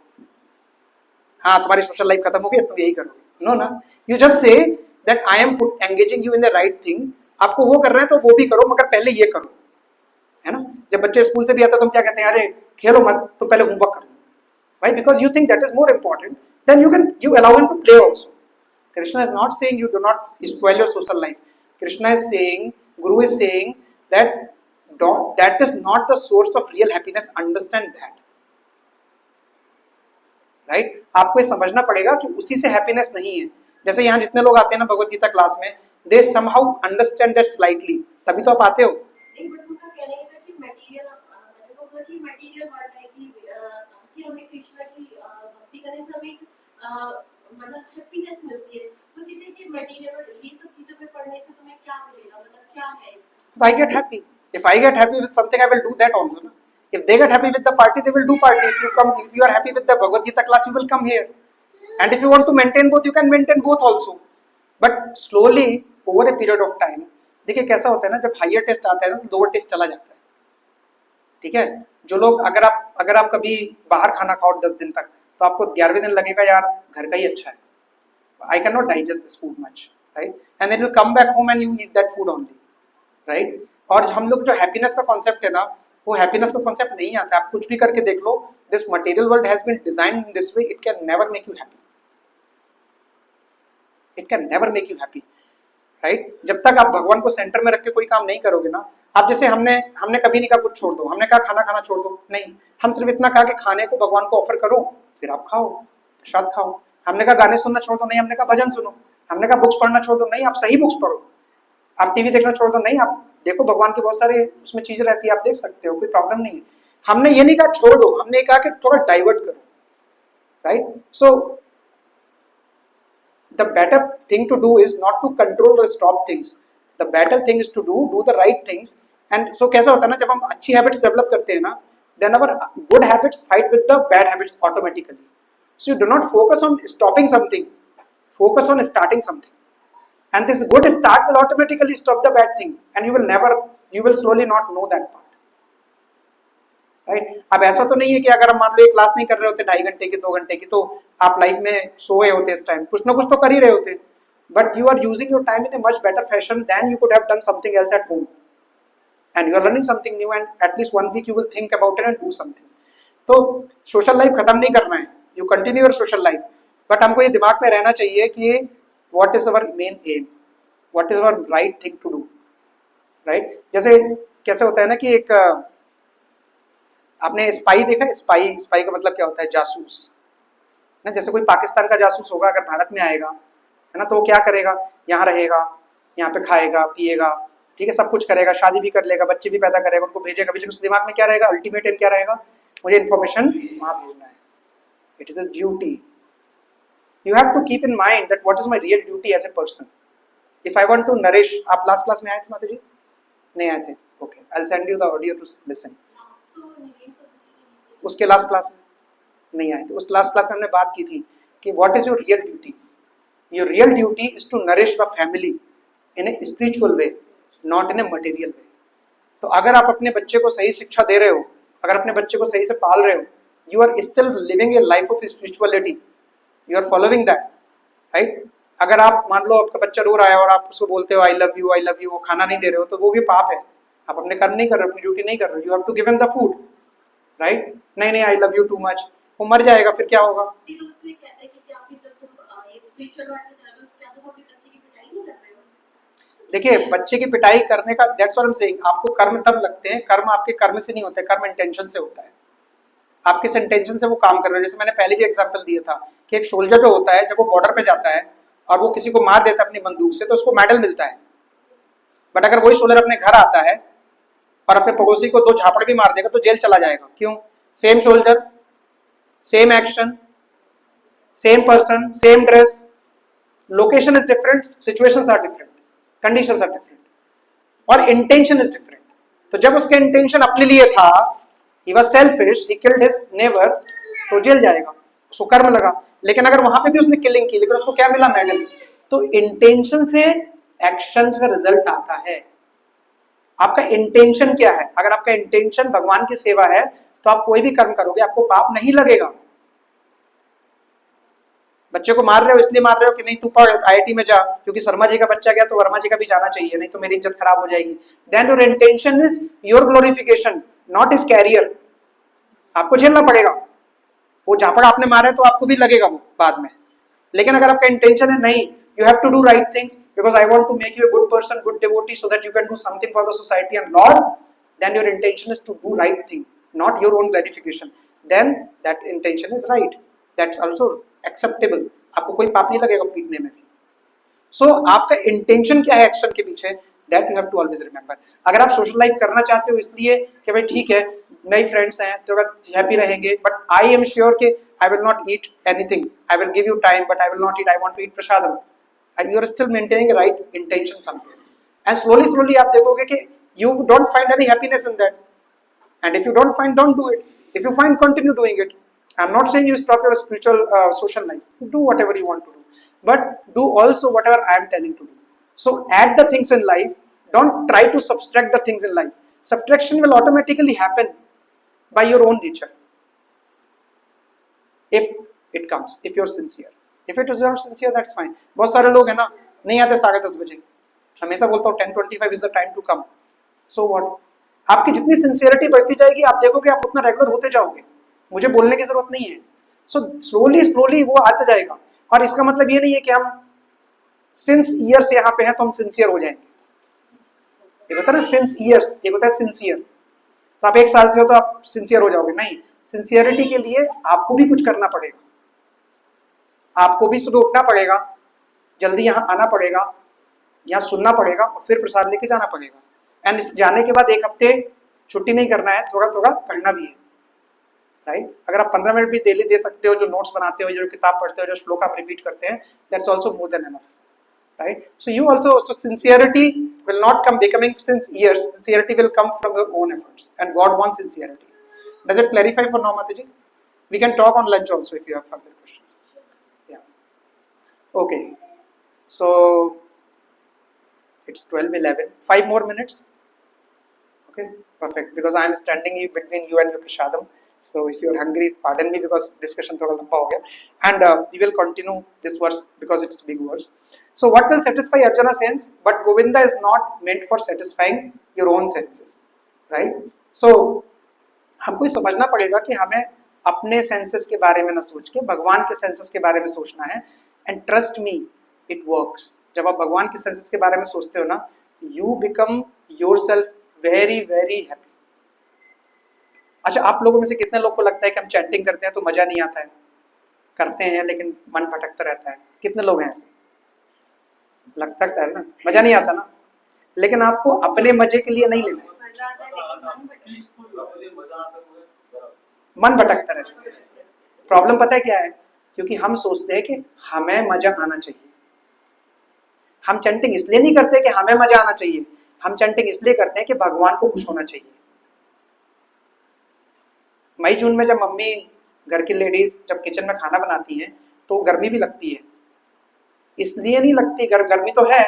हाँ तुम्हारी सोशल लाइफ खत्म हो गई, तुम यही करोगे? नो ना, you just say that I am engaging you in the right thing. आपको वो कर रहे हैं तो वो भी करो, मगर पहले ये करो, है ना। जब बच्चे स्कूल से भी आता है तो हम क्या कहते हैं, अरे खेलो मत, तो पहले होमवर्क करो। Why? Because you think that is more important. Then you allow him to play also. Krishna is not saying you do not spoil your social life. Krishna is saying, Guru is saying that is not the source of real happiness. Understand that. Right? आपको ये समझना पड़ेगा कि उसी से happiness नहीं है। जैसे यहाँ जितने लोग आते हैं ना भगवत गीता क्लास में, they somehow understand that slightly. तभी तो आप आते हो। नहीं, बट उनका कहने का कि मटेरियल, मतलब वो कि मटेरियल वर्ड है कि हमें कृष्ण की भक्ति करने से हमें मतलब हैप्पीनेस मिलती है। तो कहते हैं कि मटेरियल और ये सब चीजों पे पढ़ने से तुम्हें क्या मिलेगा, मतलब क्या है इसका? I get happy. If I get happy with something, I will do that also. Na? If they get happy with the party, they will do party. If you are happy with the Bhagavad Gita class, you will come here. And if you want to maintain both, you can maintain both also. But slowly, over a period of time, देखिए कैसा होता है ना, जब higher taste आता है ना तो लोअर टेस्ट चला जाता है। ठीक है, जो लोग अगर आप कभी बाहर खाना खाओ 10 दिन तक, तो आपको 11वें दिन लगेगा यार घर का ही अच्छा है, I cannot digest this food much, right? And then you come back home and you eat that food only, right? और हम लोग जो हैप्पीनेस का कॉन्सेप्ट है ना, वो हैप्पीनेस का कॉन्सेप्ट नहीं आता। आप कुछ भी करके देख लो, this material world has been designed in this way, it can never make you happy, it can never make you happy, right. जब तक आप भगवान को सेंटर में रख के कोई काम नहीं करोगे ना, आप जैसे हमने कभी नहीं कहा कुछ छोड़ दो, हमने कहा खाना खाना छोड़ दो, नहीं, हम सिर्फ इतना कहा कि खाने को भगवान को ऑफर करो, फिर आप खाओ, प्रसाद खाओ। हमने कहा गाने सुनना छोड़ दो, नहीं, हमने कहा भजन सुनो। हमने कहा बुक्स पढ़ना छोड़ दो, नहीं, आप सही बुक्स पढ़ो। आप टीवी देखना छोड़ दो, नहीं, आप देखो भगवान की बहुत सारे उसमें चीजें रहती है, आप देख सकते हो, कोई प्रॉब्लम नहीं है। हमने ये नहीं कहा छोड़ दो, हमने कहा कि थोड़ा डाइवर्ट करो, right. So the better thing to do is not to control or stop things. The better thing is to do the right things. And so कैसा होता है ना, जब हम अच्छी हैबिट्स डेवलप करते हैं ना, then our good habits fight with the bad habits automatically. So you do not focus on stopping something, focus on starting something. And this good start will automatically stop the bad thing, and you will slowly not know that part. Right. अब ऐसा तो नहीं है कि अगर हम मान लो ये क्लास नहीं कर रहे होते 2.5 घंटे की 2 घंटे की, तो आप लाइफ में सोए होते इस टाइम, कुछ ना कुछ तो कर ही रहे होते, but you are using your time in a much better fashion than you could have done something else at home, and you are learning something new, and at least 1 week you will think about it and do something. तो social life खत्म नहीं करना है, you continue your social life, but हमको ये दिमाग में रहना चाहिए कि what is our main aim, what is our right thing to do, right. जैसे कैसे होता है ना कि एक आपने स्पाई देखा है? स्पाई का मतलब क्या होता है? जासूस ना। जैसे कोई पाकिस्तान का जासूस होगा, अगर भारत में आएगा, है ना, तो वो क्या करेगा, यहाँ रहेगा, यहाँ पे खाएगा पिएगा, ठीक है, सब कुछ करेगा, शादी भी कर लेगा, बच्चे भी पैदा करेगा, उनको भेजेगा भी, लेकिन उस दिमाग में क्या रहेगा, अल्टीमेट एम क्या रहेगा, मुझे इन्फॉर्मेशन वहाँ भेजना है, it is his duty. You have to keep in mind that what is my real duty as a person. If I want to nourish, आप लास्ट क्लास में आए थे माता जी? नहीं आए थे? Okay, I will send you the audio to listen. उसके लास्ट क्लास में नहीं आए थे। उस लास्ट क्लास में हमने बात की थी कि what is your real duty. Your real duty is to nourish the family in a spiritual way, not in a material way. तो अगर आप अपने बच्चे को सही शिक्षा दे रहे हो, अगर अपने बच्चे को सही से पाल रहे हो, you are still living a life of spirituality, you are following that, right. अगर आप मान लो आपका बच्चा रो रहा है और आप उसको बोलते हो आई लव यू, वो खाना नहीं दे रहे हो, तो वो भी पाप है, आप अपने कर्म नहीं कर रहे हो, अपनी ड्यूटी नहीं कर रहे हो। You have to give him the food, right. नहीं I love you too much, वो मर जाएगा, फिर क्या होगा? तो उसमें कहते हैं कि क्या आप जब तुम ये स्पिरिचुअल वर्ल्ड में चले हो, क्या तुम अपने बच्चे की पिटाई नहीं कर रहे हो? देखिए, बच्चे की पिटाई करने का, that's what I am saying, आपको कर्म तब लगते हैं, कर्म आपके कर्म से नहीं होते, कर्म इंटेंशन से होता है। आप किस इंटेंशन से वो काम कर रहे हो। जैसे मैंने पहले भी एग्जांपल दिया था कि एक सोल्जर जो होता है, जब वो बॉर्डर पे जाता है और वो किसी को मार देता है अपनी बंदूक से, तो उसको मेडल मिलता है। बट अगर वही सोल्जर अपने घर आता है और अपने पड़ोसी को 2 झापड़ भी मार देगा तो जेल चला जाएगा। क्यों? Same soldier, same action, same person, same dress, location is different, situations are different, conditions are different, और इंटेंशन इज डिफरेंट। तो जब उसका इंटेंशन अपने लिए था, he was selfish, he killed his neighbor, तो जेल जाएगा, उसको कर्म लगा। लेकिन अगर वहां पे भी उसने किलिंग की लेकिन उसको क्या मिला? मेडल। तो इंटेंशन से एक्शन का रिजल्ट आता है। आपका इंटेंशन क्या है? अगर आपका इंटेंशन भगवान की सेवा है तो आप कोई भी कर्म करोगे आपको पाप नहीं लगेगा। बच्चे को मार रहे हो इसलिए मार रहे हो कि नहीं तू पढ़ आईआईटी में जा, क्योंकि शर्मा जी का बच्चा गया तो वर्मा जी का भी जाना चाहिए, नहीं तो मेरी इज्जत खराब हो जाएगी। Then your intention is your glorification, not is career. आपको झेलना पड़ेगा, वो झापड़ आपने मारा है तो आपको भी लगेगा वो बाद में। लेकिन अगर आपका इंटेंशन है नहीं, you have to do right things because I want to make you a good person, good devotee, so that you can do something for the society and Lord, then your intention is to do right thing, not your own gratification. Then that intention is right, that's also acceptable. आपको कोई पाप नहीं लगेगा पीटने में भी। So आपका intention क्या है एक्शन के पीछे, that you have to always remember. अगर आप सोशल लाइफ करना चाहते हो इसलिए कि भाई ठीक है नई फ्रेंड्स हैं तो हैप्पी रहेंगे, बट आई एम श्योर कि I will not eat anything, I will give you time but I will not eat, I want to eat prasadam, and you are still maintaining a right intention somewhere, and slowly आप देखोगे कि you don't find any happiness in that, and if you don't find, don't do it. If you find, continue doing it. I'm not saying you stop your spiritual social life, do whatever you want to do, but do also whatever I am telling to do. So add the things in life, don't try to subtract the things in life. Subtraction will automatically happen by your own nature if it comes, if you're sincere. If it is not sincere, that's fine. बहुत सारे लोग हैं ना नहीं आते 10:30 बजे, हमेशा बोलता हूँ 10:25 is the time to come. So what? आपकी जितनी सिंसियरिटी बढ़ती जाएगी आप देखोगे आप उतना रेगुलर होते जाओगे, मुझे बोलने की जरूरत नहीं है। सो स्लोली वो आता जाएगा, और इसका मतलब ये नहीं है कि हम सिंस ईयर्स यहाँ पे हैं तो हम सिंसियर हो जाएंगे। एक होता है ना सिंस ईयर्स, एक होता है सिंसियर। तो आप 1 साल से हो तो आप सिंसियर हो जाओगे, नहीं। सिंसियरिटी के लिए आपको भी कुछ करना पड़ेगा, आपको भी सुबह उठना पड़ेगा, जल्दी यहाँ आना पड़ेगा, यहाँ सुनना पड़ेगा और फिर प्रसाद लेके जाना पड़ेगा। एंड इस जाने के बाद 1 हफ्ते छुट्टी नहीं करना है, थोड़ा थोड़ा पढ़ना भी है, राइट। अगर आप 15 मिनट भी डेली दे सकते हो, जो नोट्स बनाते हो, जो किताब पढ़ते हो, जो श्लोक आप रिपीट करते हैं, that's also more than enough, right. So you also, so sincerity will not come becoming since years, sincerity will come from your own efforts, and God wants sincerity. Does it clarify for now, Mataji? We can talk on lunch also if you have further questions. Yeah. Okay. So it's 12:11. 5 more minutes. Okay. Perfect. Because I am standing between you and your prasadam. So if you are hungry, pardon me because discussion thoda lamba ho gaya. And we will continue this verse because it's big verse. So what will satisfy Arjuna's sense? But Govinda is not meant for satisfying your own senses, right? So हमको समझना पड़ेगा कि हमें अपने senses के बारे में ना सोच के भगवान के सेंसेस के बारे में सोचना है। And trust me, it works. जब आप भगवान के सेंसेस के बारे में सोचते हो ना, you become yourself very very happy. अच्छा, आप लोगों में से कितने लोग को लगता है कि हम चैंटिंग करते हैं तो मजा नहीं आता है? करते हैं लेकिन मन भटकता रहता है। कितने लोग हैं ऐसे? लगता है ना, मजा नहीं आता ना। लेकिन आपको अपने मजे के लिए नहीं लेना है, मजा आता है लेकिन मन भटकता रहता है। प्रॉब्लम पता है क्या है? क्योंकि हम सोचते हैं कि हमें मजा आना चाहिए। हम चैंटिंग इसलिए नहीं करते कि हमें मजा आना चाहिए, हम चैंटिंग इसलिए करते हैं कि भगवान को खुश होना चाहिए। मई जून में जब मम्मी, घर की लेडीज जब किचन में खाना बनाती हैं तो गर्मी भी लगती है। इसलिए नहीं लगती, गर्मी तो है,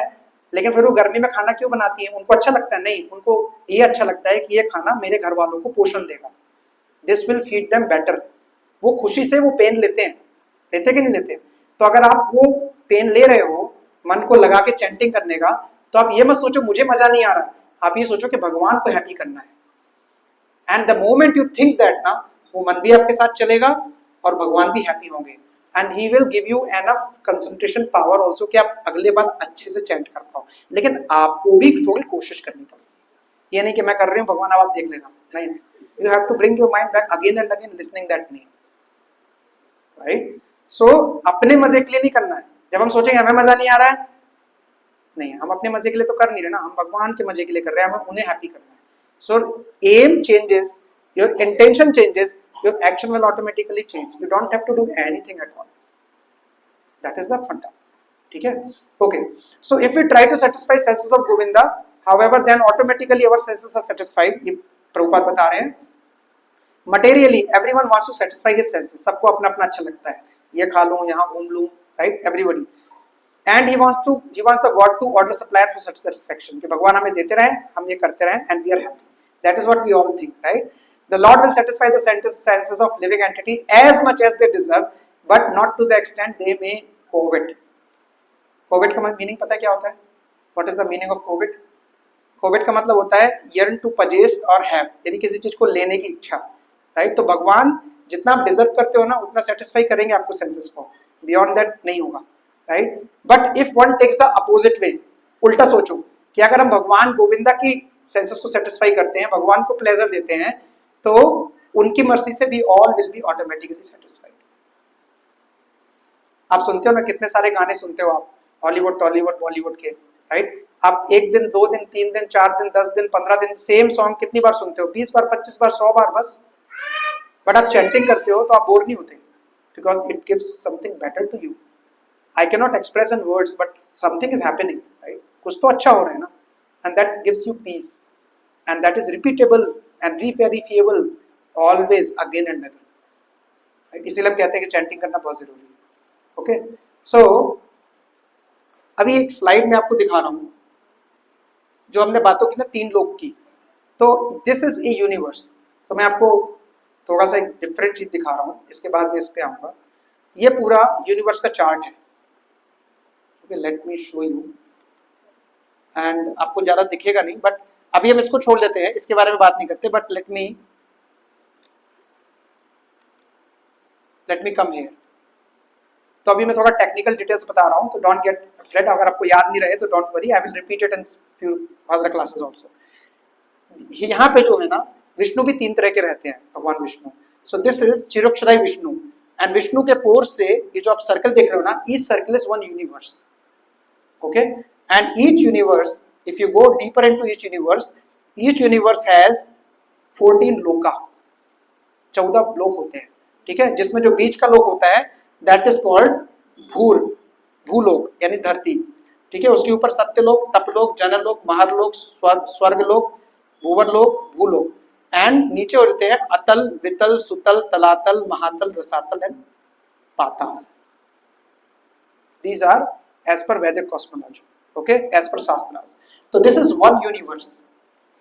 लेकिन फिर वो गर्मी में खाना क्यों बनाती है? उनको अच्छा लगता है? नहीं, उनको ये अच्छा लगता है कि ये खाना मेरे घर वालों को पोषण देगा, this will feed them better. वो खुशी से वो पेन लेते हैं, लेते कि नहीं लेते? तो अगर आप वो पेन ले रहे हो मन को लगा के चैंटिंग करने का, तो आप ये मत सोचो मुझे मजा नहीं आ रहा, आप ये सोचो कि भगवान को हैप्पी करना है। And the moment you think that ना, वो मन भी आपके साथ चलेगा और भगवान भी हैप्पी होंगे। And he will give you enough concentration power also कि आप अगले बार अच्छे से चैंट कर पाओ। लेकिन आपको भी थोड़ी कोशिश करनी पड़ेगी। ये नहीं कि मैं कर रही हूँ भगवान अब आप देख लेना, नहीं। You have to bring your mind back again and again listening that name, right. So अपने मजे के लिए नहीं करना है। जब हम सोचेंगे हमें मजा नहीं आ रहा है नहीं है, हम अपने मजे के लिए तो कर नहीं रहे ना, हम भगवान के मजे के लिए कर रहे हैं, हमें उन्हें हैप्पी करना है. So aim changes, your intention changes, your action will automatically change. You don't have to do anything at all. That is the funda. ठीक है? Okay. So if we try to satisfy senses of Govinda, however, then automatically our senses are satisfied. ये प्रभुपाद बता रहे हैं. Materially, everyone wants to satisfy his senses. सबको अपना अपना अच्छा लगता है. ये खा लूं, यहाँ घूम लूं, right? Everybody. And he wants the God to order supplier for such satisfaction. कि भगवान हमें देते रहें, हम ये करते रहें, and we are happy. That is what we all think, right? The Lord will satisfy the senses of living entity as much as they deserve, but not to the extent they may covet. Covet का meaning पता है क्या होता है? What is the meaning of covet? Covet का मतलब होता है yearn to possess or have, यानी किसी चीज को लेने की इच्छा, right? तो भगवान जितना आप डिजर्व करते हो ना, उतना सेटिस्फाई करेंगे आपको सेंसेस को. Beyond that नहीं होगा, right? But if one takes the opposite way, उल्टा सोचो कि अगर हम भगवान गोविंदा की सेंसेस को सेटिस्फाई करते हैं, भगवान को प्लेजर देते हैं, तो उनकी मर्जी से भी all will be automatically satisfied. आप सुनते हो ना, कितने सारे गाने सुनते हो आप, हॉलीवुड, टॉलीवुड, बॉलीवुड के, राइट? आप 1 दिन, 2 दिन, 3 दिन, 4 दिन, 10 दिन, 15 दिन सेम सॉन्ग कितनी बार सुनते हो? 20 बार, 25 बार, 100 बार बस. बट आप चैंटिंग करते हो तो आप बोर नहीं होते, because it gives something better to you. I can not express in words, but something is happening, right? कुछ तो अच्छा हो रहा है ना, and that gives you peace, and that is repeatable and re-verifiable always again and again. right? इसीलिए हम कहते हैं कि चैंटिंग करना बहुत जरूरी है. ओके, सो अभी एक स्लाइड में आपको दिखा रहा हूं जो हमने बातों की ना 3 लोग की. तो दिस इज ए यूनिवर्स. तो मैं आपको थोड़ा सा एक डिफरेंट चीज दिखा रहा हूं, इसके बाद मैं इस पे आऊंगा. ये पूरा यूनिवर्स का चार्ट है. Okay, let me show you. And आपको ज्यादा दिखेगा नहीं, बट अभी हम इसको छोड़ लेते हैं, इसके बारे में बात नहीं करते. But let me come here. तो अभी मैं थोड़ा टेक्निकल डिटेल्स बता रहा हूं, तो डोंट गेट अफ्रेड. अगर आपको याद नहीं रहे तो don't worry, I will repeat it in few other classes also. यहाँ पे जो है ना, विष्णु भी 3 तरह के रहते हैं, Bhagwan Vishnu. So this is Kshirodakashayi Vishnu, and Vishnu के पोर से ये जो आप सर्कल देख रहे हो ना, each circle is 1 universe. Okay, and each universe, if you go deeper into each universe has 14 लोका, 14 लोक होते हैं. ठीक है, जिसमें जो बीच का लोक होता है दैट इज कॉल्ड भूलोक, यानी धरती. ठीक है, उसके ऊपर सत्यलोक, तपलोक, जनलोक, महरलोक, स्वर्गलोक, भूवरलोक, भूलोक. एंड नीचे होते हैं अतल, वितल, सुतल, Talatal, Mahatal, Rasatal and Patal. These are as per Vedic cosmology. Okay, as per shastras. तो दिस इज 1 यूनिवर्स.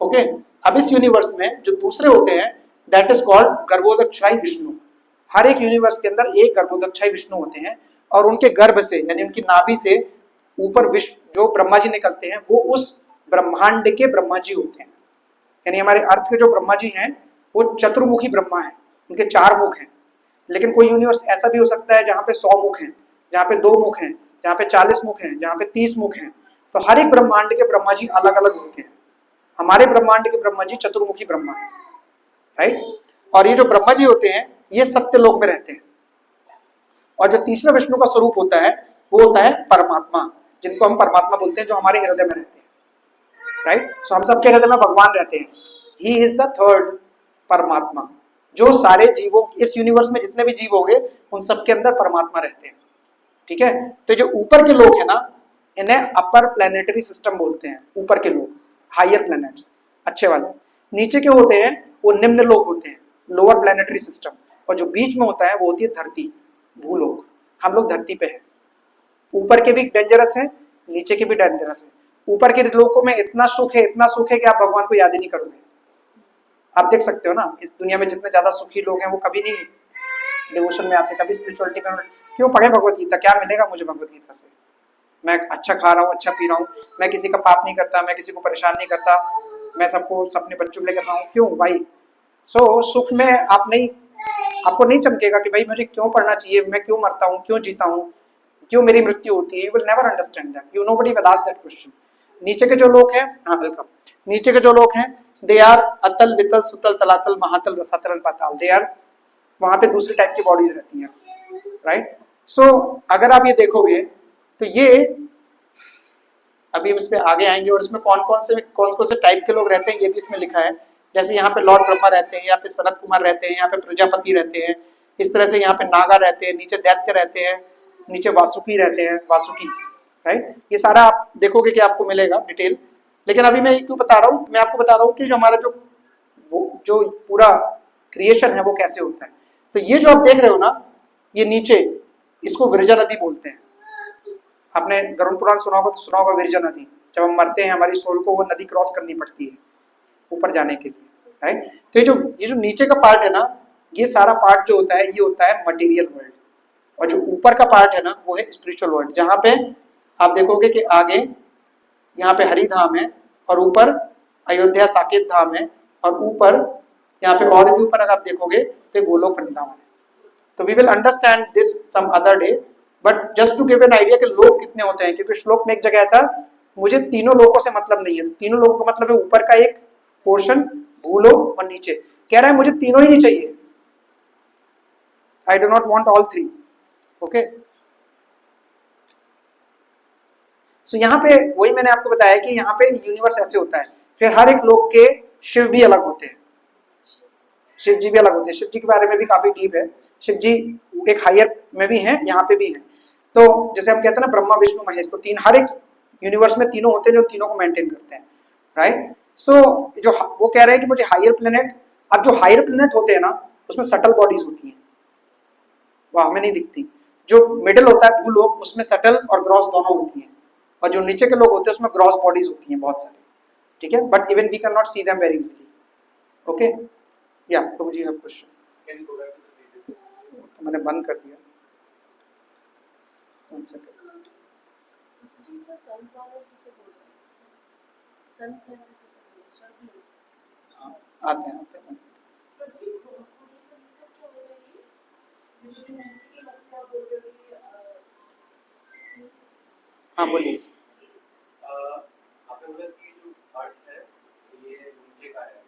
ओके, अब इस यूनिवर्स में जो दूसरे होते हैं that is called Garbhodakshayi Vishnu. हर एक यूनिवर्स के अंदर एक गर्भोदक्षाई विष्णु होते हैं, और उनके गर्भ से यानी उनकी नाभि से ऊपर विश्व जो ब्रह्मा जी निकलते हैं, वो उस ब्रह्मांड के ब्रह्मा जी होते हैं. यानी हमारे अर्थ के जो ब्रह्मा जी हैं वो चतुर्मुखी ब्रह्मा है, उनके 4 मुख हैं. लेकिन कोई यूनिवर्स ऐसा भी हो सकता है जहाँ पे 100 मुख हैं, जहाँ पे 2 मुख हैं, जहाँ पे 40 मुख हैं, जहाँ पे 30 मुख हैं. तो हर एक ब्रह्मांड के ब्रह्मा जी अलग अलग होते हैं. हमारे ब्रह्मांड के ब्रह्मा जी चतुर्मुखी ब्रह्मा है, राइट? और ये जो ब्रह्मा जी होते हैं ये सत्यलोक में रहते हैं. और जो तीसरा विष्णु का स्वरूप होता है वो होता है परमात्मा, जिनको हम परमात्मा बोलते हैं, जो हमारे हृदय में रहते हैं, राइट? सो हम सबके हृदय में भगवान रहते हैं. ही इज द 3rd परमात्मा. जो सारे जीवों, इस यूनिवर्स में जितने भी जीव होंगे उन सबके अंदर परमात्मा रहते हैं. ठीक है, तो जो ऊपर के लोग है ना, इन्हें अपर प्लैनेटरी सिस्टम बोलते हैं. ऊपर के लोग, हायर प्लैनेट्स, अच्छे वाले. नीचे के होते हैं वो निम्न लोग होते हैं, लोअर प्लैनेटरी सिस्टम. और जो बीच में होता है वो होती है धरती, भूलोक. हम लोग धरती पे हैं. ऊपर के भी डेंजरस है, नीचे के भी डेंजरस है. ऊपर के लोगों में इतना सुख है, इतना सुख है कि आप भगवान को याद ही नहीं करोगे. आप देख सकते हो ना, इस दुनिया में जितने ज्यादा सुखी लोग हैं वो कभी नहीं डिवोशन में आते, कभी स्पिरिचुअलिटी में. क्यों पढ़े भगवत गीता? क्या मिलेगा मुझे भगवत गीता से? मैं अच्छा खा रहा हूँ, अच्छा पी रहा हूँ, मैं किसी का पाप नहीं करता, मैं किसी को परेशान नहीं करता, मैं सबको अपने बच्चों को लेकर रहा हूँ. क्यों भाई? सो सुख में आपको नहीं चमकेगा कि भाई मुझे क्यों पढ़ना चाहिए, मैं क्यों मरता हूँ, क्यों जीता हूँ, क्यों मेरी मृत्यु होती है. You will never understand that. You nobody will ask that question. नीचे के जो लोग हैं, हाँ वेलकम, नीचे के जो लोग हैं दे आर अतल, वितल, सुतल, तलातल, महातल, रसातल, पाताल. दे आर, वहां पे दूसरी टाइप की बॉडीज रहती हैं, राइट? सो अगर आप ये देखोगे तो ये अभी हम इस पे आगे आएंगे और इसमें कौन कौन से टाइप के लोग रहते हैं ये भी इसमें लिखा है। जैसे यहाँ पे लॉर्ड ब्रह्मा रहते हैं, यहाँ पे सनत कुमार रहते हैं, यहाँ पे प्रजापति रहते हैं, इस तरह से यहाँ पे नागा रहते हैं, नीचे दैत्य रहते हैं, नीचे वासुकी रहते हैं, वासुकी, राइट। ये सारा आप देखोगे कि आपको मिलेगा डिटेल। लेकिन अभी मैं ये क्यों बता रहा हूँ, मैं आपको बता रहा हूँ कि जो हमारा जो पूरा क्रिएशन है वो कैसे होता है। तो ये जो आप देख रहे हो ना, ये नीचे, इसको विरजा नदी बोलते हैं। आपने गरुड़ पुराण सुना होगा तो सुना होगा विरजा नदी। जब हम मरते हैं हमारी सोल को वो नदी क्रॉस करनी पड़ती है ऊपर जाने के लिए, राइट। तो ये जो नीचे का पार्ट है ना, ये सारा पार्ट जो होता है ये होता है मटेरियल वर्ल्ड, और जो ऊपर का पार्ट है ना वो है स्पिरिचुअल वर्ल्ड, जहाँ पे आप देखोगे कि आगे यहाँ पे हरिधाम है और ऊपर अयोध्या साकेत धाम है, और ऊपर यहाँ पे और भी ऊपर अगर आप देखोगे तो गोलोक वृंदावन है। तो we will understand this some other day, but just to give an idea कि लोक कितने होते हैं, क्योंकि श्लोक में एक जगह था मुझे तीनों लोकों से मतलब नहीं है। तीनों लोकों का मतलब है ऊपर का एक पोर्शन, भूलोक और नीचे। कह रहा है मुझे तीनों ही नहीं चाहिए, I do not want all three. Okay, so यहाँ पे वही मैंने आपको बताया कि यहाँ पे यूनिवर्स ऐसे होता है। फिर हर एक लोक के शिव भी अलग होते हैं, शिव जी भी अलग होते हैं। शिव जी के बारे में भी काफी डीप है। शिव जी एक हायर में भी हैं, यहाँ पे भी हैं। तो जैसे हम कहते हैं ना ब्रह्मा विष्णु महेश, तो तीन, हर एक यूनिवर्स में तीनों होते हैं जो तीनों को मेंटेन करते हैं, राइट। सो जो वो कह रहे हैं कि मुझे हायर प्लेनेट, अब जो हायर प्लेनेट होते हैं ना उसमें सटल बॉडीज होती हैं, वो हमें नहीं दिखती। जो मिडिल होता है भूलोक, उसमें सटल और ग्रॉस दोनों होती हैं, और जो नीचे के लोग होते हैं उसमें ग्रॉस बॉडीज होती हैं बहुत सारी, ठीक है। But even we can not see them very easily. Okay, या प्रभु जी हैव क्वेश्चन। तो मैंने बंद कर दिया, वन सेकंड। आते हैं वन सेकंड। हाँ बोलिए। आपने बोला कि जो अर्थ है ये नीचे का है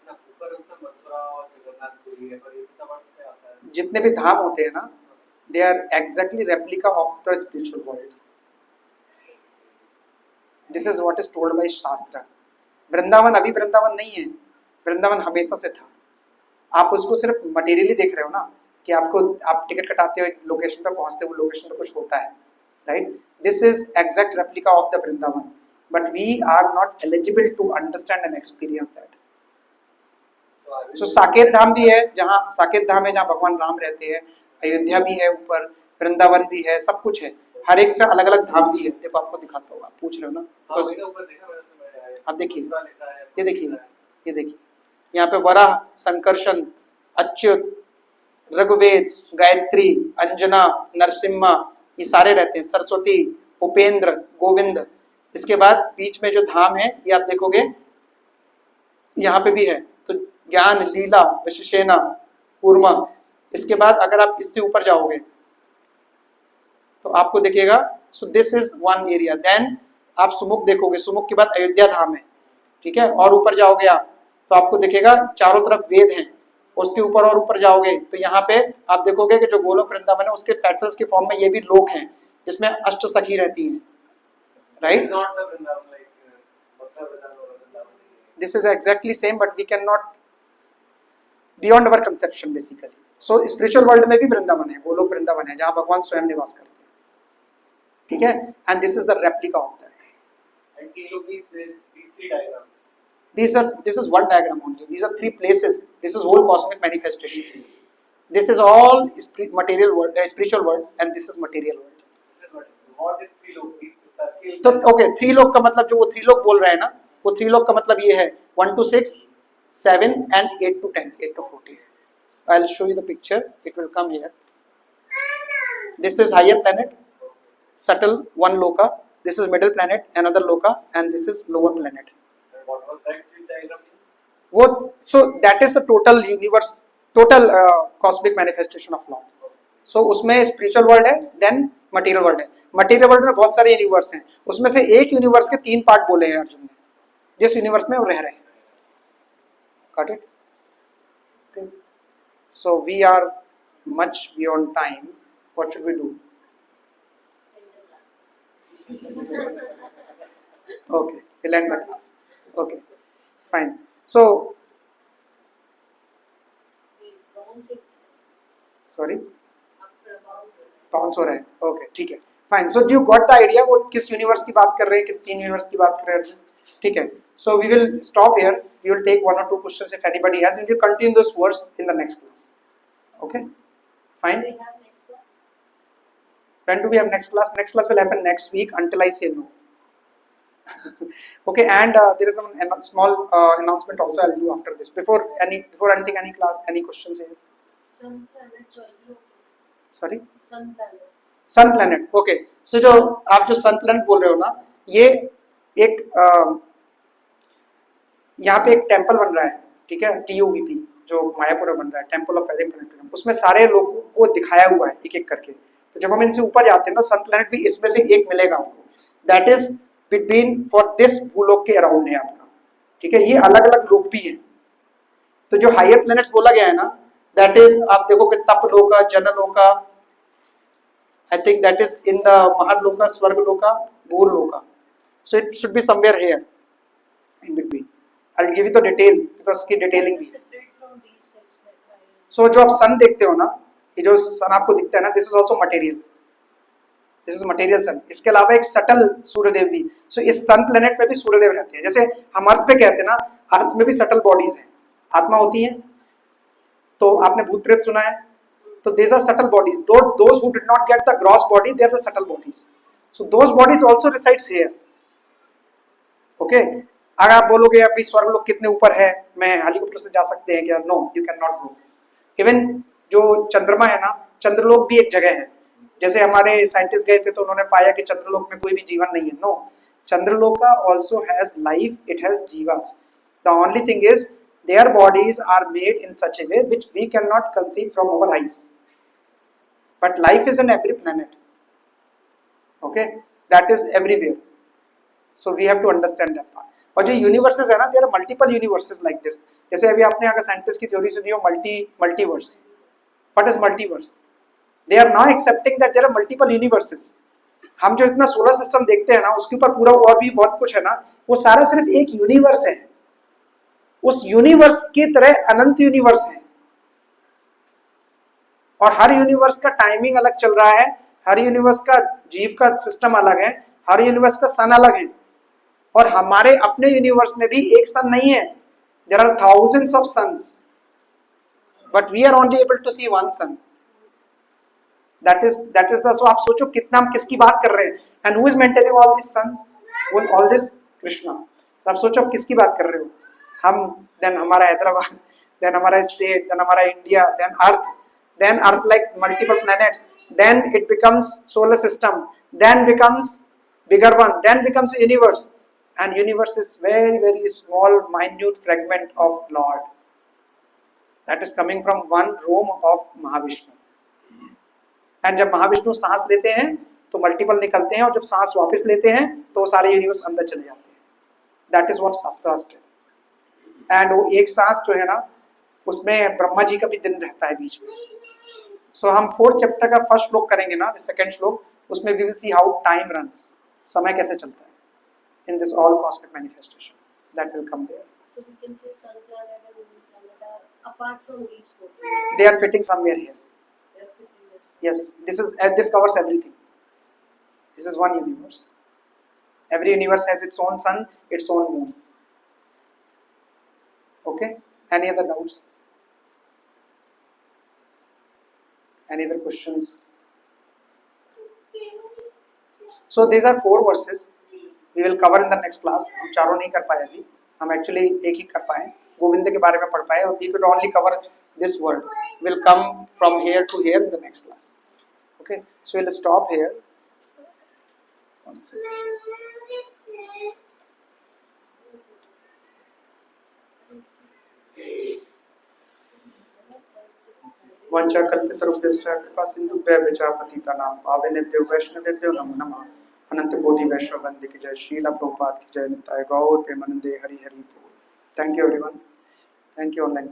ना, ऊपर उतना मथुरा और जगन्नाथपुरी है, पर ये कितना अर्थ पे आता है? जितने भी धाम होते हैं ना, they are exactly replica of the spiritual world. This is what is told by शास्त्र। वृंदावन अभी वृंदावन नहीं है, वृंदावन हमेशा से था। आप उसको सिर्फ मटेरियली देख रहे हो ना, कि आप टिकट कटाते हो एक लोकेशन पर पहुंचते हो, वो लोकेशन पर कुछ होता है, right. This is exact replica of the Vrindavan, but we are not eligible to understand and experience that. So Saket Dham भी है, जहाँ साकेत धाम है जहाँ भगवान राम रहते हैं, अयोध्या भी है, ऊपर वृंदावन भी है, सब कुछ है। हर एक से अलग अलग धाम भी है। देखो आपको दिखाता हूँ, आप पूछ रहे हो ना, आप देखिए, ये देखिए, ये देखिए, यहाँ पे वराह, संकर्षण, अच्युत, रघुवेद, गायत्री, अंजना, नरसिम्हा, ये सारे रहते हैं, सरस्वती, उपेंद्र, गोविंद। इसके बाद बीच में जो धाम है ये आप देखोगे यहाँ पे भी है, तो ज्ञान, लीला, विशेषेना, कूर्मा। इसके बाद अगर आप इससे ऊपर जाओगे तो आपको दिखेगा, so this is one area. Then आप सुमुख देखोगे, सुमुख के बाद अयोध्या धाम है, ठीक है। और ऊपर जाओगे आप तो आपको दिखेगा चारों तरफ वेद हैं। उसके ऊपर और ऊपर जाओगे तो यहाँ पे आप देखोगे कि जो गोलोक वृंदावन है उसके पेटल्स के फॉर्म में ये भी लोक हैं, जिसमें अष्ट सखी रहती हैं, right. This is exactly same, but we cannot beyond our conception basically. So spiritual world में भी वृंदावन है, गोलोक वृंदावन है, जहाँ भगवान स्वयं निवास करते हैं, ठीक है। And this is the replica of that. And can you please these three diagrams? This is one diagram only. These are three places. This is whole cosmic manifestation. This is all material world, spiritual world, and this is material world. This is what is three lok? These circle. तो okay, three लोक का मतलब जो वो three लोक बोल रहे हैं ना, वो थ्री लोक का मतलब ये है 1 to 6, 7 and 8 to 10, 8 to 14. I'll show you the picture. It will come here. This is higher planet, subtle one loka. This is middle planet, another loka, and this is lower planet. And what was that three diagram means? वो so that is the total universe, total cosmic manifestation of Lord. So उसमें spiritual world है, then material world है। material world में बहुत सारे universe हैं, उसमें से एक यूनिवर्स के 3 पार्ट बोले हैं अर्जुन ने, जिस यूनिवर्स में वो रह रहे हैं। Got it? Okay. So we are much beyond time. What should we do? Okay, we'll end the class. Okay, fine. So, sorry, bounce हो रहा है. Okay, ठीक है. Fine. So, do you got the idea वो किस universe की बात कर रहे हैं, किस तीन यूनिवर्स की बात कर रहे हैं? ठीक है. So, we will stop here. We will take 1 or 2 questions if anybody has, and we will continue this verse in the next class. Okay, fine. We have next class. When do we have next class? Next class will happen next week until I say no. Okay, and there is a small announcement also I'll do after this. Before anything, any class, any questions here? Sun planet चल Sorry? Sun planet. सन planet. Okay, सो जो आप जो सन planet बोल रहे हो ना, ये एक यहाँ पे एक टेम्पल बन रहा है, ठीक है, TUVP जो मायापुर में बन रहा है, टेम्पल ऑफ वैदिक प्लैनेटोरियम. उसमें सारे लोगों को दिखाया हुआ है एक एक करके. तो जब हम इनसे ऊपर जाते हैं ना, सन प्लैनेट भी इसमें से एक मिलेगा आपको. That is between for this Bhulok के अराउंड है आपका. ठीक है, ये अलग अलग लोक भी है. तो जो हायर प्लैनेट्स बोला गया है ना, दैट इज आप देखो कि तपलोका, जनलोका, I think that is in the Mahatloka, Swargaloka, Bhurloka. So it should be somewhere here in between. I'll give you the detail because की detailing भी. Separate from these six like So जो आप सन देखते हो ना, ये जो सन आपको दिखता है ना, this is also material. This is material sun. इसके अलावा एक सटल सूर्यदेव भी. So इस सन प्लेनेट में भी सूर्यदेव रहते हैं. जैसे हम अर्थ पे कहते हैं ना, अर्थ में भी सटल बॉडीज हैं, आत्मा होती है. तो आपने भूत प्रेत सुना है. So these are subtle bodies. Those who did not get the gross body, they are the subtle bodies. So those bodies also resides here. Okay. अगर आप बोलोगे अभी स्वर्ग लोग कितने ऊपर है, मैं हेलीकॉप्टर से जा सकते हैं क्या? No, you cannot go. Even जो चंद्रमा है ना, चंद्रलोक भी एक जगह है. जैसे हमारे साइंटिस्ट गए थे तो उन्होंने पाया कि चंद्रलोक में कोई भी जीवन नहीं है. No, चंद्रलोका also has life. It has jivas. The only thing is their bodies are made in such a way which we cannot conceive from our eyes. But life is in every planet. Okay, that is everywhere. So we have to understand that part. और जो universes है ना, there are multiple universes like this. जैसे अभी आपने अगर scientist की theory सुनी हो multiverse. What is multiverse? They are now accepting that there are multiple universes. हम जो इतना सोलर सिस्टम देखते हैं ना, उसके ऊपर पूरा और भी बहुत कुछ है ना, वो सारा सिर्फ एक यूनिवर्स है. उस यूनिवर्स की तरह अनंत यूनिवर्स है. और हर यूनिवर्स का टाइमिंग अलग चल रहा है, हर यूनिवर्स का जीव का सिस्टम अलग है, हर यूनिवर्स का सन अलग है. और हमारे अपने यूनिवर्स में भी एक सन नहीं है. There are thousands of suns, but we are only able to see one sun. That is the. So आप सोचो कितना हम किसकी बात कर रहे हैं. And who is maintaining all this suns? All this Krishna. तो आप सोचो आप किसकी बात कर रहे हो. हम, देन हमारा हैदराबाद, देन हमारा स्टेट, देन हमारा India, then earth like multiple planets, then it becomes solar system, then becomes bigger one, then becomes a universe. And universe is very very small minute fragment of Lord that is coming from one room of Mahavishnu. and जब महाविष्णु सांस लेते हैं तो multiple निकलते हैं, और जब सांस वापस लेते हैं तो सारे यूनिवर्स अंदर चले जाते हैं. दैट इज व्हाट शास्त्रास है. एंड वो एक सांस जो है ना, उसमें ब्रह्मा जी का भी दिन रहता है बीच में. सो हम 4th चैप्टर का फर्स्ट श्लोक करेंगे ना, सेकंड श्लोक, उसमें we will see how time runs, समय कैसे चलता है in this all cosmic manifestation. That will come there. So we can say sun planet and moon planet are apart from these four. They are fitting somewhere here. They are fitting this. Yes, this covers everything. This is one universe. Every universe has its own sun, its own moon. Okay, any other doubts? Any other questions? So these are 4 verses. We will cover in the next class. हम चारों नहीं कर पाए अभी, हम actually एक ही कर पाए, गोविंद के बारे में पढ़ पाए, और we could only cover this word. We'll come from here to here in the next class. Okay, so we'll stop here. One second. वंचा कल्पितरुभ्यश्च कृपा सिन्धुभ्यः प्रजापतितानां पावनेभ्यो वैष्णवेभ्यो नमो नमः. अनंत कोटि वैष्णव वंदे की जय. श्रील प्रभुपाद की जय. निताय गौर प्रेमानंदे. हरि हरि बोल. Thank you everyone. Thank you online.